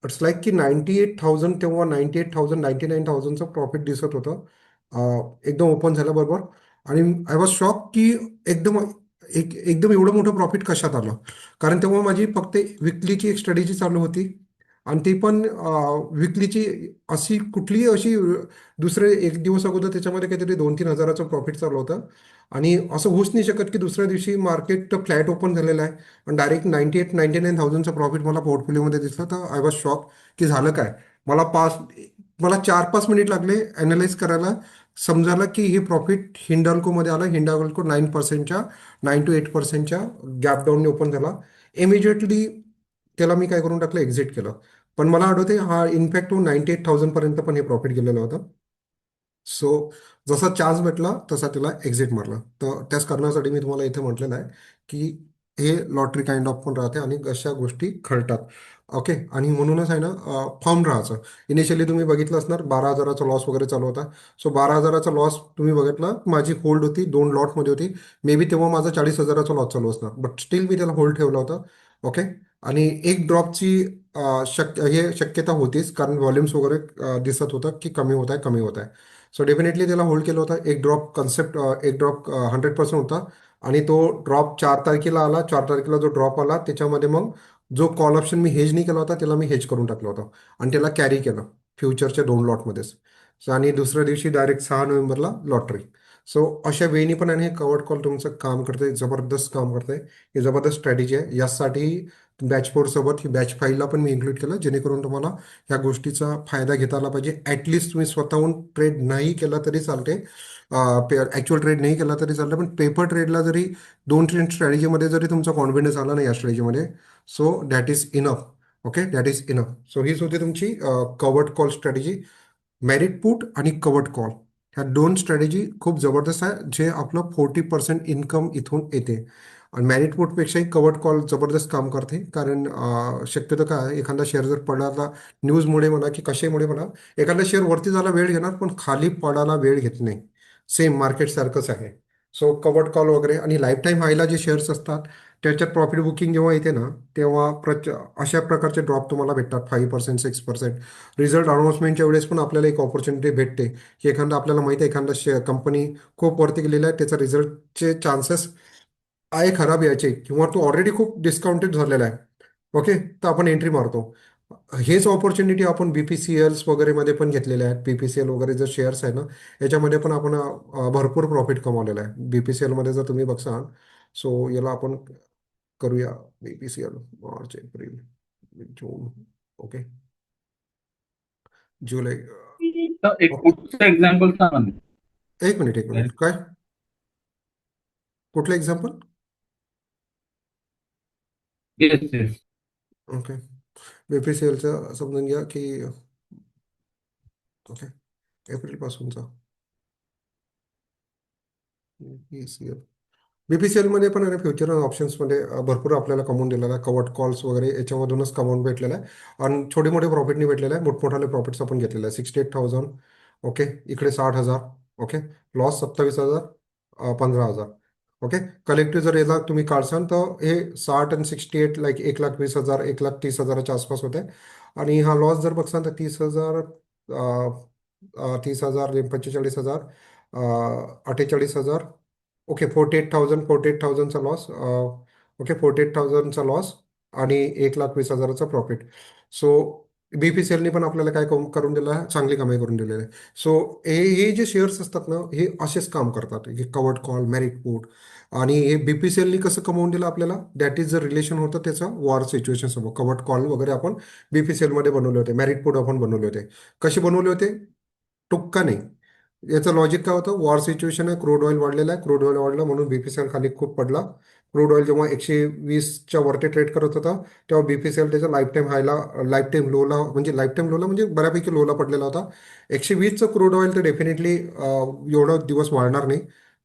इट्स लाईक की 98,000, तेव्हा 98,000 99,000चं प्रॉफिट दिसत होतं एकदम ओपन झाल्याबरोबर. आणि आय वॉज शॉक की एकदम एकदम एवढं मोठं प्रॉफिट कशात आलं. कारण तेव्हा माझी फक्त विकलीची एक स्ट्रॅटेजी चालू होती. आणि ती पण विकलीची अशी कुठलीही अशी दुसरे एक दिवस अगोदर त्याच्यामध्ये काहीतरी 2-3 हजाराचं प्रॉफिट चालू होतं. आणि असं होऊच नाही शकत की दुसऱ्या दिवशी मार्केट फ्लॅट ओपन झालेलं आहे आणि डायरेक्ट 98-99,000चं प्रॉफिट मला पोर्टफोलिओमध्ये दिसलं. तर आय वॉज शॉक की झालं काय. मला पाच मला 4-5 मिनिट लागले अनालाइज करायला, समजायला की हे प्रॉफिट हिंडाल्कोमध्ये आलं. हिंडाल्को 9%च्या 8%च्या गॅप डाऊनने ओपन झाला. इमिजिएटली त्याला मी काय करून टाकलं, एक्झिट केलं. पण मला आठवते हा इनफॅक्ट 98,000 पर्यंत पण हे प्रॉफिट गेलेलं होतं. सो जसा चान्स भेटला तसा त्याला एक्झिट मारला. तर त्याच कारणासाठी मी तुम्हाला इथे म्हटलेलं आहे की हे लॉटरी काइंड ऑफ पण राहते आणि अशा गोष्टी घडतात. ओके. आणि म्हणूनच आहे ना, फर्म राहायचं. इनिशियली तुम्ही बघितलं असणार 12,000चा लॉस वगैरे चालू होता. सो 12,000चा लॉस तुम्ही बघितला, माझी होल्ड होती 2 लॉटमध्ये होती. मे बी तेव्हा माझा 40,000चा लॉस चालू असणार, बट स्टील मी त्याला होल्ड ठेवला होता. ओके. आणि एक ड्रॉपची हे शक्यता होतीच, कारण व्हॉल्युम्स वगैरे दिसत होतं की कमी होत आहे, कमी होत आहे. सो डेफिनेटली त्याला होल्ड केलं होतं. एक ड्रॉप कन्सेप्ट, एक ड्रॉप 100% होता. आणि तो ड्रॉप 4 तारखेला आला. 4 तारखेला जो ड्रॉप आला त्याच्यामध्ये मग जो कॉल ऑप्शन मी हेज नाही केला होता त्याला मी हेज करून टाकलं होतं आणि त्याला कॅरी केलं फ्युचरच्या 2 लॉटमध्येच. सो आणि दुसऱ्या दिवशी डायरेक्ट 6 नोव्हेंबरला लॉटरी. सो अशा वेळी पण आणि हे कवर्ड कॉल तुमचं काम करते, जबरदस्त काम करते. हे जबरदस्त स्ट्रॅटेजी आहे. यासाठी सोबत ही बॅच फाईलला पण मी इन्क्लूड केलं, जेणेकरून तुम्हाला ह्या गोष्टीचा फायदा घेता आला पाहिजे. ॲटलिस्ट तुम्ही स्वतःहून ट्रेड नाही केला तरी चालते, ॲक्च्युअल ट्रेड नाही केला तरी चालतं, पण पेपर ट्रेडला जरी 2-3 स्ट्रॅटेजीमध्ये जरी तुमचा कॉन्फिडन्स आला नाही या स्ट्रॅटेजीमध्ये, so that is enough. Okay, that is enough. So हीच होती तुमची covered call strategy. Merit put आणि कवर्ड कॉल ह्या दोन स्ट्रॅटेजी खूप जबरदस्त आहे, जे आपलं 40% इन्कम इथून येते. आणि मेरिट पुटपेक्षाही कवर्ड कॉल जबरदस्त काम करते, कारण शक्यतो काय एखादा शेअर जर पडायला न्यूजमुळे म्हणा की कशामुळे म्हणा, एखादा शेअर वरती जायला वेळ घेणार पण खाली पडायला वेळ घेत नाही. सेम मार्केट सारखंच आहे. सो कवर्ड कॉल वगैरे आणि लाईफ टाईम हायला जे शेअर्स असतात त्याच्यात प्रॉफिट बुकिंग जेव्हा येते ना, तेव्हा अशा प्रकारचे ड्रॉप तुम्हाला भेटतात 5%, 6%. रिझल्ट अनाउन्समेंटच्या वेळेस पण आपल्याला एक ऑपॉर्च्युनिटी भेटते की एखादा आपल्याला माहिती आहे एखादा कंपनी खूप वरती गेलेला आहे, त्याचा रिझल्टचे चान्सेस आहे खराब यायचे, किंवा तो ऑलरेडी खूप डिस्काउंटेड झालेला आहे. ओके. तर आपण एंट्री मारतो. हेच ऑपॉर्च्युनिटी आपण बीपीसीएल्स वगैरे मध्ये पण घेतलेले आहेत. बीपीसीएल वगैरे जर शेअर्स आहे ना, याच्यामध्ये पण आपण भरपूर प्रॉफिट कमावलेला आहे बीपीसीएल मध्ये, जर तुम्ही बघसाल. सो याला आपण करूया बीपीसीएल. मार्च, एप्रिल, जून. ओके. जुलै. तर एक ओके. कुठचं एक्झाम्पल सांगा ना. एक मिनिट, एक मिनिट. काय? कुठलं एक्झाम्पल? Yes yes. ओके. बीपीसीएलचं समजून घ्या की, ओके, एप्रिल पासूनचा बीपीसीएल. बीपीसीएल मध्ये पण आणि फ्युचर ऑप्शन्समध्ये भरपूर आपल्याला कमवून दिलेला आहे. कवर्ड कॉल्स वगैरे याच्यामधूनच कमावून भेटलेला आहे आणि छोटे मोठे प्रॉफिटनी भेटलेला आहे. मोठमोठाले प्रॉफिट्स आपण घेतलेले आहे. 68,000. ओके. इकडे 60,000. ओके. लॉस 27,000, 15,000. ओके. कलेक्टिव्ह जर याला तुम्ही काढसाल तर हे 60 आणि 68 लाईक 1,20,000, 1,30,000च्या आसपास होते. आणि हा लॉस जर बघसाल तर 30,000, 30,000, 45,000, 48,000. ओके. 48,000चा लॉस. ओके. 48,000चा लॉस आणि 1,20,000चा प्रॉफिट. सो बीपीसीएलनी पण आपल्याला काय करून दिलं आहे, चांगली कमाई करून दिलेली आहे. सो हे जे शेअर्स असतात ना, हे असेच काम करतात, हे कवर्ड कॉल, मेरिट पुट. आणि हे बीपीसीएलनी कसं कमवून दिलं आपल्याला, दॅट इज द रिलेशन होतं त्याचं वॉर सिच्युएशन सोबत. कवर्ड कॉल वगैरे आपण बीपीसीएल मध्ये बनवले होते, मेरिट पुट आपण बनवले होते. कसे बनवले होते? टुक्का नाही. याचं लॉजिक काय होतं, वॉर सिच्युएशन आहे, क्रूड ऑइल वाढलेला आहे, क्रूड ऑइल वाढलं म्हणून बीपीसीएल खाली खूप पडला. क्रूड ऑइल जेव्हा 120च्या वरती ट्रेड करत होता तेव्हा बीपीसीएल त्याच्या लाईफ टाईम हायला, लाईफ टाईम लोला, म्हणजे लाईफ टाईम लोला म्हणजे बऱ्यापैकी लोला पडलेला होता. 120चं क्रूड ऑइल तर डेफिनेटली एवढा दिवस वाढणार नाही.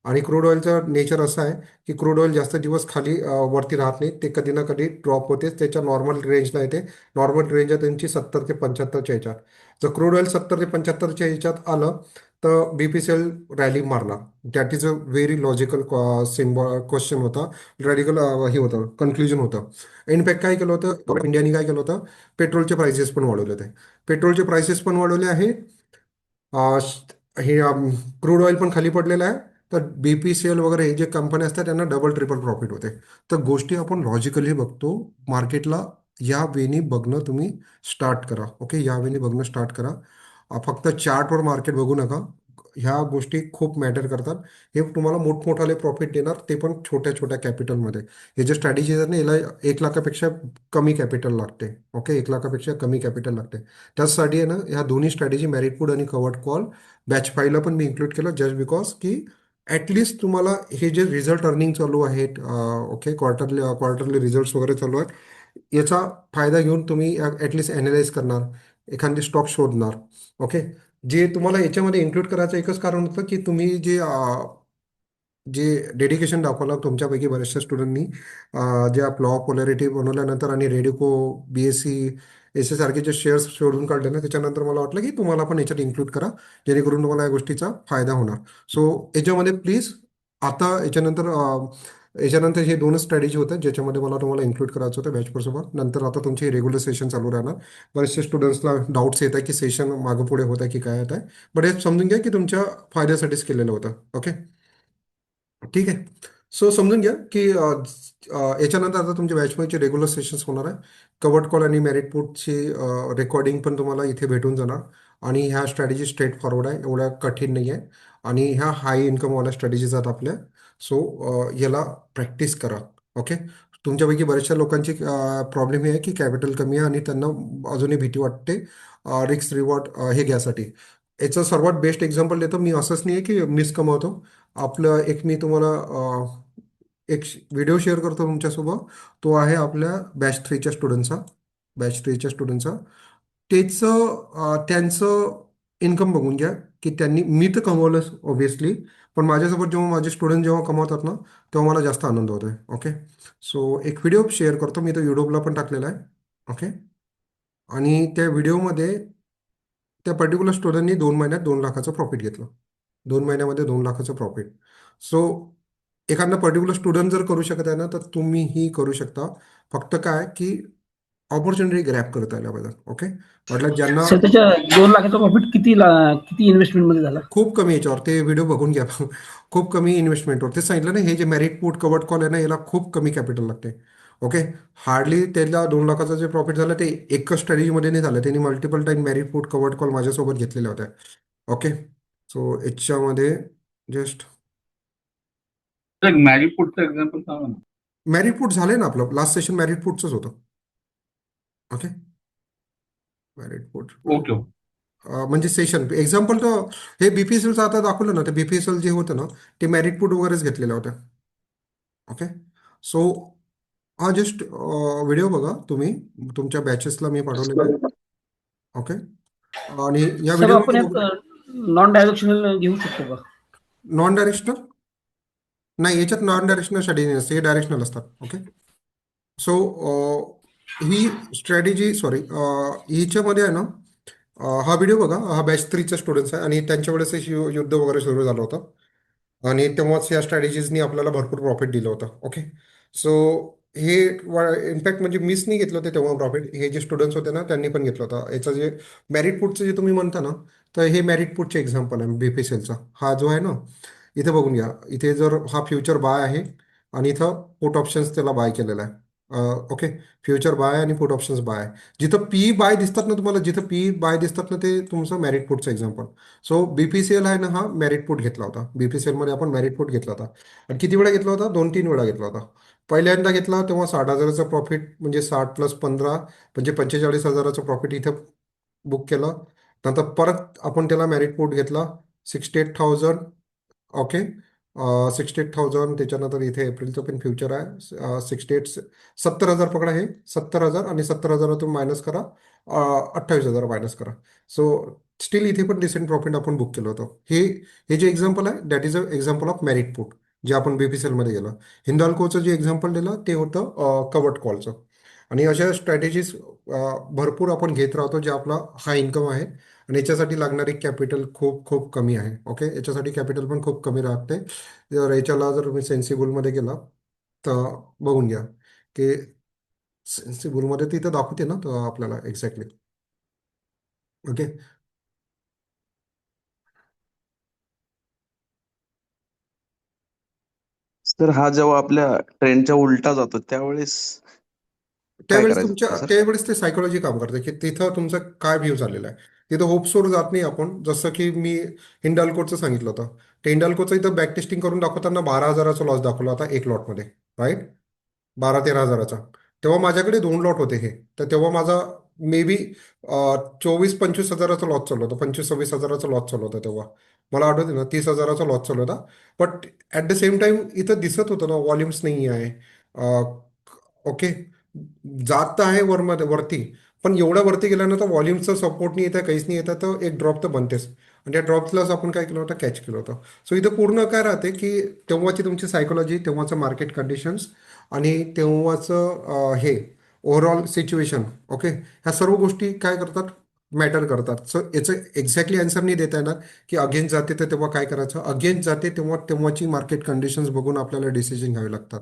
आणि क्रूड ऑइलचं नेचर असं आहे की क्रूड ऑइल जास्त दिवस खाली वरती राहत नाही, ते कधी ना कधी ड्रॉप होतेच, त्याच्या नॉर्मल रेंजला येते. नॉर्मल रेंज आहे त्यांची 70 ते 75च्या ह्याच्यात. जर क्रूड ऑइल 70 ते 75च्या ह्याच्यात आलं तर बीपीसीएल रॅली मारणार. That is a very logical question होता. रॅडिकल हे होतं, कन्क्ल्युजन होतं. इनफॅक्ट काय केलं होतं इंडियाने, काय केलं होतं, पेट्रोलचे प्राइसेस पण वाढवले होते. पेट्रोलचे प्राइसेस पण वाढवले आहे. हे क्रूड ऑइल पण खाली पडलेलं आहे. तर बीपीसीएल वगैरे हे जे कंपनी असतात त्यांना डबल ट्रिपल प्रॉफिट होते. तर गोष्टी आपण लॉजिकली बघतो. मार्केटला या वेनी बघणं तुम्ही स्टार्ट करा. ओके, या वेनी बघणं स्टार्ट करा. फक्त चार्टवर मार्केट बघू नका. ह्या गोष्टी खूप मॅटर करतात. हे तुम्हाला मोठमोठाले प्रॉफिट देणार, ते पण छोट्या छोट्या कॅपिटलमध्ये. हे जे स्ट्रॅटेजी आहे ना, याला 1 लाखापेक्षा कमी कॅपिटल लागते. ओके, 1 लाखापेक्षा कमी कॅपिटल लागते. त्याचसाठी आहे ना, ह्या दोन्ही स्ट्रॅटेजी मॅरिट पुट आणि कवर्ड कॉल बॅच फाईव्हला पण मी इन्क्लूड केलं, जस्ट बिकॉज की ॲटलिस्ट तुम्हाला हे जे रिझल्ट अर्निंग चालू आहेत, ओके, क्वार्टरली रिझल्ट्स वगैरे चालू आहेत, याचा फायदा घेऊन तुम्ही ॲटलिस्ट ॲनालाइज करणार, एखादी स्टॉक शोधणार. ओके, जे तुम्हाला याच्यामध्ये इन्क्लूड करायचं एकच कारण होतं की तुम्ही जे डेडिकेशन दाखवलं तुमच्यापैकी बऱ्याचशा स्टुडंटनी, जे लॉ पोलॅरिटी बनवल्यानंतर आणि रेडिको, BSC, एस सारखे जे शेअर्स शोधून काढले ना, त्याच्यानंतर मला वाटलं की तुम्हाला पण याच्यात इन्क्लूड करा, जेणेकरून तुम्हाला या गोष्टीचा फायदा होणार. सो याच्यामध्ये प्लीज आता याच्यानंतर हे दोनच स्ट्रॅटेजी होत्या ज्याच्यामध्ये मला तुम्हाला इन्क्लूड करायचं होतं बॅचपरसोबत. नंतर आता तुमचे रेग्युलर सेशन चालू राहणार. बरेचसे स्टुडंट्सला डाऊट्स येत आहे की सेशन मागं पुढे होत आहे की काय होत आहे, बट हे समजून घ्या की तुमच्या फायद्यासाठीच केलेलं होतं. ओके, ठीक आहे. सो समजून घ्या की याच्यानंतर आता तुमच्या बॅचमध्ये रेग्युलर सेशन्स होणार आहे. कवर्ड कॉल आणि मेरिट पुटची रेकॉर्डिंग पण तुम्हाला इथे भेटून जाणार. आणि ह्या स्ट्रॅटेजी स्ट्रेट फॉरवर्ड आहे, एवढ्या कठीण नाही आहे. आणि ह्या हाय इन्कमवाल्या स्ट्रॅटेजीज आहेत आपल्या. सो याला प्रॅक्टिस करा. ओके, तुमच्यापैकी बऱ्याचशा लोकांची प्रॉब्लेम हे आहे की कॅपिटल कमी आहे आणि त्यांना अजूनही भीती वाटते रिस्क रिवॉर्ड हे घ्यासाठी. याचं सर्वात बेस्ट एक्झाम्पल देतो मी. असंच नाही आहे की मिस कमावतो. आपलं एक मी तुम्हाला एक व्हिडिओ शेअर करतो तुमच्यासोबत. तो आहे आपल्या बॅच 3च्या स्टुडंटचा. बॅच 3च्या स्टुडंटचा त्यांचं इन्कम बघून घ्या की त्यांनी, मी तर कमवलं ऑब्विसली, पण माझ्यासोबत जेव्हा माझे स्टुडंट जेव्हा कमवतात ना, तेव्हा मला जास्त आनंद होतोय. ओके, सो एक व्हिडिओ शेअर करतो मी, तो युट्यूबला पण टाकलेला आहे. ओके, आणि त्या व्हिडिओमध्ये त्या पर्टिक्युलर स्टुडंटनी 2 महिन्यात 2 लाखाचं प्रॉफिट घेतलं. 2 महिन्यामध्ये 2 लाखाचं प्रॉफिट. सो एखादा पर्टिक्युलर स्टुडंट जर करू शकत आहे ना, तर तुम्हीही करू शकता. फक्त काय की ऑपॉर्च्युनिटी ग्रॅप करता यायला पाहिजे. ओके, म्हटलं ज्यांना सर त्याच्या 2 लाखाचा प्रॉफिट किती इन्व्हेस्टमेंट मध्ये झाला? खूप कमी याच्यावर, ते व्हिडिओ बघून घ्या. खूप कमी इन्व्हेस्टमेंटवर ते सांगितलं ना. हे जे मेरिट पुट कवर्ड कॉल आहे ना, याला खूप कमी कॅपिटल लागते. ओके, हार्डली त्याला 2 लाखाचं जे प्रॉफिट झालं ते एकच स्ट्रॅटेजीमध्ये नाही झालं, त्यांनी multiple time merit put covered call माझ्यासोबत घेतलेल्या होत्या. ओके, सो याच्यामध्ये जस्ट सर मॅरी पुटचं एक्झाम्पल सांगा ना. मेरिट पुट झाले ना, आपलं लास्ट सेशन मेरिट पुटचंच होतं. Okay, merit put okay okay. म्हणजे सेशन एक्झाम्पल तर हे BPSLचं आता दाखवलं ना, ते BPSL जे होतं ना, ते मेरिट पुट वगैरेच घेतलेल्या होत्या. ओके, सो हा जस्ट व्हिडिओ बघा तुम्ही, तुमच्या बॅचेसला मी पाठवलेला आहे. ओके, आणि या सर आपण व्हिडिओमध्ये यात बघू. नॉन डायरेक्शनल घेऊ शकतो का? नॉन डायरेक्शनल नाही, याच्यात नॉन डायरेक्शनल स्ट्रॅटेजी नसते, हे डायरेक्शनल असतात. ओके, सो ही स्ट्रॅटेजी सॉरी हिच्यामध्ये आहे ना, हा व्हिडिओ बघा. हा बॅच 3चा स्टुडंट्स आहे आणि त्यांच्या वेळेस हे युद्ध वगैरे सुरू झालं होतं. आणि तेव्हाच या स्ट्रॅटेजीजनी आपल्याला भरपूर प्रॉफिट दिलं होतं. ओके, सो हे इनफॅक्ट म्हणजे मिस नाही घेतलं होतं तेव्हा प्रॉफिट. हे जे स्टुडंट्स होते ना, त्यांनी पण घेतलं होतं. याचं जे मेरिट पुटचं जे तुम्ही म्हणता ना, तर हे मेरिट पुटचे एक्झाम्पल आहे BPSLचा. हा जो आहे ना, इथे बघून घ्या. इथे जर हा फ्युचर बाय आहे आणि इथं पुट ऑप्शन्स त्याला बाय केलेला आहे. ओके, फ्युचर बाय आणि पुट ऑप्शन्स बाय आहे. जिथं पी बाय दिसतात ना तुम्हाला, जिथं पी बाय दिसतात ना, ते तुमचं मेरिट पुटचं एक्झाम्पल. सो BPCL आहे ना, हा मेरिट पुट घेतला होता. BPCL मध्ये आपण मेरिट पुट घेतला होता. आणि किती वेळा घेतला होता? 2-3 वेळा घेतला होता. पहिल्यांदा घेतला तेव्हा 60,000चं प्रॉफिट, म्हणजे 60 + 15 म्हणजे 45,000चं प्रॉफिट इथं बुक केलं. नंतर परत आपण त्याला मेरिट पुट घेतला 68,000. ओके, 68,000. त्याच्यानंतर इथे एप्रिलचं पण फ्युचर आहे 68, 70,000 पकडा. हे 70,000 आणि 70,000तून मायनस करा, 28,000 मायनस करा. सो स्टील इथे पण डिसेंट प्रॉफिट आपण बुक केलं होतं. हे हे जे एक्झाम्पल आहे, that is a example of merit put, जे आपण BPCL मध्ये गेलं. हिंदाल्कोचं जे एक्झाम्पल दिलं ते होतं कवर्ड कॉलचं. आणि अशा स्ट्रॅटेजीज भरपूर आपण घेत राहतो, जे आपला हा इन्कम आहे. आणि याच्यासाठी लागणारी कॅपिटल खूप खूप कमी आहे. ओके, याच्यासाठी कॅपिटल पण खूप कमी राहते. जर याच्याला जर तुम्ही सेन्सिबलमध्ये गेला तर बघून घ्या की सेन्सिबलमध्ये तिथं दाखवते ना, तर आपल्याला एक्झॅक्टली. ओके, सर हा जेव्हा आपल्या ट्रेनच्या उलटा जातो त्यावेळेस काय त्यावेळेस करायचं तुमच्या सर? त्यावेळेस ते सायकोलॉजी काम करते की तिथं तुमचा काय व्ह्यू झालेला आहे. तिथं होपसोर जात नाही आपण, जसं की मी हिंडाल्कोचं सांगितलं होतं. ते हिंडाल्कोचं इथं बॅक टेस्टिंग करून दाखवताना 12,000चा लॉस दाखवला होता एक लॉटमध्ये, राईट? 12-13 हजाराचा. तेव्हा माझ्याकडे 2 लॉट होते हे. तर तेव्हा माझा मे बी 24-25 हजाराचा लॉस चालू होता, 25-26 हजाराचा लॉस चालू होता तेव्हा. मला आठवते ना, 30 हजाराचा लॉस चालू होता. But at the same time इथं दिसत होतं ना, व्हॉल्युम्स नाही आहे. ओके, जात तर आहे वरती, पण एवढ्या वरती गेल्यानंतर व्हॉल्युमचा सपोर्ट नाही येत आहे, काहीच नाही येत आहे, तर एक ड्रॉप तर बनतेच. आणि त्या ड्रॉपलाच आपण काय केलं होतं, कॅच केलं होतं. सो इथं पूर्ण काय राहते की तेव्हाची तुमची सायकोलॉजी, तेव्हाचं मार्केट कंडिशन्स आणि तेव्हाचं हे ओव्हरऑल सिच्युएशन. ओके, ह्या सर्व गोष्टी काय करतात, मॅटर करतात. सो याचं एक्झॅक्टली आन्सर नाही देता येणार की अगेन्स्ट जाते तर तेव्हा काय करायचं. अगेन्स्ट जाते तेव्हा तेव्हाची मार्केट कंडिशन्स बघून आपल्याला डिसिजन घ्यावे लागतात.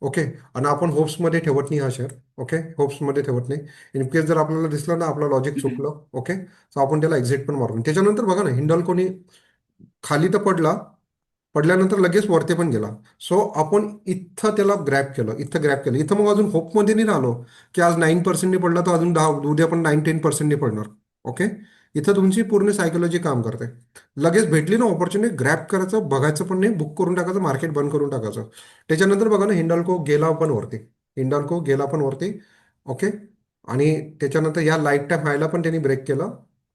ओके, आणि आपण होप्समध्ये ठेवत नाही हा शेअर. ओके, होप्समध्ये ठेवत नाही. इन केस जर आपल्याला दिसलं ना आपलं लॉजिक चुकलं, ओके, सो आपण त्याला एक्झिट पण मारून. त्याच्यानंतर बघा ना, हिंडॉल्कोनी खाली तर पडला, पडल्यानंतर लगेच वरती पण गेला. सो आपण इथं त्याला ग्रॅप केलं, इथं ग्रॅप केलं. इथं मग अजून होपमध्ये नाही राहिलो की आज 9%नी पडला तर अजून 10, उद्या पण 9-10%नी पडणार. ओके, इथं तुमची पूर्ण सायकोलॉजी काम करते. लगेच भेटली ना ऑपॉर्च्युनिटी, ग्रॅप करायचं, बघायचं पण नाही, बुक करून टाकायचं, मार्केट बंद करून टाकायचं. त्याच्यानंतर बघा ना, हिंडाल्को गेला पण वरती. हिंडाल्को गेला पण वरती. ओके, आणि त्याच्यानंतर या लाईफ टाईम हायला पण त्यांनी ब्रेक केलं.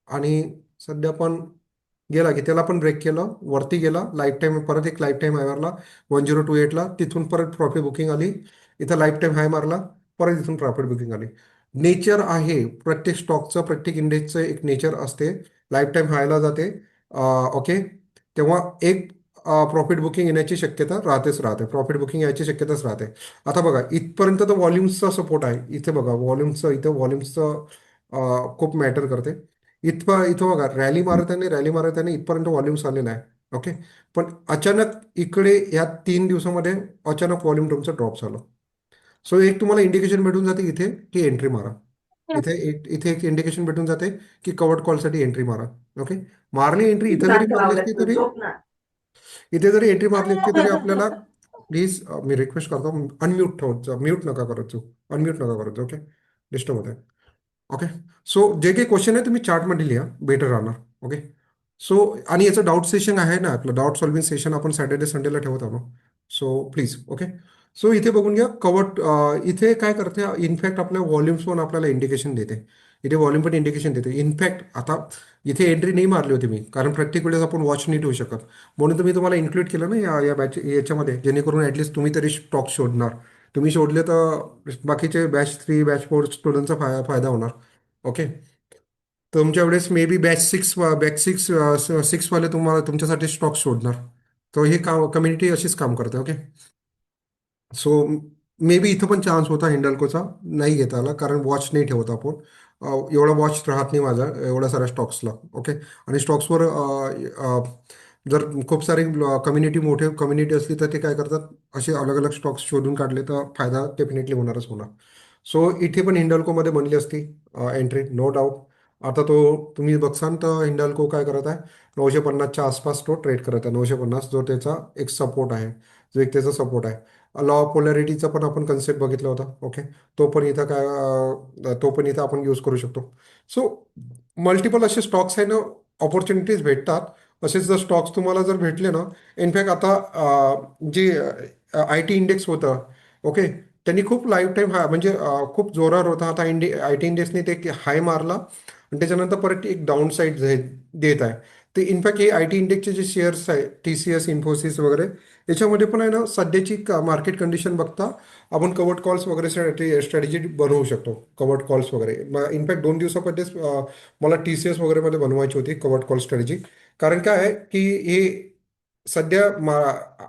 आणि सध्या पण गेला की त्याला पण ब्रेक केलं, वरती गेला लाईफ टाईम, परत एक लाईफ टाईम हाय मारला 1028ला. तिथून परत प्रॉफिट बुकिंग आली. इथं लाईफ टाईम हाय मारला, परत इथून प्रॉफिट बुकिंग आली. नेचर आहे प्रत्येक स्टॉकचं, प्रत्येक इंडेक्सचं एक नेचर असते. लाईफ टाईम हायला जाते, ओके, तेव्हा एक प्रॉफिट बुकिंग येण्याची शक्यता राहतेच राहते, प्रॉफिट बुकिंग यायची शक्यताच राहते. आता बघा इथपर्यंत तर व्हॉल्युम्सचा सपोर्ट आहे. इथे बघा व्हॉल्युम्सचं, इथं व्हॉल्युम्सचं खूप मॅटर करते. इथं इथं बघा, रॅली मारत आहे इथपर्यंत व्हॉल्यूम्स आलेला आहे. ओके, पण अचानक इकडे या 3 दिवसामध्ये अचानक व्हॉल्यूम तुमचं ड्रॉप झालं. सो एक तुम्हाला इंडिकेशन भेटून जाते इथे की एंट्री मारा. इथे एक इंडिकेशन भेटून जाते की कवर्ड कॉलसाठी एंट्री मारा. ओके, मारली एंट्री, इथे जरी शांत मारली लावल्यात असती तू तरी, झोप ना. इथे जरी एंट्री मारली असती तरी आपल्याला, प्लीज मी रिक्वेस्ट करतो, अनम्यूट ठेवत, म्यूट नका करत जाऊ, अनम्यूट नका करत जाऊ. ओके, डिस्टर्ब होत आहे. ओके, सो जे काही क्वेश्चन आहे तुम्ही चार्टमध्ये लिहा, बेटर राहणार. ओके, सो आणि याचं डाऊट सेशन आहे ना, आपलं डाऊट सॉल्विंग सेशन आपण सॅटर्डे संडेला ठेवत आहोत. So please, okay. सो इथे बघून घ्या कवट, इथे काय करते, इनफॅक्ट आपल्या व्हॉल्युम्स पण आपल्याला इंडिकेशन देते. इथे व्हॉल्यूम पण इंडिकेशन देते. इनफॅक्ट आता इथे एंट्री नाही मारली होती मी, कारण प्रत्येक वेळेस आपण वॉच नाही ठेवू शकत. म्हणून तर मी तुम्हाला इन्क्लूड केलं ना या या बॅच याच्यामध्ये, जेणेकरून ॲटलिस्ट तुम्ही तरी स्टॉक शोधणार. तुम्ही शोधले तर बाकीचे बॅच 3 बॅच 4 स्टुडंटचा फायदा होणार. ओके, तुमच्या वेळेस मे बी बॅच 6 वाले तुम्हाला तुमच्यासाठी स्टॉक शोधणार. तर हे काम कम्युनिटी अशीच काम करते. ओके, सो मे बी इथं पण चान्स होता हिंडाल्कोचा, नाही घेता आला कारण वॉच नाही ठेवत आपण. एवढा वॉच राहत नाही माझा एवढ्या साऱ्या स्टॉक्सला. ओके, आणि स्टॉक्सवर जर खूप सारी कम्युनिटी, मोठे कम्युनिटी असली तर ते काय करतात, असे अलग अलग स्टॉक्स शोधून काढले तर फायदा डेफिनेटली होणारच होणार. सो इथे पण हिंडाल्कोमध्ये बनली असती एंट्री, नो डाऊट. आता तो तुम्ही बघसान तर हिंडाल्को काय करत आहे, 950च्या आसपास तो ट्रेड करत आहे. 950 जो त्याचा एक सपोर्ट आहे, जो एक त्याचा सपोर्ट आहे. लॉ ऑफ पोलॅरिटीचा पण आपण कन्सेप्ट बघितला होता. ओके, तो पण इथं काय, तो पण इथं आपण यूज करू शकतो. सो मल्टिपल असे स्टॉक्स आहे ना, ऑपॉर्च्युनिटीज भेटतात. असेच जर स्टॉक्स तुम्हाला जर भेटले ना, इनफॅक्ट आता जे आय टी इंडेक्स होतं, ओके, त्यांनी खूप लाईफ टाईम हा म्हणजे खूप जोरावर होता. आता आय टी इंडेक्सने ते हाय मारला आणि त्याच्यानंतर परत एक डाऊन साईड देत आहे. ते इनफॅक्ट हे आय टी इंडेक्सचे जे शेअर्स आहे, TCS, इन्फोसिस वगैरे, याच्यामध्ये पण आहे ना, सध्याची मार्केट कंडिशन बघता आपण कवर्ड कॉल्स वगैरे स्ट्रॅटेजी बनवू शकतो. कवर्ड कॉल्स वगैरे इनफॅक्ट 2 दिवसामध्येच मला TCS वगैरेमध्ये बनवायची होती कवर्ड कॉल स्ट्रॅटेजी. कारण काय आहे की हे सध्या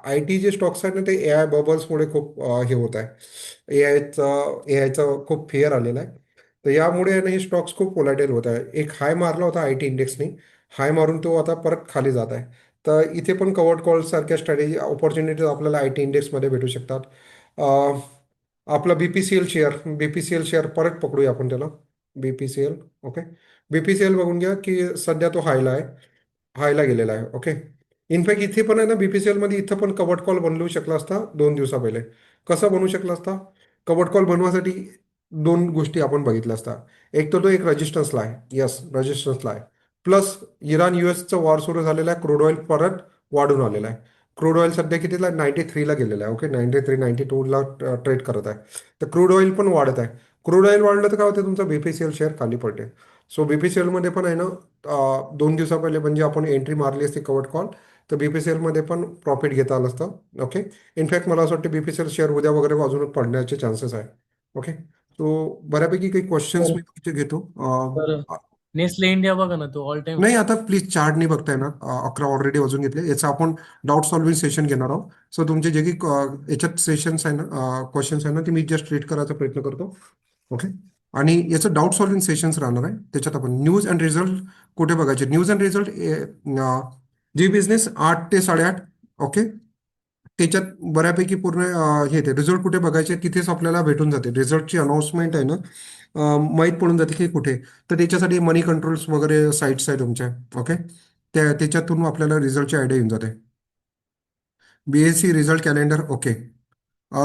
आय टी जे स्टॉक्स आहेत ना, ते AI बबल्समुळे खूप हे होत आहे. ए आयचा खूप फेअर आलेला आहे. तर यामुळे आहे ना, हे स्टॉक्स खूप पोलाटाईल होत आहे. एक हाय मारला होता आय टी इंडेक्सने, हाय मारून तो आता परत खाली जात आहे. तर इथे पण कवर्ड कॉल सारख्या स्ट्रॅटेजी ऑपॉर्च्युनिटीज आपल्याला आय टी इंडेक्समध्ये भेटू शकतात. अं, आपला बीपीसीएल शेअर परत पकडूया आपण त्याला. बीपीसीएल, ओके, बीपीसीएल बघून घ्या की सध्या तो हायला गेलेला आहे. ओके, इनफॅक्ट इथे पण आहे ना, बीपीसीएल मध्ये इथं पण कवर्ड कॉल बनवू शकला असता 2 दिवसा पहिले. कसा बनवू शकला असता, कवर्ड कॉल बनवासाठी दोन गोष्टी आपण बघितल्या असतात. एक तर तो एक रेजिस्टन्सला आहे, येस रेजिस्टन्सला आहे. प्लस इराण युएसचा वॉर सुरू झालेला आहे, क्रूड ऑइल परत वाढून आलेला आहे. क्रूड ऑइल सध्या कितीला 93ला गेलेला आहे. ओके, 93-92ला ट्रेड करत आहे. तर क्रूड ऑइल पण वाढत आहे. क्रूड ऑइल वाढलं तर काय होतं, तुमचा बीपीसीएल शेअर खाली पडते. सो बीपीसीएल मध्ये पण आहे ना, 2 दिवसा पहिले म्हणजे आपण एंट्री मारली असती कवट कॉल, तर बीपीसीएल मध्ये पण प्रॉफिट घेता आलं असतं. ओके. इनफॅक्ट मला असं वाटतं बीपीसीएल शेअर उद्या वगैरे अजून पडण्याचे चान्सेस आहे. ओके. तो बऱ्यापैकी काही क्वेश्चन्स तर मी तुमचे घेतो. तर नेस्ले इंडिया बघा ना, तो ऑल टाइम. नाही, आता प्लीज चार्ट नाही बघताय ना. 11 ऑलरेडी वाजून घेतले. याचं आपण डाऊट सॉल्विंग सेशन घेणार आहोत. सो तुमचे जे काही याच्यात सेशन्स आहे ना, क्वेश्चन्स आहे ना, ते मी जस्ट रीड करायचा प्रयत्न करतो. ओके. आणि याचं डाऊट सॉल्विंग सेशन्स राहणार आहे. त्याच्यात आपण न्यूज अँड रिझल्ट कुठे बघायचे, news and result Zee business 8 ते 8:30. ओके. त्याच्यात बऱ्यापैकी पूर्ण हे ते रिझल्ट कुठे बघायचे तिथेच आपल्याला भेटून जाते. रिझल्टची अनाऊन्समेंट आहे ना, माहीत पडून जाते की कुठे. तर त्याच्यासाठी मनी कंट्रोल्स वगैरे साईट्स आहे तुमच्या. ओके. त्याच्यातून आपल्याला रिझल्टची आयडिया येऊन जाते. BSC result calendar. Okay.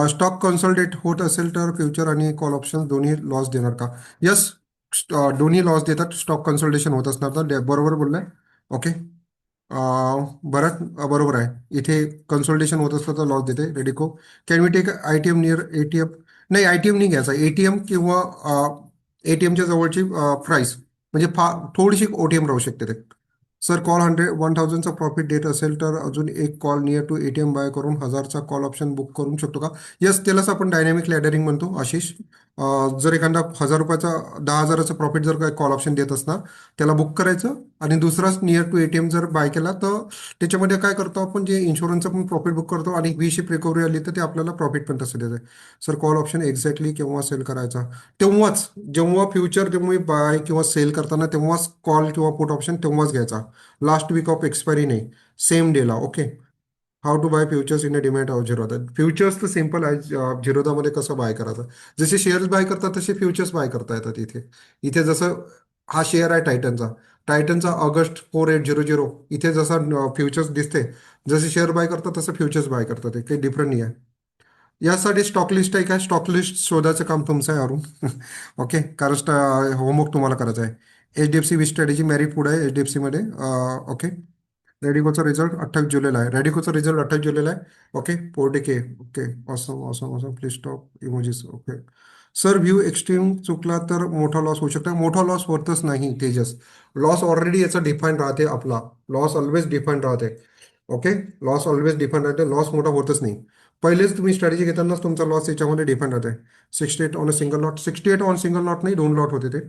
Stock consolidate होत असेल तर फ्युचर आणि कॉल ऑप्शन दोन्ही लॉस देणार का? यस, दोन्ही लॉस देतात. स्टॉक कन्सल्टेशन होत असणार तर बरोबर बोललाय. ओके. बराच बरोबर आहे. इथे कन्सल्टेशन होत असलं तर लॉस देते. Radico can we take ITM near ATM? नाही, आयटीएम नाही घ्यायचा. एटीएम किंवा एटीएमच्या जवळची प्राइस म्हणजे थोडीशी ओटीएम राहू शकते ते. सर कॉल 1,000चा प्रॉफिट देत असेल तर अजून एक call near to ATM buy करून 1,000चा कॉल ऑप्शन बुक करू शकतो का? यस, त्यालाच आपण डायनॅमिक लॅडरिंग म्हणतो आशिष. जर एखादा 1,000 रुपयाचा 10,000चा प्रॉफिट जर काय कॉल ऑप्शन देत असणार, त्याला बुक करायचं आणि दुसराच नियर टू एटीएम जर बाय केला तर त्याच्यामध्ये काय करतो आपण, जे इन्शुरन्सचं पण प्रॉफिट बुक करतो आणि V-शेप रिकव्हरी आली तर ते आपल्याला प्रॉफिट पण तसं देतं. सर कॉल ऑप्शन एक्झॅक्टली केव्हा सेल करायचा? तेव्हाच जेव्हा फ्युचर तुम्ही बाय किंवा सेल करताना तेव्हाच कॉल किंवा पुट ऑप्शन तेव्हाच घ्यायचा. लास्ट वीक ऑफ एक्सपायरी नाही, सेम डेला. Okay. How to buy futures in a demat of Zerodha? Futures तर सिम्पल आहे. झिरोदामध्ये कसं बाय करायचं, जसे शेअर्स बाय करतात तसे फ्युचर्स बाय करता येतात इथे. इथे जसं हा शेअर आहे टायटनचा, टायटनचा ऑगस्ट 4800, इथे जसा फ्युचर्स दिसते, जसे शेअर बाय करतात तसं फ्युचर्स बाय करतात. ते काही डिफरंट नाही आहे. यासाठी स्टॉक लिस्ट आहे काय? स्टॉक लिस्ट शोधायचं काम तुमचं आहे अरुण. ओके. कारण होमवर्क तुम्हाला करायचं आहे. HDFC विथ स्ट्रॅटेजी मेरिट पुढे आहे HDFC मध्ये. ओके. रेडिकोचा रिझल्ट 28 जुलैला आहे. रेडिकोचा रिझल्ट 28 जुलैला आहे. Okay. 40K. Okay. Awesome awesome awesome. Please stop emojis. Okay. Sir view extreme चुकला तर मोठा लॉस होऊ शकतो? मोठा लॉस होतच नाही तेजस. लॉस ऑलरेडी याचा डिफाईन राहते आपला. लॉस ऑलवेज डिफाईन राहते. ओके. लॉस ऑलवेज डिफाईन राहते. लॉस मोठा होतच नाही. पहिलेच तुम्ही स्ट्रॅटेजी घेतानाच तुमचा लॉस याच्यामध्ये डिफाईन राहते. 68 on a single lot. 68 on single lot नाही, 2 लॉट होते ते.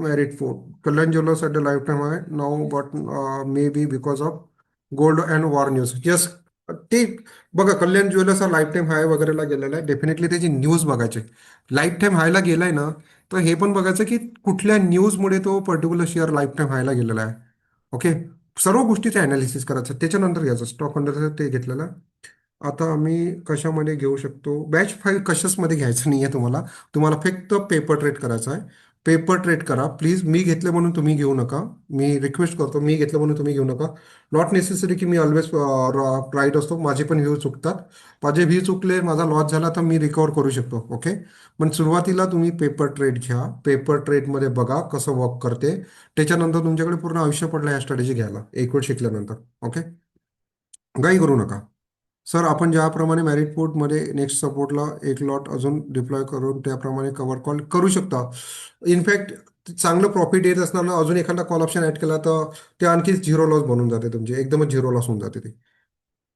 Married four. Kalyan Jewellers at the lifetime high now, but maybe because of gold and war news. Yes, ते बघा, कल्याण ज्वेलर्स हा लाईफ टाईम हाय वगैरेला गेलेला आहे. डेफिनेटली त्याची न्यूज बघायची. लाईफ टाईम हायला गेलाय ना, तर हे पण बघायचं की कुठल्या न्यूजमुळे तो पर्टिक्युलर शेअर लाईफ टाईम हायला गेलेला आहे. ओके. सर्व गोष्टीचं अनालिसिस करायचं, त्याच्यानंतर घ्यायचं. स्टॉक अंडर ते घेतलेलं. आता आम्ही कशामध्ये घेऊ शकतो? बॅच 5 कशाचमध्ये घ्यायचं नाही आहे तुम्हाला. तुम्हाला फक्त पेपर ट्रेड करायचा आहे. पेपर ट्रेड करा प्लीज. मी घेतले म्हणून तुम्ही घेऊ नका. मी रिक्वेस्ट करतो, मी घेतलं म्हणून तुम्ही घेऊ नका. नॉट नेसेसरी की मी ऑलवेज राईट असतो. माझे पण व्ह्यू चुकतात. माझे व्ह्यू चुकले, माझा लॉस झाला तर मी रिकवर करू शकतो. ओके. पण सुरुवातीला तुम्ही पेपर ट्रेड घ्या. पेपर ट्रेडमध्ये बघा कसं वर्क करते. त्याच्यानंतर तुमच्याकडे पूर्ण आयुष्य पडलं ह्या स्ट्रॅटेजी घ्यायला, एक वेळ शिकल्यानंतर. ओके. घाई करू नका. सर आपण ज्याप्रमाणे मॅरिट पोर्टमध्ये नेक्स्ट सपोर्टला एक लॉट अजून डिप्लॉय करून त्याप्रमाणे कव्हर कॉल करू शकता. इनफॅक्ट चांगलं प्रॉफिट येत असताना अजून एखादा कॉल ऑप्शन ऍड केला तर ते आणखी झिरो लॉस बनून जाते तुमचे, एकदमच झिरो लॉस होऊन जाते ते.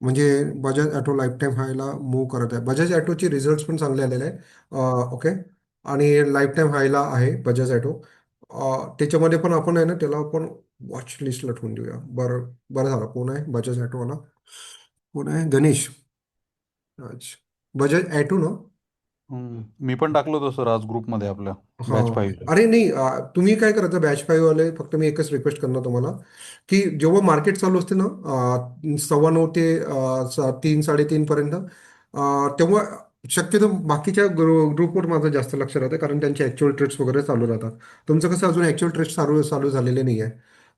म्हणजे बजाज ॲटो लाईफ टाईम हायला मूव्ह करत आहे. बजाज ॲटोचे रिझल्ट पण चांगले आलेले आहे. ओके. आणि लाईफ टाईम हायला आहे बजाज ॲटो. त्याच्यामध्ये पण आपण आहे ना, त्याला आपण वॉच लिस्टला ठेवून देऊया. बरं बरं झालं. कोण आहे बजाज ॲटोवाला? कोण आहे? गणेश. अच्छा. बजाज ॲटो ना? मी पण टाकलो होतो सर आज ग्रुपमध्ये आपल्या हा. बॅच 5च्या. अरे नाही, तुम्ही काय करायचं बॅच 5 वाले, फक्त मी एकच रिक्वेस्ट करणार तुम्हाला की जेव्हा मार्केट चालू असते ना, 9:15 ते 3 3:30 पर्यंत, तेव्हा शक्यतो बाकीच्या ग्रुपवर माझं जास्त लक्ष राहतं, कारण त्यांचे ऍक्च्युअल ट्रेड्स वगैरे चालू राहतात. तुमचं कसं अजून ऍक्च्युअल ट्रेड्स चालू चालू झालेले नाही आहे.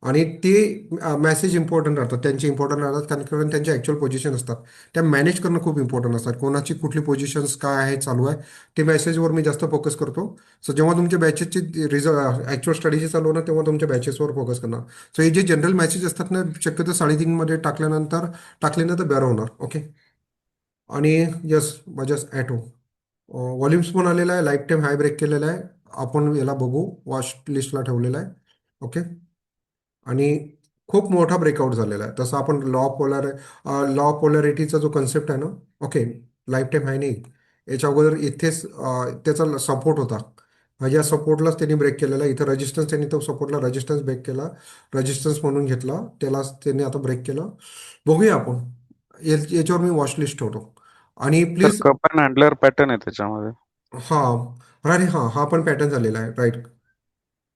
आणि ते मेसेज इम्पॉर्टंट राहतात, त्यांचे इम्पॉर्टंट राहतात कारण त्यांचे ॲक्च्युअल पोझिशन असतात त्या मॅनेज करणं खूप इम्पॉर्टंट असतात. कोणाची कुठली पोझिशन्स काय आहे चालू आहे ते मेसेजवर मी जास्त फोकस करतो. सो जेव्हा तुमच्या बॅचेसची ॲक्च्युअल स्टडीची चालू होणार तेव्हा तुमच्या बॅचेसवर फोकस करणार. सो हे जे जनरल मॅसेज असतात ना शक्यतो 3:30 टाकल्यानंतर बरं होणार. ओके. आणि यस बजाज ॲटो व्हॉल्युम्स पण आलेला आहे, लाईफ टाईम हाय ब्रेक केलेला आहे. आपण याला बघू, वॉच लिस्टला ठेवलेला आहे. ओके. आणि खूप मोठा ब्रेकआउट झालेला आहे. तसं आपण लॉ पोलॅरिटीचा जो कन्सेप्ट आहे ना, ओके, लाईफ टाईम हाय नाही, याच्या अगोदर इथेच त्याचा सपोर्ट होता. या सपोर्टलाच त्यांनी ब्रेक केलेला आहे. इथं रेजिस्टन्स त्यांनी तो सपोर्टला रेजिस्टन्स ब्रेक केला, रेजिस्टन्स म्हणून घेतला, त्यालाच त्यांनी आता ब्रेक केलं. बघूया आपण. याच्यावर मी वॉच लिस्ट ठेवतो. आणि तर please cup and handler pattern आहे त्याच्यामध्ये. हां अरे हां हा पण पॅटर्न झालेला आहे, राईट.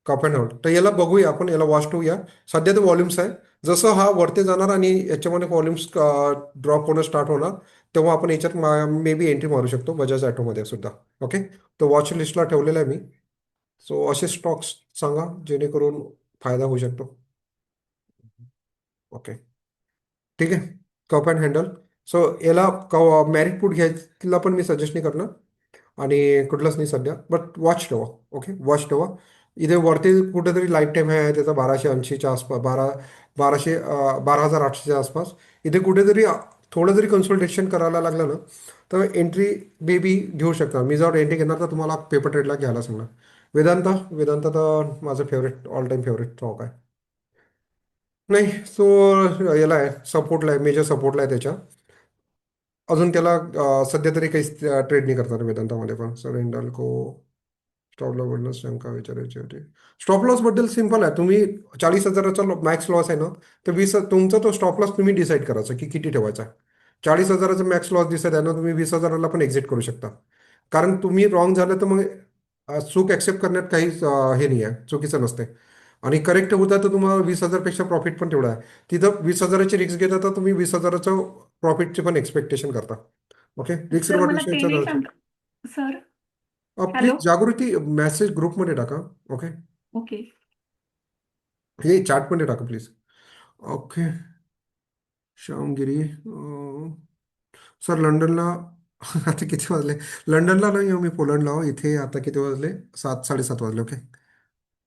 कप अँड आउट तर याला बघूया आपण, याला वॉच ठेवूया. सध्या तर व्हॉल्यूम्स आहे. जसं हा वरती जाणार आणि याच्यामध्ये व्हॉल्यूम्स ड्रॉप होणं स्टार्ट होणार तेव्हा आपण याच्यात मे बी एंट्री मारू शकतो बजाज ॲटोमध्ये सुद्धा. ओके. तो वॉच लिस्टला ठेवलेला आहे मी. सो असे स्टॉक्स सांगा जेणेकरून फायदा होऊ शकतो. ओके. ठीक आहे. Cup and handle. सो याला मॅरिट पुट घ्यायला पण मी सजेस्ट नाही करणार आणि कुठलंच नाही सध्या, बट वॉच ठेवा. ओके, वॉच ठेवा. इथे वरती कुठेतरी लाईफ टाईम आहे त्याचा 1280च्या आसपास, 12,800च्या आसपास. इथे कुठेतरी थोडं जरी कन्सल्टेशन करायला लागलं ना तर एंट्री बेबी घेऊ शकता. मी जर एंट्री घेणार तर तुम्हाला पेपर ट्रेडला घ्यायला सांगणार. वेदांता तर माझं favourite, all time favourite stock आहे. नाही, सो याला आहे सपोर्टला आहे, मेजर सपोर्टला आहे त्याच्या. अजून त्याला सध्या तरी काहीच ट्रेड नाही करतात वेदांतामध्ये पण. सर हिंडाल्को स्टॉप लॉस बद्दल शंका विचारायची होती. स्टॉप लॉस बद्दल सिंपल आहे. तुम्ही 40,000चा मॅक्स लॉस आहे ना, तर तुमचा तो स्टॉप लॉस तुम्ही डिसाईड करायचा की किती ठेवायचा. 40,000चा मॅक्स लॉस दिसत आहे ना, तुम्ही 20,000ला पण एक्झिट करू शकता. कारण तुम्ही रॉंग झालं तर मग चूक ॲक्सेप्ट करण्यात काहीच हे नाही आहे, चुकीचं नसते. आणि करेक्ट होता तर तुम्हाला 20,000पेक्षा प्रॉफिट पण तेवढा आहे. तिथं 20,000ची रिस्क घेता तर तुम्ही 20,000चं प्रॉफिटचे पण एक्सपेक्टेशन करता. ओके. रिस्क सर रिवॉर्ड मला ते नाही विषयाचा सांग sir. Please hello. Jagruti message ग्रुपमध्ये टाका. ओके. ओके. हे चॅटमध्ये टाका प्लीज. ओके. श्यामगिरी सर लंडनला आता किती वाजले? लंडनला नाही हो, मी पोलंडला हो. इथे आता किती वाजले? 7:30 वाजले. ओके.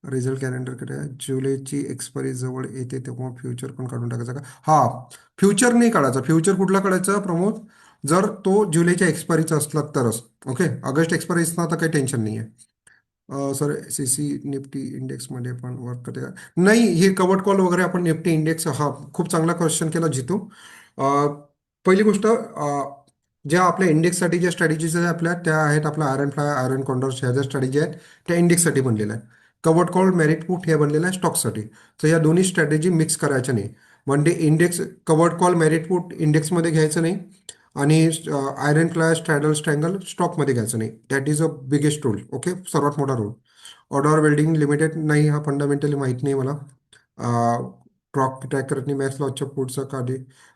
रिझल्ट कॅलेंडरकडे आहे. जुलैची एक्सपायरी जवळ येते तेव्हा फ्युचर पण काढून टाकायचा का? हा, फ्युचर नाही काढायचा. फ्युचर कुठला काढायचा प्रमोद? जर तो जुलैच्या एक्सपायरीचा असला तरच. ओके. ऑगस्ट एक्सपायरी असला तर काही टेन्शन नाही आहे. सर CC निफ्टी इंडेक्समध्ये पण वर्क करते का? नाही, हे कवर्ड कॉल वगैरे आपण निफ्टी इंडेक्स, हा खूप चांगला क्वेश्चन केला जितू. पहिली गोष्ट, ज्या आपल्या इंडेक्ससाठी ज्या स्ट्रॅटेजीज आहेत आपल्या त्या आहेत आपल्या आयरन फ्लाय, आयरन कॉन्डोर्स, ह्या ज्या स्ट्रॅटेजी आहेत त्या इंडेक्ससाठी बनलेल्या आहेत. कवर्ड कॉल, मेरिट पुट हे बनलेलं आहे स्टॉक्ससाठी. तर या दोन्ही स्ट्रॅटेजी मिक्स करायच्या नाही. म्हणजे index covered call, merit put इंडेक्समध्ये घ्यायचं नाही आणि आयरन फ्लाय, स्ट्रॅडल, स्ट्रँगल स्टॉकमध्ये घ्यायचं नाही. That is a biggest rule. Okay, सर्वात मोठा रूल. ऑर्डर वेल्डिंग लिमिटेड नाही, हा फंडामेंटली माहीत नाही मला. ट्रॉक ट्रॅकरनी मॅक्स लॉसच्या पुढचं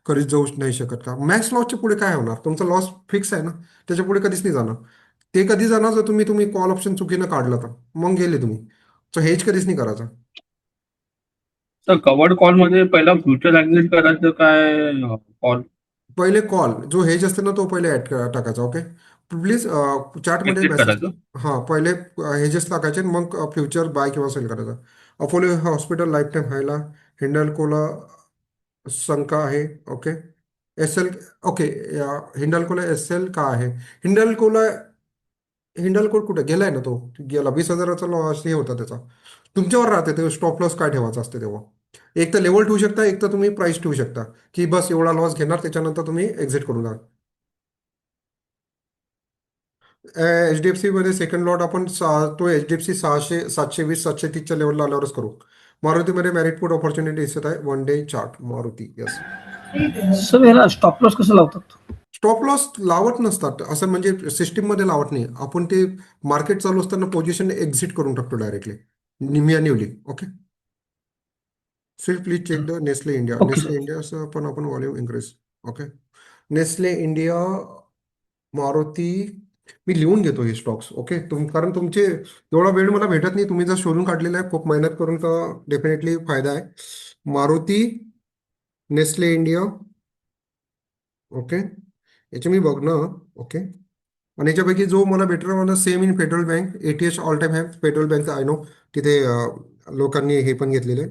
कधीच जाऊ नाही शकत का? मॅक्स लॉसच्या पुढे काय होणार? तुमचा लॉस फिक्स आहे ना, त्याच्या पुढे कधीच नाही जाणार. ते कधी जाणार जर तुम्ही कॉल ऑप्शन चुकीनं काढलं तर मग गेले तुम्ही. सो हेज कधीच नाही करायचं. तर कवर्ड कॉल मध्ये पहिला फ्युचर ऍग्रीड करायचं काय कॉल पहिले कॉल जो हेज असते ना तो पहिले ऍड टाकायचा. ओके. प्लीज चार्टमध्ये एक्झिट मेसेज. करायचं? हां, पहिले हेजेस टाकायचे आणि मग फ्युचर बाय किंवा सेल करायचा. अपोलो हॉस्पिटल लाईफ टाईम हायला, हिंडल्कोला शंका आहे. ओके. SL. ओके. हिंडल्कोला SL का आहे? हिंडल्कोला हिंडल्को कुठे गेलाय ना, तो गेला. 20,000चा लॉस हे होता त्याचा. तुमच्यावर राहते ते स्टॉप लॉस काय ठेवायचं असते तेव्हा. एक तर लेवल ठेवू शकता, एक तर तुम्ही प्राइस ठेवू शकता की बस एवढा लॉस घेणार त्याच्यानंतर तुम्ही एक्झिट करून जा. HDFC मध्ये सेकंड लॉट आपण तो HDFC 720, 730च्या लेवलला आल्यावरच करू. मारुतीमध्ये मेरिट पुट ऑपॉर्च्युनिटी दिसत आहे. 1 day chart Maruti. Yes. Sir याला स्टॉप लॉस कसं लावतात? स्टॉप लॉस लावत नसतात असं, म्हणजे सिस्टीममध्ये लावत नाही आपण. ते मार्केट चालू असताना पोझिशन एक्झिट करून टाकतो डायरेक्टली निवली. Okay. Please check the Nestle India. Okay, Nestle sir. इंडियाचं पण आपण volume increase. Okay. Nestle India, Maruti, मी लिहून घेतो हे स्टॉक्स. ओके, कारण तुमचे एवढा वेळ मला भेटत नाही. तुम्ही जर शोधून काढलेला आहे खूप मेहनत करून, तर डेफिनेटली फायदा आहे. Maruti, Nestle India. ओके, याचे मी बघणं. ओके, आणि याच्यापैकी जो मला बेटर वाटला same in Federal Bank, ATH all time आहे फेडरल बँक. आय नो तिथे लोकांनी हे पण घेतलेले आहे.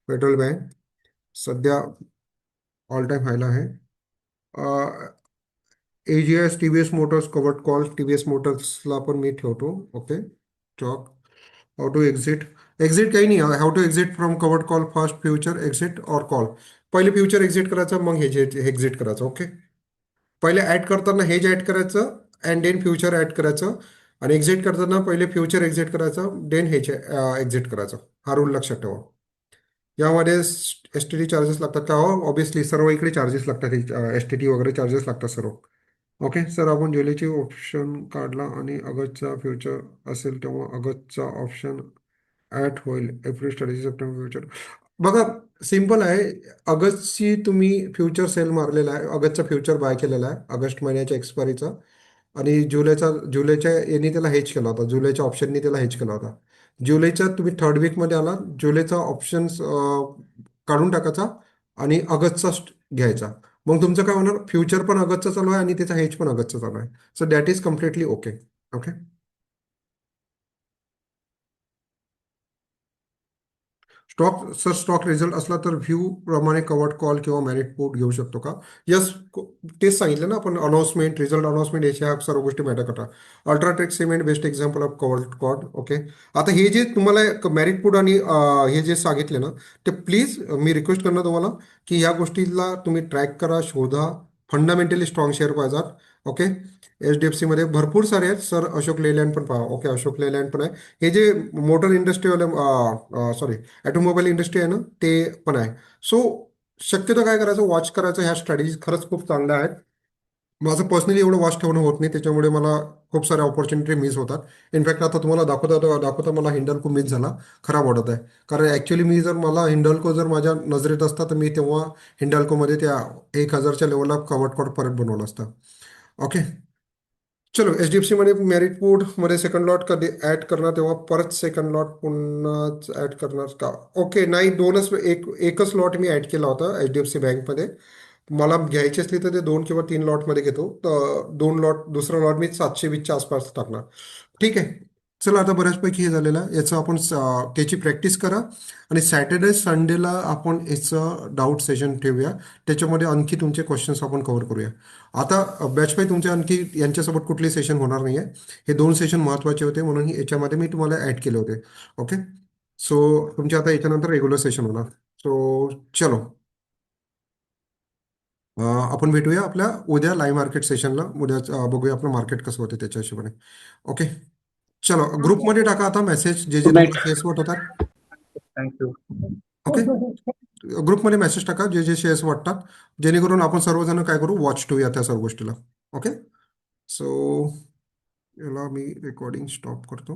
फेडरल बँक सध्या ऑल टाइम हायला आहे. AGS, TVS Motors, covered call TVS मोटर्सला पण मी ठेवतो. Okay, stock. How to exit. Exit काही नाही, how to exit from covered call, fast future exit और कॉल. पहिले फ्युचर एक्झिट करायचं, मग हे जे एक्झिट करायचं. ओके, पहिले ऍड करताना हेज ऍड करायचं अँड देन फ्युचर ऍड करायचं, आणि एक्झिट करताना पहिले फ्युचर एक्झिट करायचं देन हेज एक्झिट करायचं. हा रूल लक्षात ठेवा. यामध्ये एस टी टी चार्जेस लागतात का? हो, ऑब्विसली सर्व इकडे चार्जेस लागतात. एस टी टी वगैरे चार्जेस लागतात सर्व. ओके सर, आपण जुलैची ऑप्शन काढला आणि ऑगस्टचा फ्युचर असेल तेव्हा ऑगस्टचा ऑप्शन ऍड होईल. April strategy, September future. बघा, सिम्पल आहे. ऑगस्टची तुम्ही फ्युचर सेल मारलेला आहे, ऑगस्टचा फ्युचर बाय केलेला आहे ऑगस्ट महिन्याच्या एक्सपायरीचा. आणि जुलैच्या यांनी त्याला हेज केला होता, जुलैच्या ऑप्शननी त्याला हेज केला होता. जुलैच्या तुम्ही थर्ड वीकमध्ये आला, जुलैचा ऑप्शन काढून टाकायचा आणि ऑगस्टचा घ्यायचा. मग तुमचं काय होणार, फ्युचर पण ऑगस्टचा चालू आहे आणि त्याचा हेज पण ऑगस्टचा चालू आहे. So that is completely okay. Okay, stock result असला तर व्ह्यू प्रमाणे कवर्ड कॉल किंवा मॅरिट पोर्ट घेऊ शकतो का? यस, तेच सांगितलं ना आपण, अनाउन्समेंट, रिझल्ट अनाउन्समेंट याच्या सर्व गोष्टी मॅटर करतात. UltraTech cement best example of covered call. Okay, आता हे जे तुम्हाला मॅरिट पोर्ट आणि हे जे सांगितले ना, ते प्लीज मी रिक्वेस्ट करणार तुम्हाला की ह्या गोष्टीला तुम्ही ट्रॅक करा, शोधा. फंडामेंटली स्ट्रॉंग शेअर पाहिजेत. ओके, HDFC मध्ये भरपूर सारे आहेत सर. अशोक लेलँड पण पहा. ओके, अशोक लेलँड पण आहे. हे जे मोटर इंडस्ट्रीवाले, सॉरी, ऑटोमोबाईल इंडस्ट्री आहे ना, ते पण आहे. सो शक्यतो काय करायचं, वॉच करायचं. ह्या स्ट्रॅटेजी खरंच खूप चांगल्या आहेत. माझं पर्सनली एवढं वॉच ठेवणं होत नाही, त्याच्यामुळे मला खूप साऱ्या ऑपॉर्च्युनिटी मिस होतात. इनफॅक्ट आता तुम्हाला दाखवता दाखवता मला हिंडल्को मिस झाला, खराब वाटत आहे. कारण ॲक्च्युली मी जर मला हिंडल्को जर माझ्या नजरेत असता तर मी तेव्हा हिंडल्कोमध्ये त्या 1,000च्या लेवलला कवर्ड कॉल परत बनवलं असतं. ओके, चलो. HDFC मध्ये मेरिट पोर्ट मध्ये सेकंड लॉट कधी ऍड करणार तेव्हा परत सेकंड लॉट पुन्हा ऍड करणार का? ओके, नाही, एकच लॉट मी ऍड केला होता HDFC बँकमध्ये. मला घ्यायची असली तर ते 2 किंवा 3 लॉटमध्ये घेतो. तर 2 लॉट, दुसरा लॉट मी 720च्या आसपास टाकणार. ठीक आहे, चला. आता बऱ्याचपैकी हे झालेलं आहे. याचं आपण त्याची प्रॅक्टिस करा आणि सॅटर्डे संडेला आपण याचं डाऊट सेशन ठेवूया. त्याच्यामध्ये आणखी तुमचे क्वेश्चन्स आपण कव्हर करूया. आता बॅचपाई तुमचे आणखी यांच्यासोबत कुठले सेशन होणार नाही आहे. हे 2 सेशन महत्त्वाचे होते म्हणून याच्यामध्ये मी तुम्हाला ॲड केले होते. ओके, सो तुमचे आता याच्यानंतर रेग्युलर सेशन होणार. सो चलो, आपण भेटूया आपल्या उद्या लाईव्ह मार्केट सेशनला. उद्या बघूया आपलं मार्केट कसं होतं त्याच्या हिशोबाने. ओके, चलो. ग्रुपमध्ये टाका आता मेसेज जे जे गुड नाईट. तुम्हाला शेअर्स वाटतात. थँक्यू. ओके, ग्रुपमध्ये मेसेज टाका जे जे शेअर्स वाटतात, जेणेकरून आपण सर्वजण काय करू, वॉच ठेवूया त्या सर्व गोष्टीला. ओके, सो याला मी रेकॉर्डिंग स्टॉप करतो.